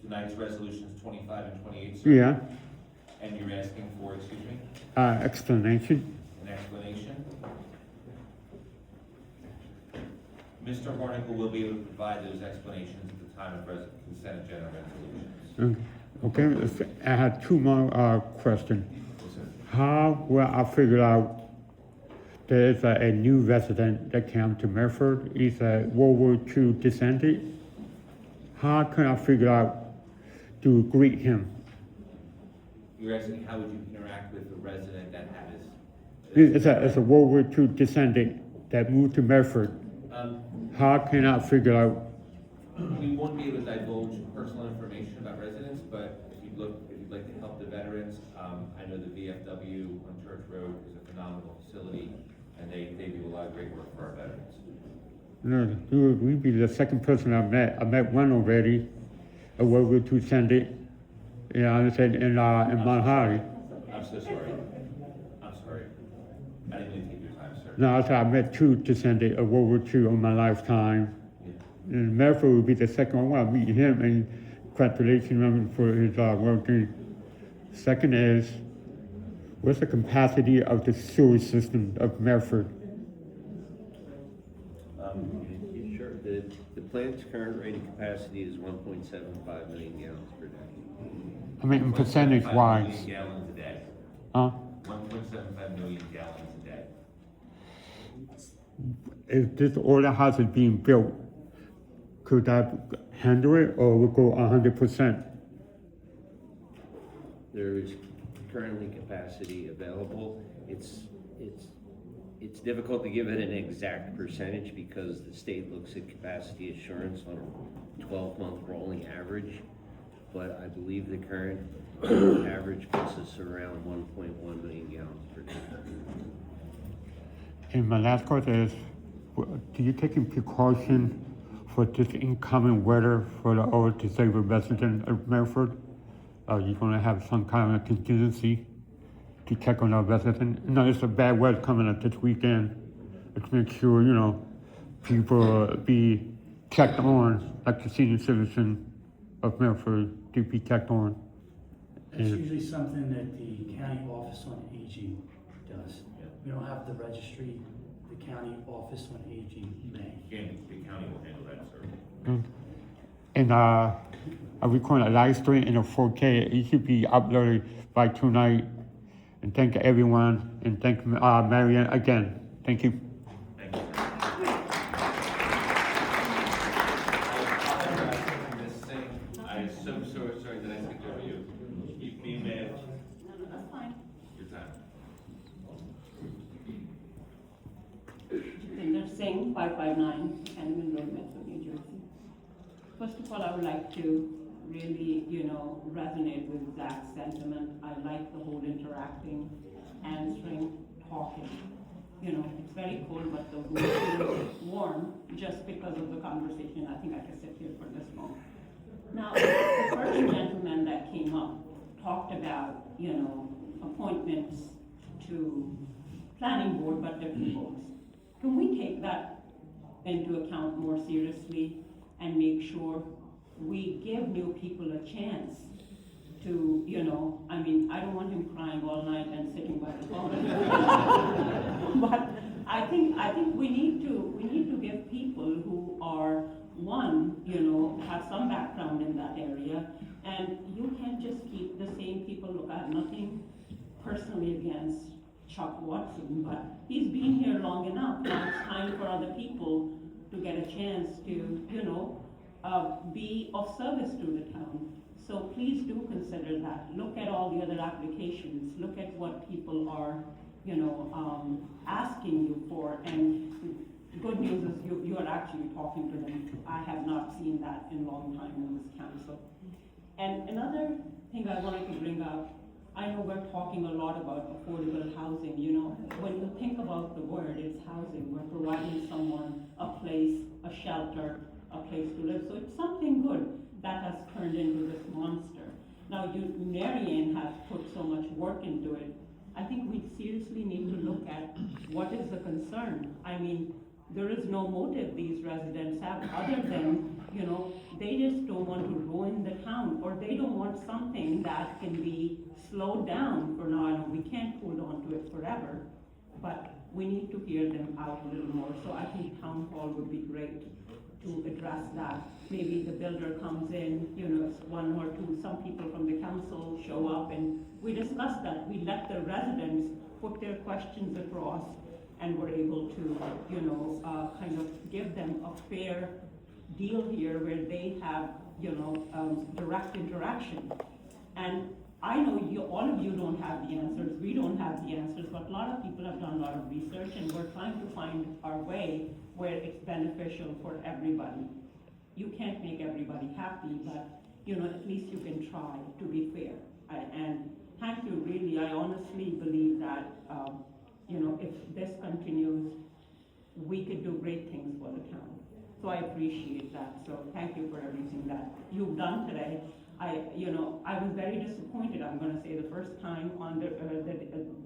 Tonight's resolutions 25 and 28, sir. Yeah. And you're asking for, excuse me, Explanation. an explanation? Mr. Hornicle will be able to provide those explanations at the time of consent agenda resolutions. Okay. I had two more questions. How will I figure out there's a new resident that came to Medford? He's a World War II descendant. How can I figure out to greet him? You're asking how would you interact with a resident that has? It's a World War II descendant that moved to Medford. How can I figure out? We won't be able to divulge personal information about residents, but if you'd like to help the veterans, I know the VFW on Church Road is a phenomenal facility, and they do a lot of great work for our veterans. No, you would be the second person I met. I met one already, a World War II descendant. Yeah, I said in Mount Holly. I'm so sorry. I'm sorry. I didn't mean to take your time, sir. No, I said I met two descendants of World War II in my lifetime. And Medford would be the second one. I meet him and congratulations for his work. Second is, what's the capacity of the sewer system of Medford? Sure. The plant's current rated capacity is 1.75 million gallons per day. I mean, percentage 1.75 wise. million gallons a day. Huh? 1.75 million gallons a day. If this order house is being built, could that handle it or will go 100%? There is currently capacity available. It's difficult to give it an exact percentage because the state looks at capacity assurance on a 12-month rolling average. But I believe the current average puts us around 1.1 million gallons per day. And my last question is, do you take in precaution for this incoming weather for the old disabled resident of Medford? you're gonna have some kind of contingency to check on our residents. You know, it's a bad weather coming up this weekend. Let's make sure, you know, people be checked on, like the senior citizen of Medford to be checked on. It's usually something that the county office on aging does. We don't have the registry, the county office on aging may. The county will handle that, sir. Good. And I'm recording a live stream in a 4K. It should be uploaded by tonight. And thank everyone, and thank Marianne again. Thank you. Thank you. I'm so sorry that I skipped over you. You may have. No, that's fine. Your time. Jitinder Singh, 559 Cannon Road, Medford, New Jersey. First of all, I would like to really, resonate with Zach's sentiment. I like the whole interacting, answering, talking. It's very cold, but the room is warm just because of the conversation. I think I can sit here for this long. Now, the first gentleman that came up talked about, appointments to planning board, but different folks. Can we take that into account more seriously and make sure we give new people a chance to, I don't want him crying all night and sitting by the phone. But I think we need to give people who are, have some background in that area, and you can't just keep the same people. Look, I have nothing personally against Chuck Watson, but he's been here long enough. Now it's time for other people to get a chance to, be of service to the town. So please do consider that. Look at all the other applications. Look at what people are, asking you for. And the good news is you are actually talking to them. I have not seen that in a long time in this council. And another thing I wanted to bring up, I know we're talking a lot about affordable housing. When you think about the word, it's housing. We're providing someone a place, a shelter, a place to live. So it's something good that has turned into this monster. Now, Marianne has put so much work into it. I think we seriously need to look at what is the concern. There is no motive these residents have other than, they just don't want to ruin the town, or they don't want something that can be slowed down for now. I know we can't hold on to it forever, but we need to hear them out a little more. So I think town hall would be great to address that. Maybe the builder comes in, it's one or two, some people from the council show up, and we discuss that. We let the residents put their questions across, and we're able to, kind of give them a fair deal here where they have, direct interaction. And I know all of you don't have the answers, we don't have the answers, but a lot of people have done a lot of research, and we're trying to find our way where it's beneficial for everybody. You can't make everybody happy, but, at least you can try to be fair. And thank you, really, I honestly believe that, if this continues, we could do great things for the town. So I appreciate that. So thank you for everything that you've done today. I was very disappointed, I'm gonna say, the first time on the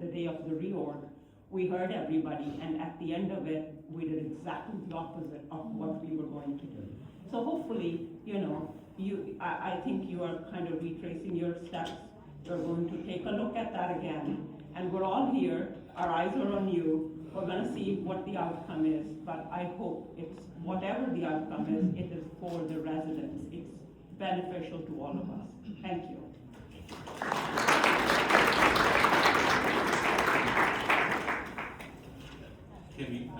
day of the reorg. We heard everybody, and at the end of it, we did exactly the opposite of what we were going to do. So hopefully, I think you are kind of retracing your steps. We're going to take a look at that again, and we're all here, our eyes are on you. We're gonna see what the outcome is, but I hope it's, whatever the outcome is, it is for the residents. It's beneficial to all of us. Thank you. Kimmy,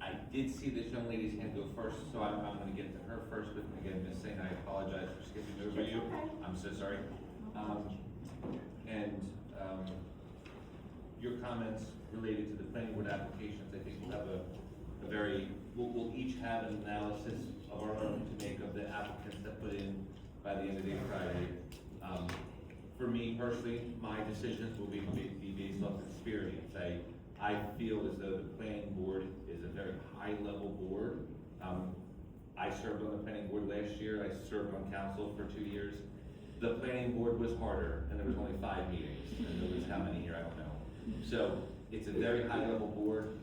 I did see this young lady's hand go first, so I'm gonna get to her first, but again, Ms. Singh, I apologize for skipping over you. I'm so sorry. Your comments related to the planning board applications, I think we'll have we'll each have an analysis of our own to make of the applicants that put in by the end of the day Friday. For me personally, my decisions will be based off experience. I feel as though the planning board is a very high-level board. I served on the planning board last year. I served on council for 2 years. the planning board was harder, and there was only 5 meetings, and there was how many here, I don't know. So it's a very high level board.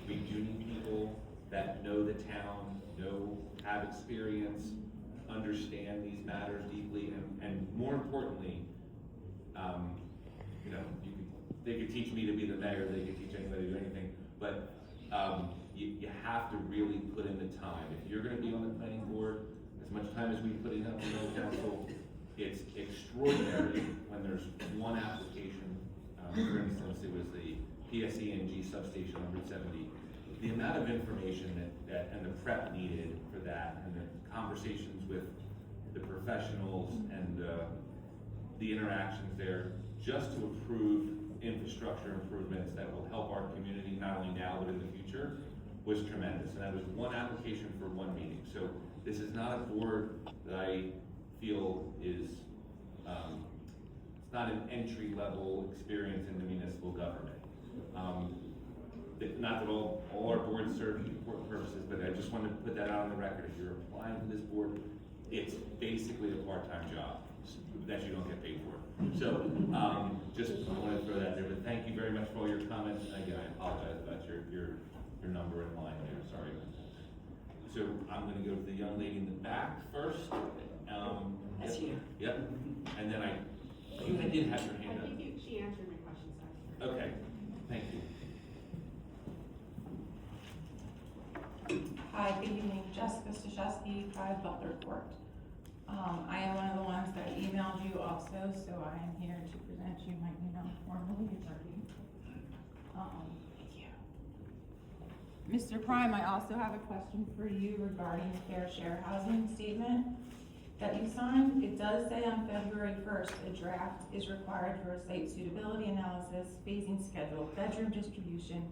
We do need people that know the town, have experience, understand these matters deeply, and more importantly, you know, they could teach me to be the mayor, they could teach anybody to do anything, but you have to really put in the time. If you're gonna be on the planning board, as much time as we put in on the council, it's extraordinary when there's one application. For instance, it was the PSE&G substation on Route 70. The amount of information and the prep needed for that, and the conversations with the professionals and the interactions there, just to approve infrastructure improvements that will help our community not only now but in the future, was tremendous. And that was one application for one meeting. So this is not a board that I feel is, it's not an entry-level experience in the municipal government. Not that all our boards serve important purposes, but I just wanted to put that out on the record. If you're applying to this board, it's basically a part-time job that you don't get paid for. So, just wanted to throw that there, but thank you very much for all your comments. And again, I apologize about your number in line there, sorry about that. So I'm gonna go to the young lady in the back first. That's you. Yep, and then I think I did have your hand up. I think she answered my questions, actually. Okay, thank you. Hi, good evening, Jessica Stashewski, 5 Butler Court. I am one of the ones that emailed you also, so I am here to present you my email formally. Thank you. Mr. Prime, I also have a question for you regarding the fair share housing statement that you signed. It does say on February 1st, a draft is required for a site suitability analysis, phasing schedule, bedroom distribution,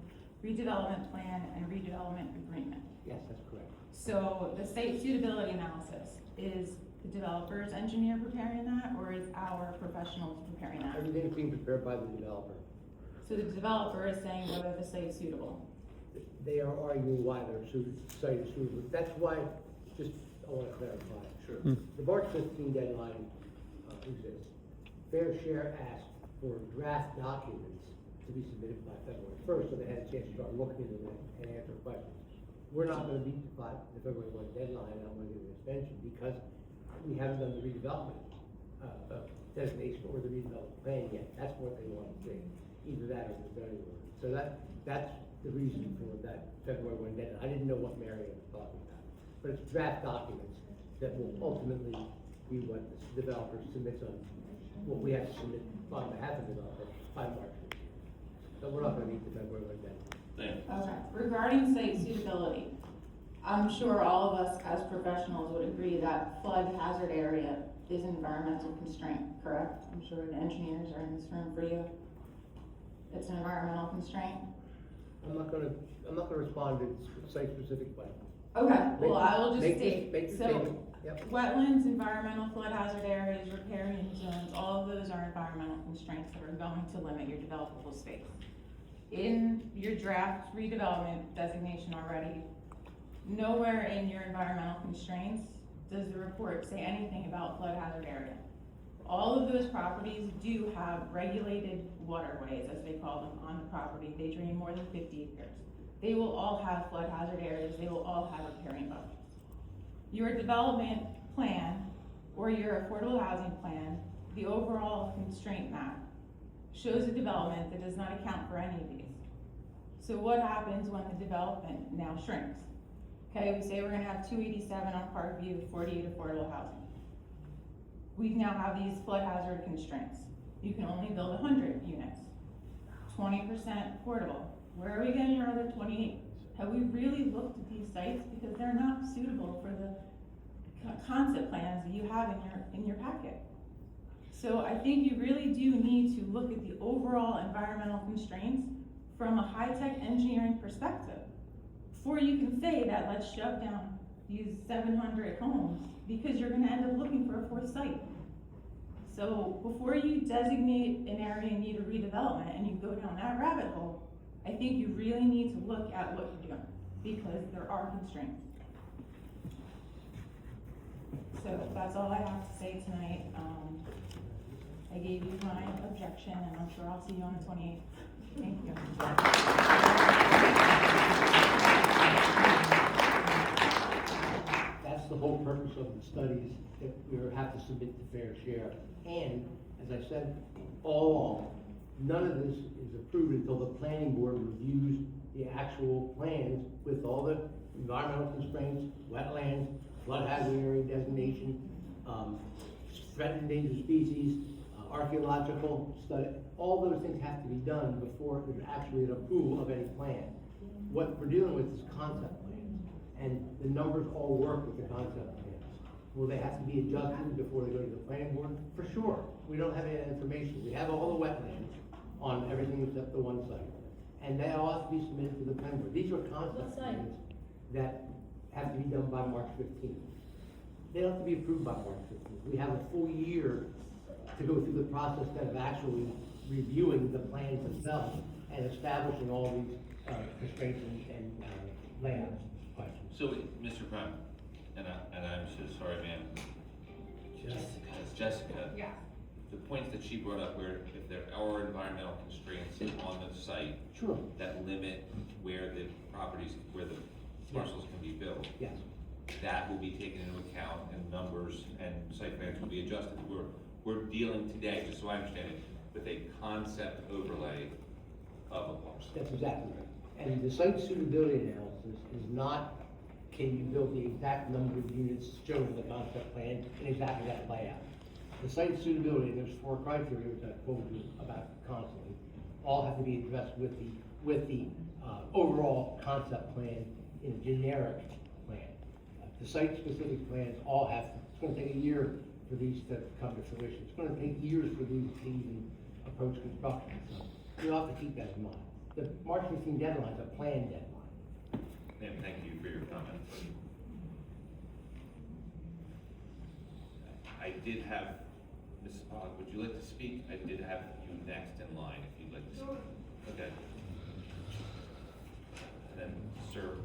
redevelopment plan, and redevelopment agreement. Yes, that's correct. So the site suitability analysis, is the developer's engineer preparing that, or is our professionals preparing that? Everything's being prepared by the developer. So the developer is saying whether the site is suitable. They are arguing why their site is suitable. That's why, just, I want to clarify. Sure. The March 15 deadline exists. Fair Share asked for draft documents to be submitted by February 1st, so they had a chance to start looking into that and answer questions. We're not going to meet the February 1 deadline, and I'm going to give an extension because we haven't done the redevelopment designation or the redevelopment plan yet. That's what they want to see, either that or the zoning ordinance. So that's the reason for that February 1 deadline. I didn't know what Marion was talking about, but it's draft documents that will ultimately be what the developer submits on, what we have to submit on behalf of the developer by March 15th. So we're not going to meet the February 1 deadline. Okay, regarding site suitability, I'm sure all of us as professionals would agree that flood hazard area is an environmental constraint, correct? I'm sure the engineers are in this room for you. It's an environmental constraint? I'm not gonna respond to site-specific questions. Okay, well, I will just state, Make your so, statement. Yep. wetlands, environmental flood hazard areas, riparian zones, all of those are environmental constraints that are going to limit your developable space. In your draft redevelopment designation already, nowhere in your environmental constraints does the report say anything about flood hazard area. All of those properties do have regulated waterways, as they call them, on the property. They drain more than 50 acres. They will all have flood hazard areas. They will all have riparian buffers. Your development plan or your affordable housing plan, the overall constraint map, shows a development that does not account for any of these. So what happens when the development now shrinks? Okay, we say we're gonna have 287 on Parkview, 48 affordable housing. We now have these flood hazard constraints. You can only build 100 units, 20% affordable. Where are we getting our other 28? Have we really looked at these sites? Because they're not suitable for the concept plans that you have in your packet. So I think you really do need to look at the overall environmental constraints from a high-tech engineering perspective before you can say that let's shut down these 700 homes, because you're gonna end up looking for a fourth site. So before you designate an area in need of redevelopment and you go down that rabbit hole, I think you really need to look at what you're doing, because there are constraints. So that's all I have to say tonight. I gave you my objection, and I'm sure I'll see you on the 28th. Thank you. That's the whole purpose of the studies, that we have to submit the fair share. And, as I said all along, none of this is approved until the planning board reviews the actual plans with all the environmental constraints, wetlands, flood hazard area designation, threatened endangered species, archaeological study. All those things have to be done before there's actually an approval of any plan. What we're dealing with is concept plans, and the numbers all work with the concept plans. Will they have to be adjusted before they go to the planning board? For sure. We don't have any information. We have all the wetlands on everything except the one site. And they all have to be submitted to the planning board. These are concept plans that have to be done by March 15th. They don't have to be approved by March 15th. We have a full year to go through the process of actually reviewing the plans themselves and establishing all these constraints and layout questions. So, Mr. Prime, and I'm so sorry, ma'am. Jessica. It's Jessica. Yeah. The points that she brought up, where if there are environmental constraints on the site Sure. that limit where the properties, where the parcels can be built, Yes. that will be taken into account, and numbers and site plans will be adjusted. We're dealing today, just so I understand it, with a concept overlay of a parcel. That's exactly right. And the site suitability analysis is not, can you build the exact number of units shown in the concept plan in exactly that layout? The site suitability, there's 4 criteria which I quote you about constantly, all have to be addressed with the overall concept plan in a generic plan. The site-specific plans all have, it's gonna take a year for these to come to fruition. It's gonna take years for these to even approach construction, so you'll have to keep that in mind. The March 15 deadline is a planned deadline. Ma'am, thank you for your comment. I did have, Mrs. Pollock, would you like to speak? I did have you next in line, if you'd like to speak. Okay. And then, sir.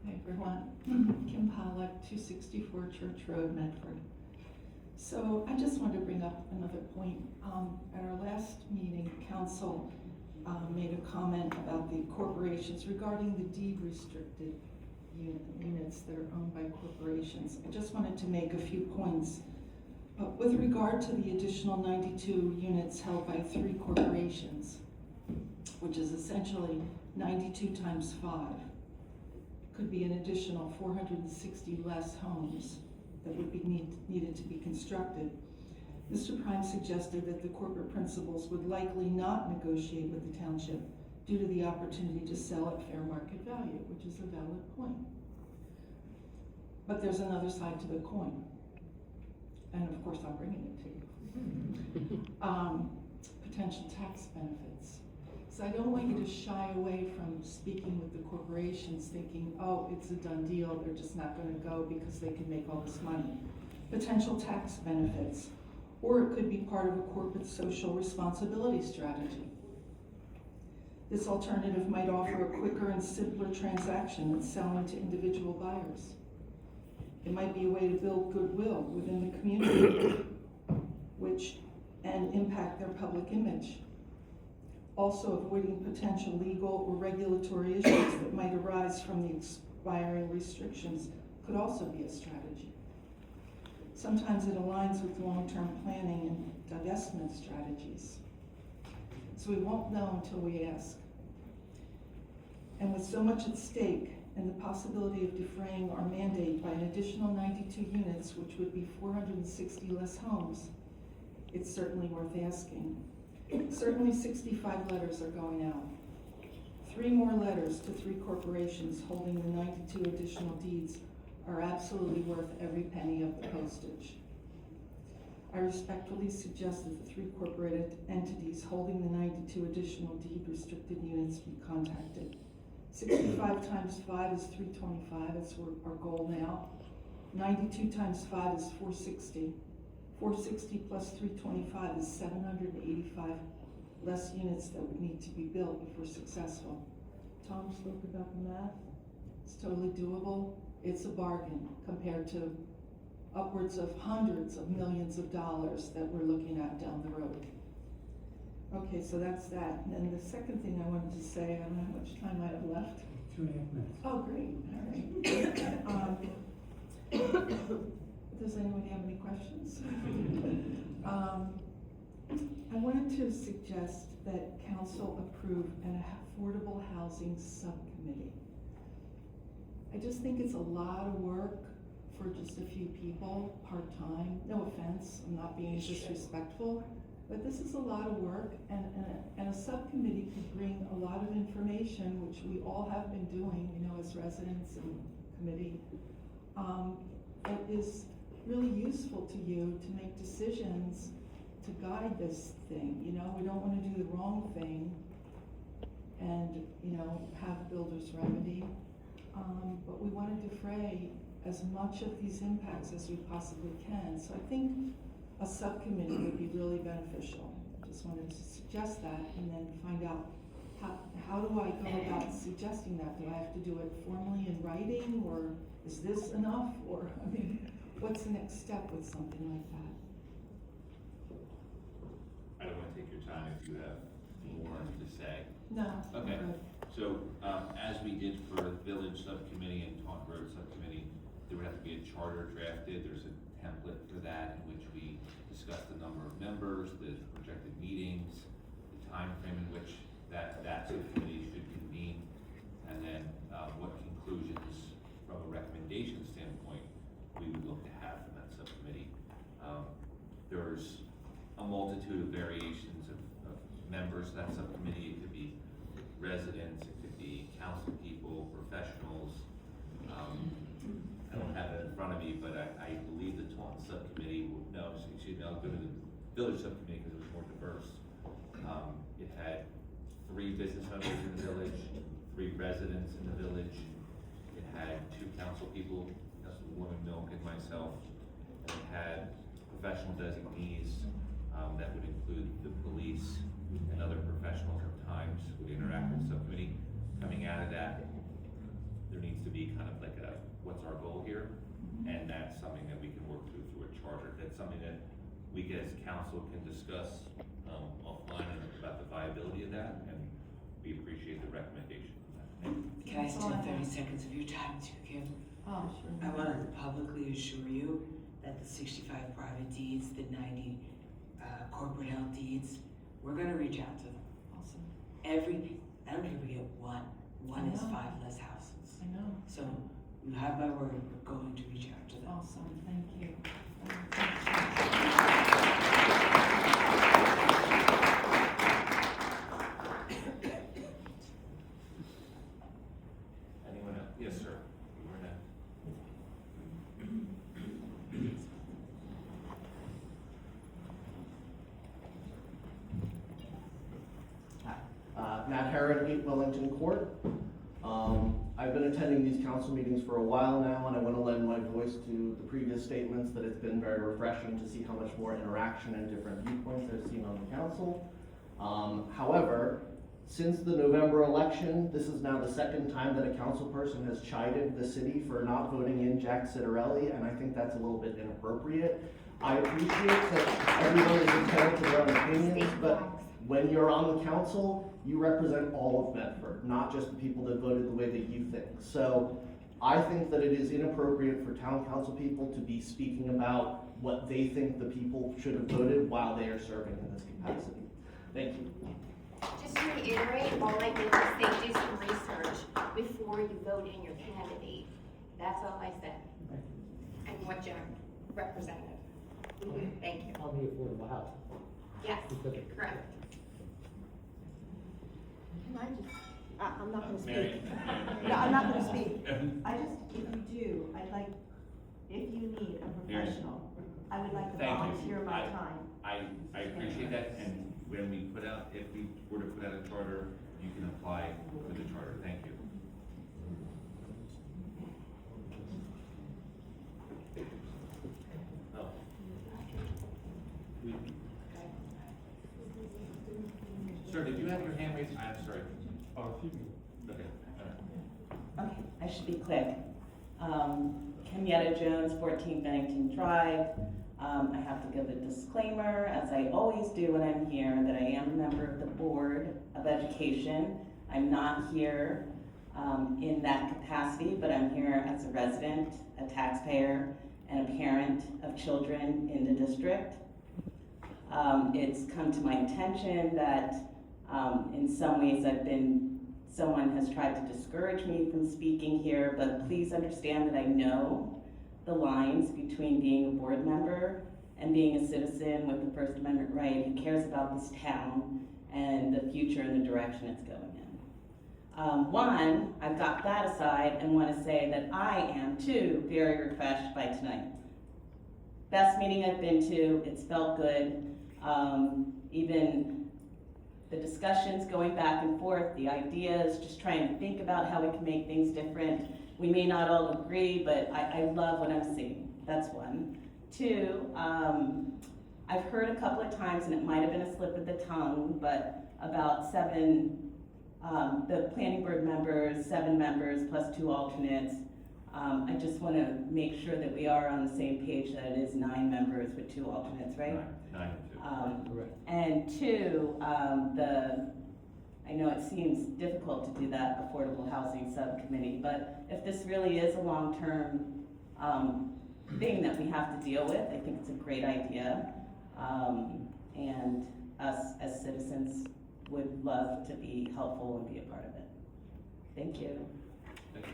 Hi everyone, Kim Pollock, 264 Church Road, Medford. So I just wanted to bring up another point. At our last meeting, council made a comment about the corporations regarding the deed restricted units that are owned by corporations. I just wanted to make a few points. With regard to the additional 92 units held by 3 corporations, which is essentially 92 times 5, could be an additional 460 less homes that would be needed to be constructed. Mr. Prime suggested that the corporate principals would likely not negotiate with the township due to the opportunity to sell at fair market value, which is a valid point. But there's another side to the coin. And of course, I'm bringing it to you. Potential tax benefits. So I don't want you to shy away from speaking with the corporations thinking, oh, it's a done deal, they're just not gonna go because they can make all this money. Potential tax benefits, or it could be part of a corporate social responsibility strategy. This alternative might offer a quicker and simpler transaction than selling to individual buyers. It might be a way to build goodwill within the community, and impact their public image. Also, avoiding potential legal or regulatory issues that might arise from the expiring restrictions could also be a strategy. Sometimes it aligns with long-term planning and divestment strategies. So we won't know until we ask. And with so much at stake, and the possibility of defraying our mandate by an additional 92 units, which would be 460 less homes, it's certainly worth asking. Certainly 65 letters are going out. 3 more letters to 3 corporations holding the 92 additional deeds are absolutely worth every penny of the postage. I respectfully suggest that the 3 corporate entities holding the 92 additional deed restricted units be contacted. 65 times 5 is 325, that's our goal now. 92 times 5 is 460. 460 plus 325 is 785 less units that would need to be built if we're successful. Tom spoke about the math. It's totally doable. It's a bargain compared to upwards of hundreds of millions of dollars that we're looking at down the road. Okay, so that's that. And then the second thing I wanted to say, I don't know how much time I have left. 2.5 minutes. Oh, great, all right. Does anybody have any questions? I wanted to suggest that council approve an affordable housing subcommittee. I just think it's a lot of work for just a few people, part-time. No offense, I'm not being disrespectful, but this is a lot of work, and a subcommittee could bring a lot of information, which we all have been doing, you know, as residents and committee, that is really useful to you to make decisions to guide this thing. You know, we don't want to do the wrong thing and, you know, have builder's remedy, but we want to defray as much of these impacts as we possibly can. So I think a subcommittee would be really beneficial. I just wanted to suggest that and then find out how do I go about suggesting that? Do I have to do it formally in writing, or is this enough? Or, I mean, what's the next step with something like that? I don't want to take your time if you have more to say. No. Okay, Good. so, as we did for the village subcommittee and Taunton Road subcommittee, there would have to be a charter drafted. There's a template for that in which we discuss the number of members, the projected meetings, the time frame in which that subcommittee should convene, and then, what conclusions from a recommendation standpoint we would look to have from that subcommittee. There's a multitude of variations of members of that subcommittee. It could be residents, it could be council people, professionals. I don't have it in front of me, but I believe the Taunton subcommittee, I'll go to the village subcommittee because it was more diverse. It had 3 business owners in the village, 3 residents in the village. It had 2 council people, Councilwoman Milk and myself. And it had professional designees that would include the police and other professionals at times would interact with the subcommittee. Coming out of that, there needs to be kind of like a, what's our goal here? And that's something that we can work through a charter. That's something that we as council can discuss offline about the viability of that, and we appreciate the recommendation of that. Can I steal 30 seconds of your time too, Kim? Oh, sure. I wanted to publicly assure you that the 65 private deeds, the 90 corporate held deeds, we're gonna reach out to them. Awesome. I don't care if we get one. One is I know. 5 less houses. I know. So you have my word, we're going to reach out to them. Awesome, thank you. Anyone else? Yes, sir. You were next. Matt Herron, 8 Wellington Court. I've been attending these council meetings for a while now, and I want to lend my voice to the previous statements that it's been very refreshing to see how much more interaction and different viewpoints I've seen on the council. However, since the November election, this is now the 2nd time that a council person has chided the city for not voting in Jack Citarelli, and I think that's a little bit inappropriate. I appreciate that everyone is entitled to their own opinions, but when you're on the council, you represent all of Medford, not just the people that voted the way that you think. So I think that it is inappropriate for town council people to be speaking about what they think the people should have voted while they are serving in this capacity. Thank you. Just to reiterate, all I did was say do some research before you vote in your candidate. That's all I said. And what Jack represented. Thank you. On the affordable house. Yes, Specific. correct. Can I just, I'm not gonna Mary. speak. No, I'm not gonna speak. I just, if you do, I'd like, if you need a professional, I would like to Thank you. volunteer my time. I appreciate that, and when we put out, if we were to put out a charter, you can apply for the charter. Thank you. Oh. Sir, did you have your hand raised? I'm sorry. Oh, okay. Okay, I should be quick. Kenyatta Jones, 14 Bennington Drive. I have to give a disclaimer, as I always do when I'm here, that I am a member of the Board of Education. I'm not here in that capacity, but I'm here as a resident, a taxpayer, and a parent of children in the district. It's come to my attention that in some ways someone has tried to discourage me from speaking here, but please understand that I know the lines between being a board member and being a citizen with the First Amendment right who cares about this town and the future and the direction it's going in. One, I've got that aside and want to say that I am too very refreshed by tonight. Best meeting I've been to, it's felt good. Even the discussions going back and forth, the ideas, just trying to think about how we can make things different. We may not all agree, but I love what I'm seeing. That's one. Two, I've heard a couple of times, and it might have been a slip of the tongue, but about the planning board members, 7 members plus 2 alternates. I just want to make sure that we are on the same page that it is 9 members with 2 alternates, right? 9 and 2. Correct. And 2, I know it seems difficult to do that affordable housing subcommittee, but if this really is a long-term thing that we have to deal with, I think it's a great idea. And us as citizens would love to be helpful and be a part of it. Thank you. Thank you.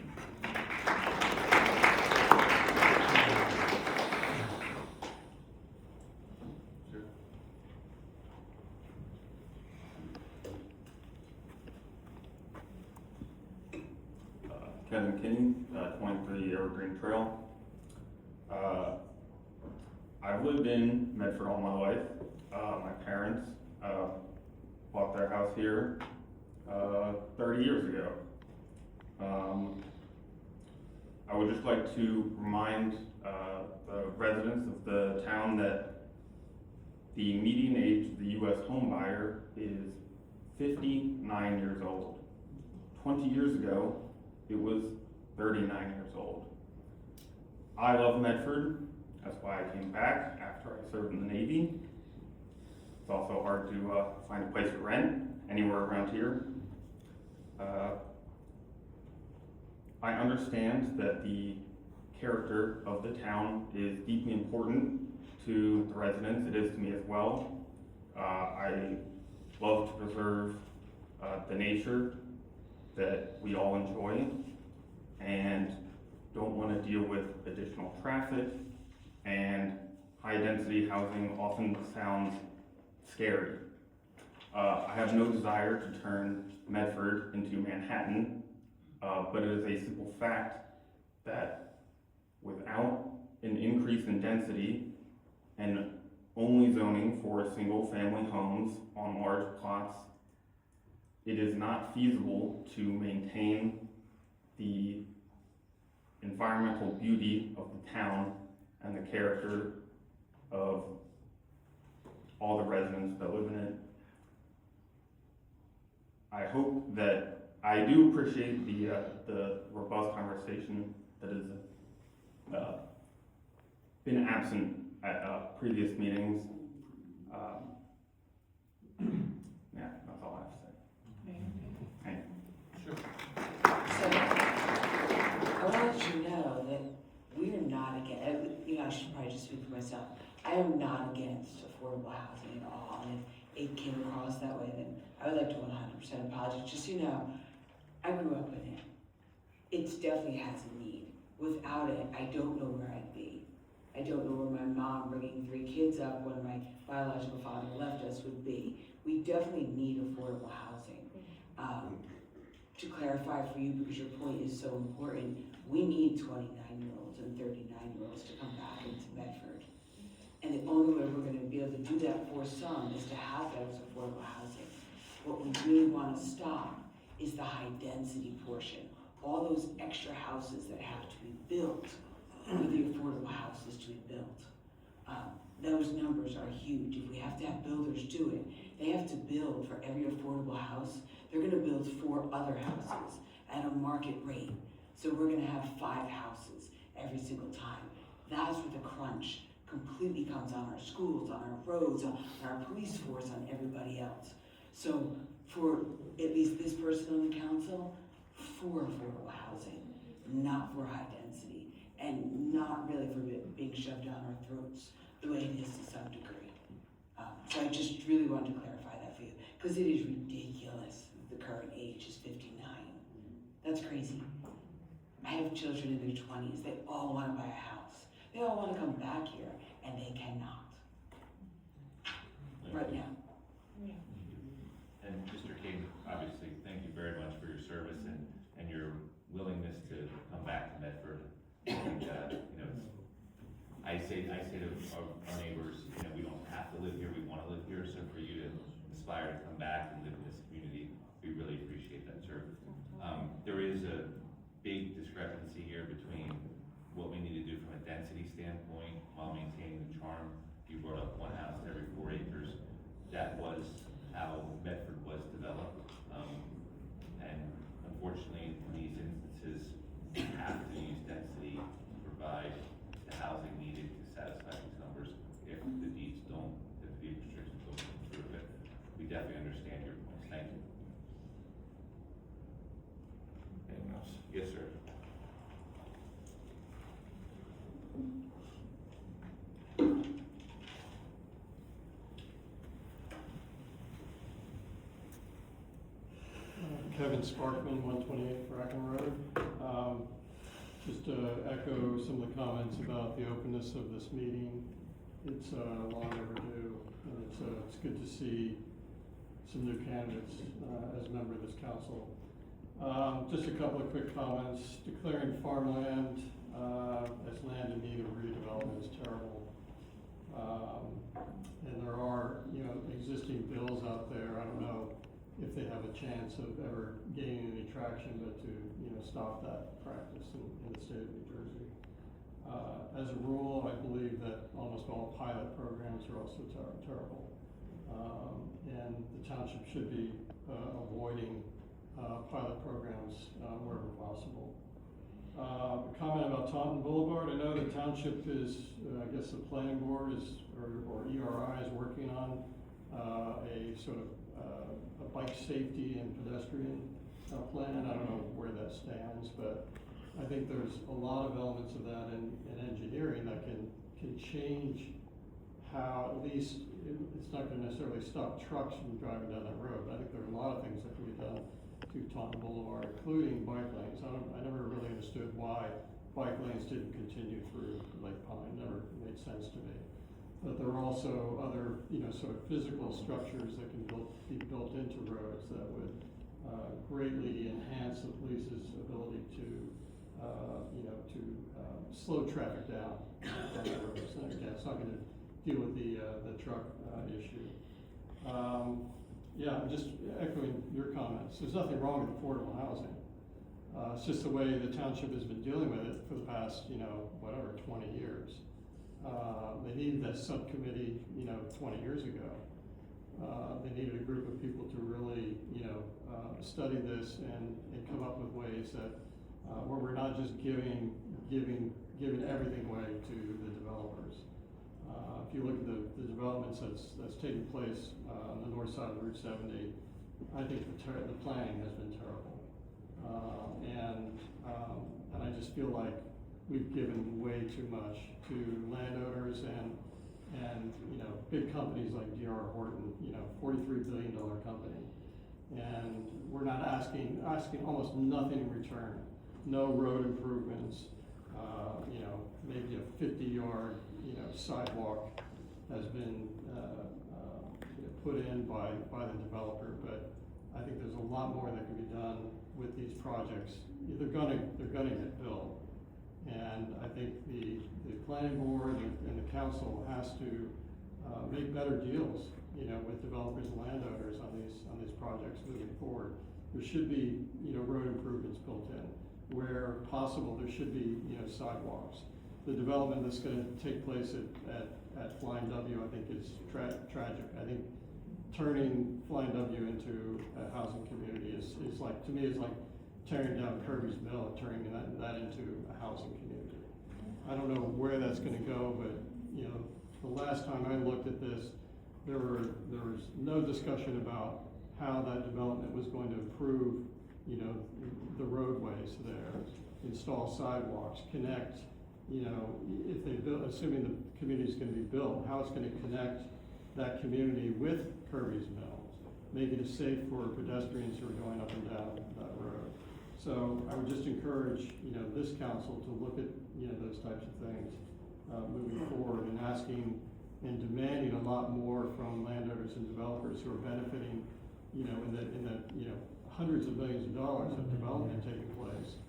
Sure. Kevin Kinney, 23 Evergreen Trail. I've lived in Medford all my life. My parents bought their house here 30 years ago. I would just like to remind the residents of the town that the median age of the U.S. home buyer is 59 years old. 20 years ago, it was 39 years old. I love Medford. That's why I came back after I served in the Navy. It's also hard to find a place to rent anywhere around here. I understand that the character of the town is deeply important to the residents. It is to me as well. I love to preserve the nature that we all enjoy and don't want to deal with additional traffic, and high density housing often sounds scary. I have no desire to turn Medford into Manhattan, but it is a simple fact that without an increase in density and only zoning for single family homes on large plots, it is not feasible to maintain the environmental beauty of the town and the character of all the residents that live in it. I hope that I do appreciate the robust conversation that has been absent at previous meetings. Yeah, that's all I have to say. Thank you. Sure. So, I want to let you know that we are not against, I should probably just speak for myself. I am not against affordable housing at all, and if it came across that way, then I would like to 100% apologize. Just so you know, I grew up with it. It definitely has a need. Without it, I don't know where I'd be. I don't know where my mom bringing 3 kids up when my biological father left us would be. We definitely need affordable housing. To clarify for you, because your point is so important, we need 29-year-olds and 39-year-olds to come back into Medford. And the only way we're going to be able to do that for some is to have those affordable housing. What we really want to stop is the high density portion. All those extra houses that have to be built for the affordable houses to be built. Those numbers are huge. If we have to have builders do it, they have to build for every affordable house. They're gonna build 4 other houses at a market rate. So we're gonna have 5 houses every single time. That's where the crunch completely comes on our schools, on our roads, on our police force, on everybody else. So for at least this person on the council, for affordable housing, not for high density, and not really for it being shoved down our throats the way it is to some degree. So I just really wanted to clarify that for you, because it is ridiculous that the current age is 59. That's crazy. I have children in their 20s, they all want to buy a house. They all want to come back here, and they cannot. Right now. And Mr. King, obviously, thank you very much for your service and your willingness to come back to Medford. And, I say to our neighbors, we don't have to live here, we want to live here, so for you to aspire to come back and live in this community, we really appreciate that, sir. There is a big discrepancy here between what we need to do from a density standpoint while maintaining the charm. You brought up 1 house every 4 acres. That was how Medford was developed. And unfortunately, in these instances, we have to use density to provide the housing needed to satisfy these numbers if the deed restrictions don't come through. But we definitely understand your points. Thank you. Anyone else? Yes, sir. Kevin Sparkman, 128 Bracken Road. Just to echo some of the comments about the openness of this meeting. It's long overdue, and it's good to see some new candidates as a member of this council. Just a couple of quick comments. Declaring farmland as land in need of redevelopment is terrible. And there are, existing bills out there. I don't know if they have a chance of ever gaining any traction, but to, stop that practice in the state of New Jersey. As a rule, I believe that almost all pilot programs are also terrible. And the township should be avoiding pilot programs wherever possible. A comment about Taunton Boulevard. I know the township is, I guess the planning board is, or ERI is working on a sort of a bike safety and pedestrian plan. I don't know where that stands, but I think there's a lot of elements of that in engineering that can change how, at least, it's not going to necessarily stop trucks from driving down that road. I think there are a lot of things that can be done to Taunton Boulevard, including bike lanes. I never really understood why bike lanes didn't continue through Lake Pine. It never made sense to me. But there are also other, sort of physical structures that can be built into roads that would greatly enhance the police's ability to, slow traffic down on the roads. And again, it's not going to deal with the truck issue. Yeah, I'm just echoing your comments. There's nothing wrong with affordable housing. It's just the way the township has been dealing with it for the past, 20 years. They needed that subcommittee, 20 years ago. They needed a group of people to really, study this and come up with ways that where we're not just giving everything away to the developers. If you look at the developments that's taking place on the north side of Route 70, I think the planning has been terrible, and I just feel like we've given way too much to landowners and big companies like D.R. Horton, $43 billion company, and we're not asking almost nothing in return. No road improvements. Maybe a 50-yard sidewalk has been put in by the developer, but I think there's a lot more that can be done with these projects. They're gonna get built. And I think the planning board and the council has to make better deals, with developers and landowners on these projects moving forward. There should be, road improvements built in. Where possible, there should be, sidewalks. The development that's going to take place at Flying W, I think, is tragic. I think turning Flying W into a housing community is like, to me, is like tearing down Kirby's Mill and turning that into a housing community. I don't know where that's gonna go, but, you know, the last time I looked at this, there was no discussion about how that development was going to improve, you know, the roadways there, install sidewalks, connect, you know, if they build, assuming the community's gonna be built, how it's gonna connect that community with Kirby's Mill, make it safe for pedestrians who are going up and down that road. So I would just encourage, you know, this council to look at, you know, those types of things moving forward, and asking and demanding a lot more from landowners and developers who are benefiting, you know, in the you know, hundreds of millions of dollars of development taking place.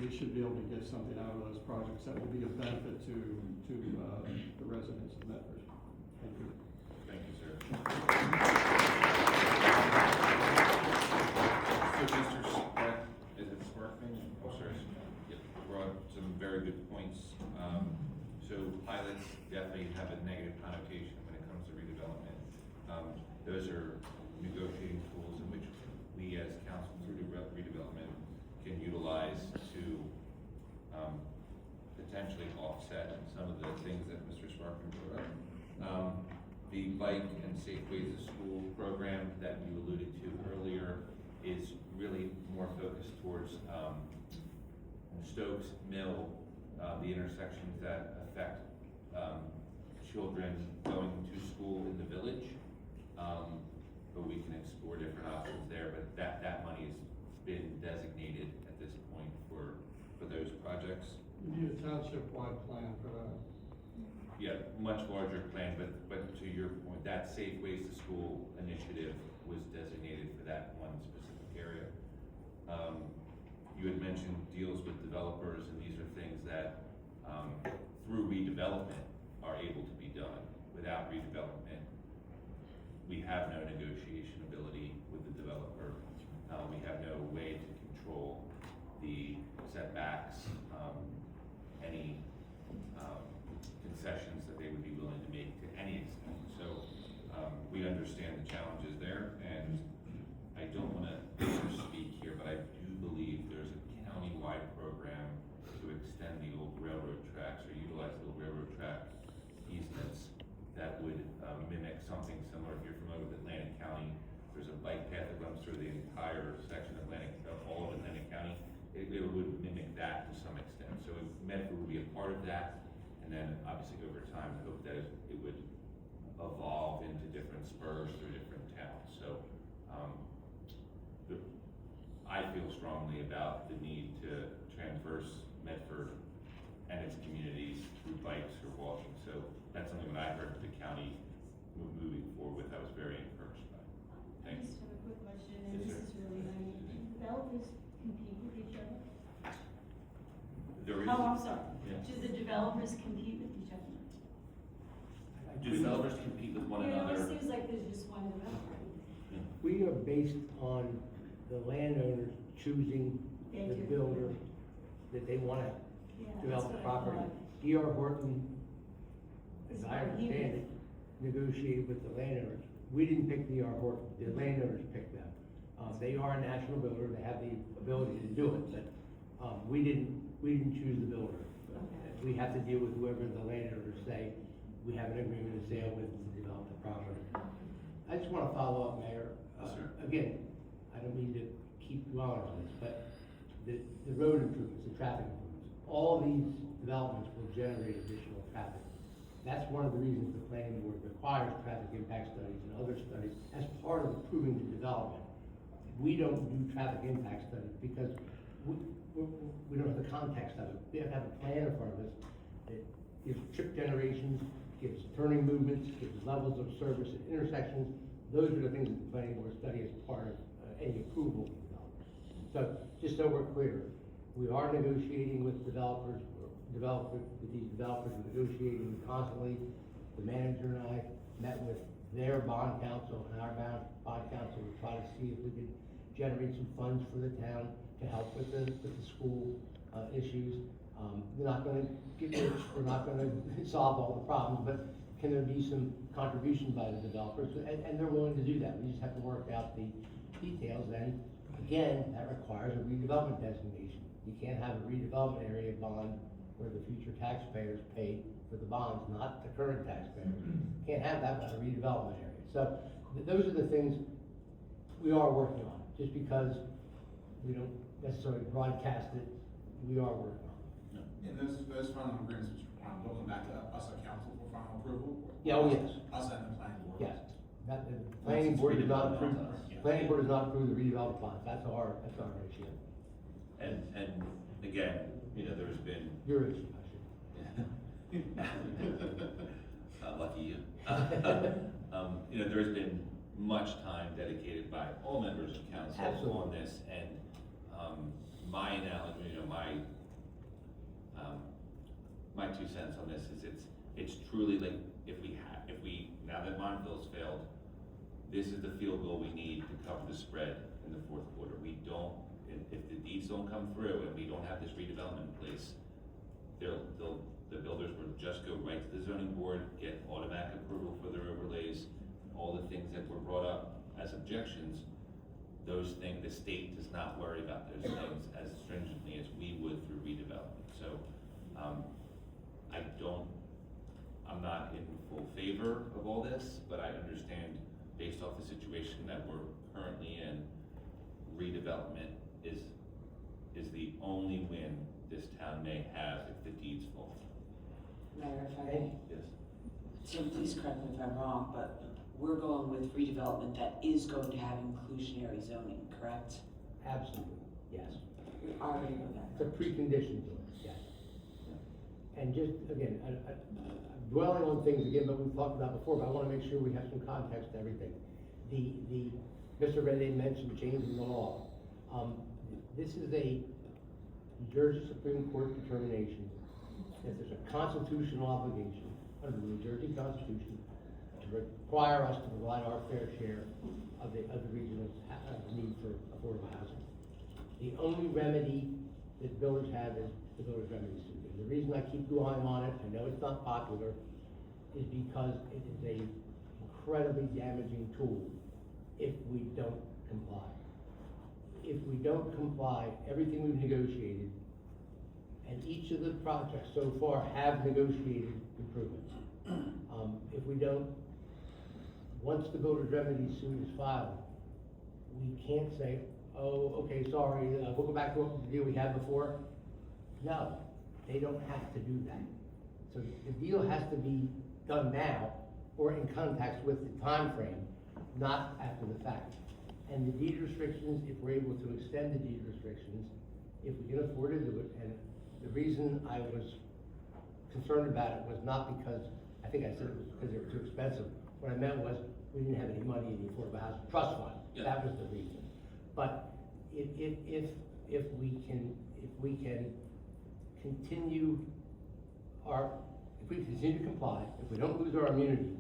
We should be able to get something out of those projects that will be of benefit to the residents of Medford. Thank you. Thank you, sir. So, Mr. Spark, is it Sparkman? Oh, sorry. Yep, brought some very good points. So pilots definitely have a negative connotation when it comes to redevelopment. Those are negotiating tools in which we as council through the redevelopment can utilize to potentially offset some of the things that Mr. Sparkman brought up. The Bike and Safe Ways to School program that you alluded to earlier is really more focused towards Stokes Mill, the intersections that affect children going to school in the village. But we can explore different options there, but that money has been designated at this point for those projects. We need a township-wide plan for that. Yeah, much larger plan, but to your point, that Safe Ways to School initiative was designated for that one specific area. You had mentioned deals with developers, and these are things that through redevelopment are able to be done. Without redevelopment, we have no negotiation ability with the developer. We have no way to control the setbacks, any concessions that they would be willing to make to any extent. So we understand the challenges there, and I don't want to speak here, but I do believe there's a county-wide program to extend the old railroad tracks or utilize the old railroad track easements that would mimic something similar. If you're familiar with Atlantic County, there's a bike path that runs through the entire section of all of Atlantic County. It would mimic that to some extent. So Medford would be a part of that, and then obviously over time, I hope that it would evolve into different spurs through different towns. So I feel strongly about the need to transverse Medford and its communities through bikes or walking. So that's something that I heard the county moving forward with. I was very encouraged by. I Thanks. just have a quick question, and Yes, this sir. is really, developers compete with each other? There is. Oh, I'm sorry. Yeah. Do the developers compete with each other? Do developers compete with one You know, another? it seems like there's just one developer. We are based on the landowners choosing They the do. builder that they want to Yeah, develop the that's what I property. thought. D.R. Horton, as It's I what he understand did. it, negotiated with the landowners. We didn't pick D.R. Horton, the landowners picked them. They are a national builder, they have the ability to do it, but we didn't choose the builder. We have to deal with whoever the landowners say, we have an agreement of sale with to develop the property. I just want to follow up, Mayor. Sure. Again, I don't mean to keep dwelling on this, but the road improvements, the traffic improvements, all these developments will generate additional traffic. That's one of the reasons the planning board requires traffic impact studies and other studies as part of approving the development. We don't do traffic impact studies because we don't have the context of it. We have to have a plan in front of us that gives trip generations, gives turning movements, gives levels of service at intersections. Those are the things that the planning board study as part of any approval of development. So just so we're clear, we are negotiating with developers, with these developers, we're negotiating constantly. The manager and I met with their bond counsel and our bond counsel to try to see if we could generate some funds for the town to help with the school issues. We're not gonna get rich, we're not gonna solve all the problems, but can there be some contribution by the developers? And they're willing to do that. We just have to work out the details. And again, that requires a redevelopment designation. You can't have a redevelopment area bond where the future taxpayers pay for the bonds, not the current taxpayers. Can't have that without a redevelopment area. So those are the things we are working on. Just because we don't necessarily broadcast it, we are working on it. And those final agreements, will come back to us at council for final approval? Yeah, oh, yes. Us and the planning board? Yes. The planning board does not approve, planning board does not approve the redevelopment plans. That's our issue. And again, you know, there's been. Your issue, I should. Lucky you. You know, there's been much time dedicated by all members of council Absolutely. on this, and my analogy, you know, my 2 cents on this is it's truly like if we now that Montville's failed, this is the field goal we need to cover the spread in the fourth quarter. We don't, if the deeds don't come through and we don't have this redevelopment in place, the builders will just go right to the zoning board, get automatic approval for their overlays, all the things that were brought up as objections. Those things, the state does not worry about those things as stringently as we would through redevelopment. So, I'm not in full favor of all this, but I understand based off the situation that we're currently in, redevelopment is the only win this town may have if the deeds fall. Mayor, if I may? Yes. Tim, please correct me if I'm wrong, but we're going with redevelopment that is going to have inclusionary zoning, correct? Absolutely, yes. We are going to go that. It's a precondition to it, yes. And just, again, I'm dwelling on things again, but we've talked about before, but I want to make sure we have some context to everything. Mr. Reddy mentioned changing the law. This is a New Jersey Supreme Court determination that there's a constitutional obligation under the New Jersey Constitution to require us to provide our fair share of the region's need for affordable housing. The only remedy that builders have is the builder's remedy suit. And the reason I keep going on it, I know it's not popular, is because it is a incredibly damaging tool if we don't comply. If we don't comply, everything we've negotiated, and each of the projects so far have negotiated improvements. If we don't, once the builder's remedy suit is filed, we can't say, oh, okay, sorry, we'll go back to the deal we had before. No, they don't have to do that. So the deal has to be done now or in context with the time frame, not after the fact. And the deed restrictions, if we're able to extend the deed restrictions, if we can afford to do it, and the reason I was concerned about it was not because, I think I said it was because they were too expensive. What I meant was we didn't have any money in the Affordable Housing Trust Fund. Yeah. That was the reason. But if we can continue if we continue to comply, if we don't lose our immunity,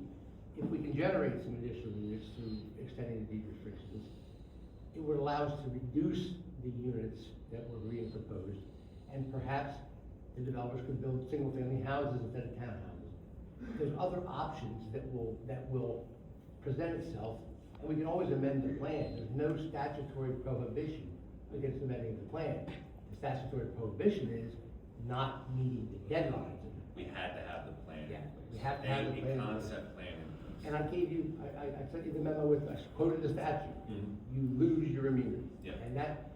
if we can generate some additional units through extending the deed restrictions, it would allow us to reduce the units that were being proposed, and perhaps the developers could build single-family houses instead of townhouses. There's other options that will present itself, and we can always amend the plan. There's no statutory prohibition against amending the plan. The statutory prohibition is not meeting the deadlines. We had to have the plan. Yeah, we have to have the plan. A concept plan. And I gave you, I sent you the memo with, I quoted the statute. Mhm. You lose your immunity. Yeah. And that,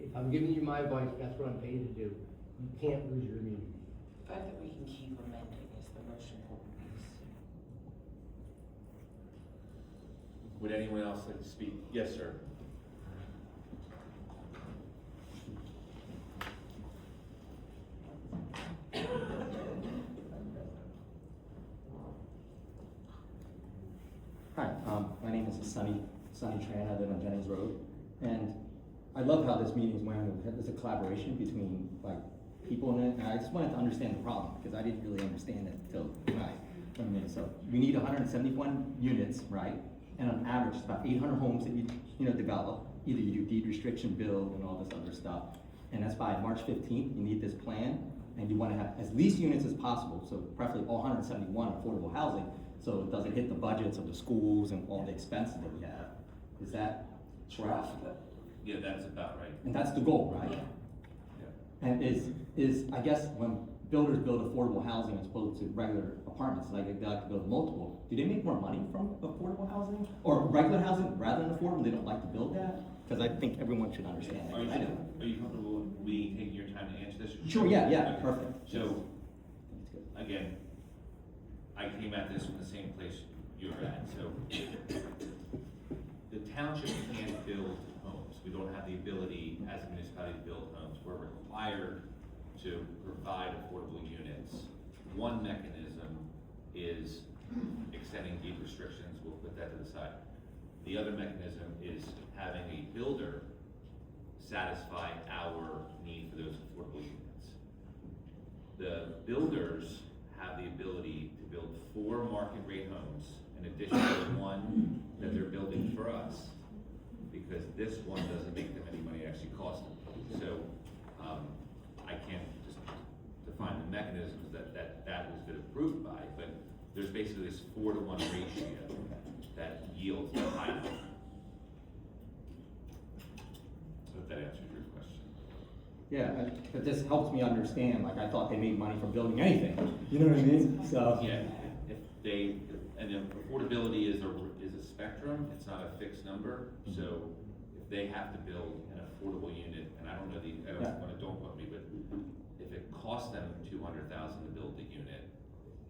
if I'm giving you my advice, that's what I'm paid to do. You can't lose your immunity. The fact that we can keep amending is the most important piece. Would anyone else like to speak? Yes, sir. Hi, my name is Sunny Tran. I live on Jennings Road, and I love how this meeting is going. There's a collaboration between like people in it, and I just wanted to understand the problem because I didn't really understand it until tonight. So we need 171 units, right? And on average, it's about 800 homes that you develop. Either you do deed restriction, build, and all this other stuff. And that's by March 15th. You need this plan, and you want to have as least units as possible. So preferably all 171 affordable housing. so it doesn't hit the budgets of the schools and all the expenses that we have. Is that correct? Yeah, that's about right. And that's the goal, right? Yeah. And is, I guess, when builders build affordable housing as opposed to regular apartments, like they like to build multiple, do they make more money from affordable housing? Or regular housing rather than affordable, they don't like to build that? Because I think everyone should understand that. Are you comfortable with me taking your time to answer this? Sure, yeah, Okay. perfect. So, again, I came at this from the same place you're at, so the township can't build homes. We don't have the ability as a municipality to build homes. We're required to provide affordable units. One mechanism is extending deed restrictions. We'll put that to the side. The other mechanism is having a builder satisfy our need for those affordable units. The builders have the ability to build 4 market rate homes in addition to the one that they're building for us, because this one doesn't make them any money, it actually costs them. So I can't just define the mechanisms that was been approved by, but there's basically this 4-to-1 ratio that yields the high number. I hope that answers your question. Yeah, but this helps me understand, like, I thought they made money from building anything, you know what I mean? So. Yeah, if they, and then affordability is a spectrum, it's not a fixed number, so if they have to build an affordable unit, and I don't know don't quote me, but if it costs them $200,000 to build the unit,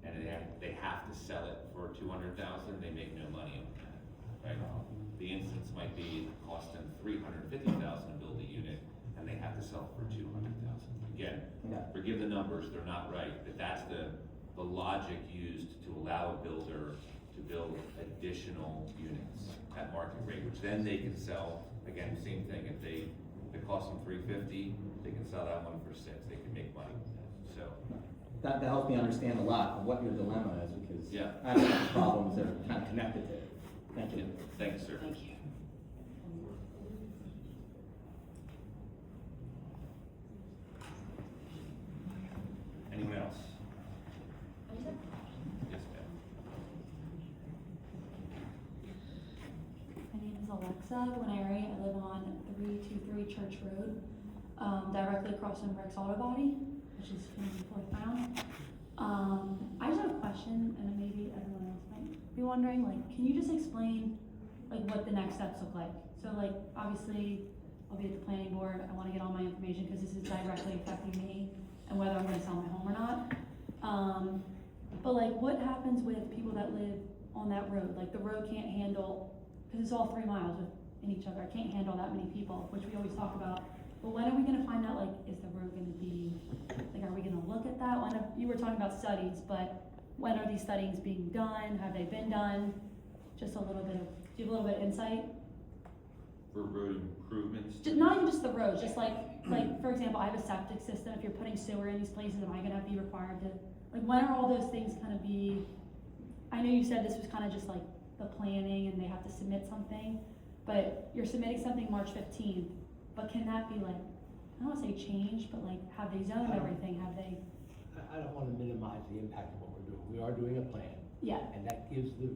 and they have to sell it for $200,000, they make no money on that, right? The instance might be it costs them $350,000 to build a unit, and they have to sell it for $200,000. Again, forgive the numbers, they're not right, but that's the logic used to allow a builder to build additional units at market rate, which then they can sell, again, same thing, if it costs them $350, they can sell that one for $6, they can make money with that, so. That helps me understand a lot of what your dilemma is, because Yeah. I have a lot of problems that are kind of connected to it. Thank you. Thanks, sir. Thank you. Anyone else? Yes, ma'am. My name is Alexa Guineri. I live on 323 Church Road, directly across from Rick's Auto Body, which is in Fourth Mile. I just have a question, and maybe everyone else might be wondering, like, can you just explain, like, what the next steps look like? So, like, obviously, I'll be at the planning board. I want to get all my information because this is directly affecting me and whether I'm going to sell my home or not. But, like, what happens with people that live on that road? Like, the road can't handle, because it's all 3 miles in each other. I can't handle that many people, which we always talk about. But when are we going to find out, like, is the road going to be, like, are we going to look at that? You were talking about studies, but when are these studies being done? Have they been done? Just a little bit of, do you have a little bit of insight? For road improvements? Not even just the roads, just like, for example, I have a septic system. If you're putting sewer in these places, am I going to be required to, like, when are all those things going to be? I know you said this was kind of just like the planning and they have to submit something, but you're submitting something March 15th, but can that be, like, I don't want to say changed, but, like, have they zoned everything? Have they? I don't want to minimize the impact of what we're doing. We are doing a plan. Yeah. And that gives the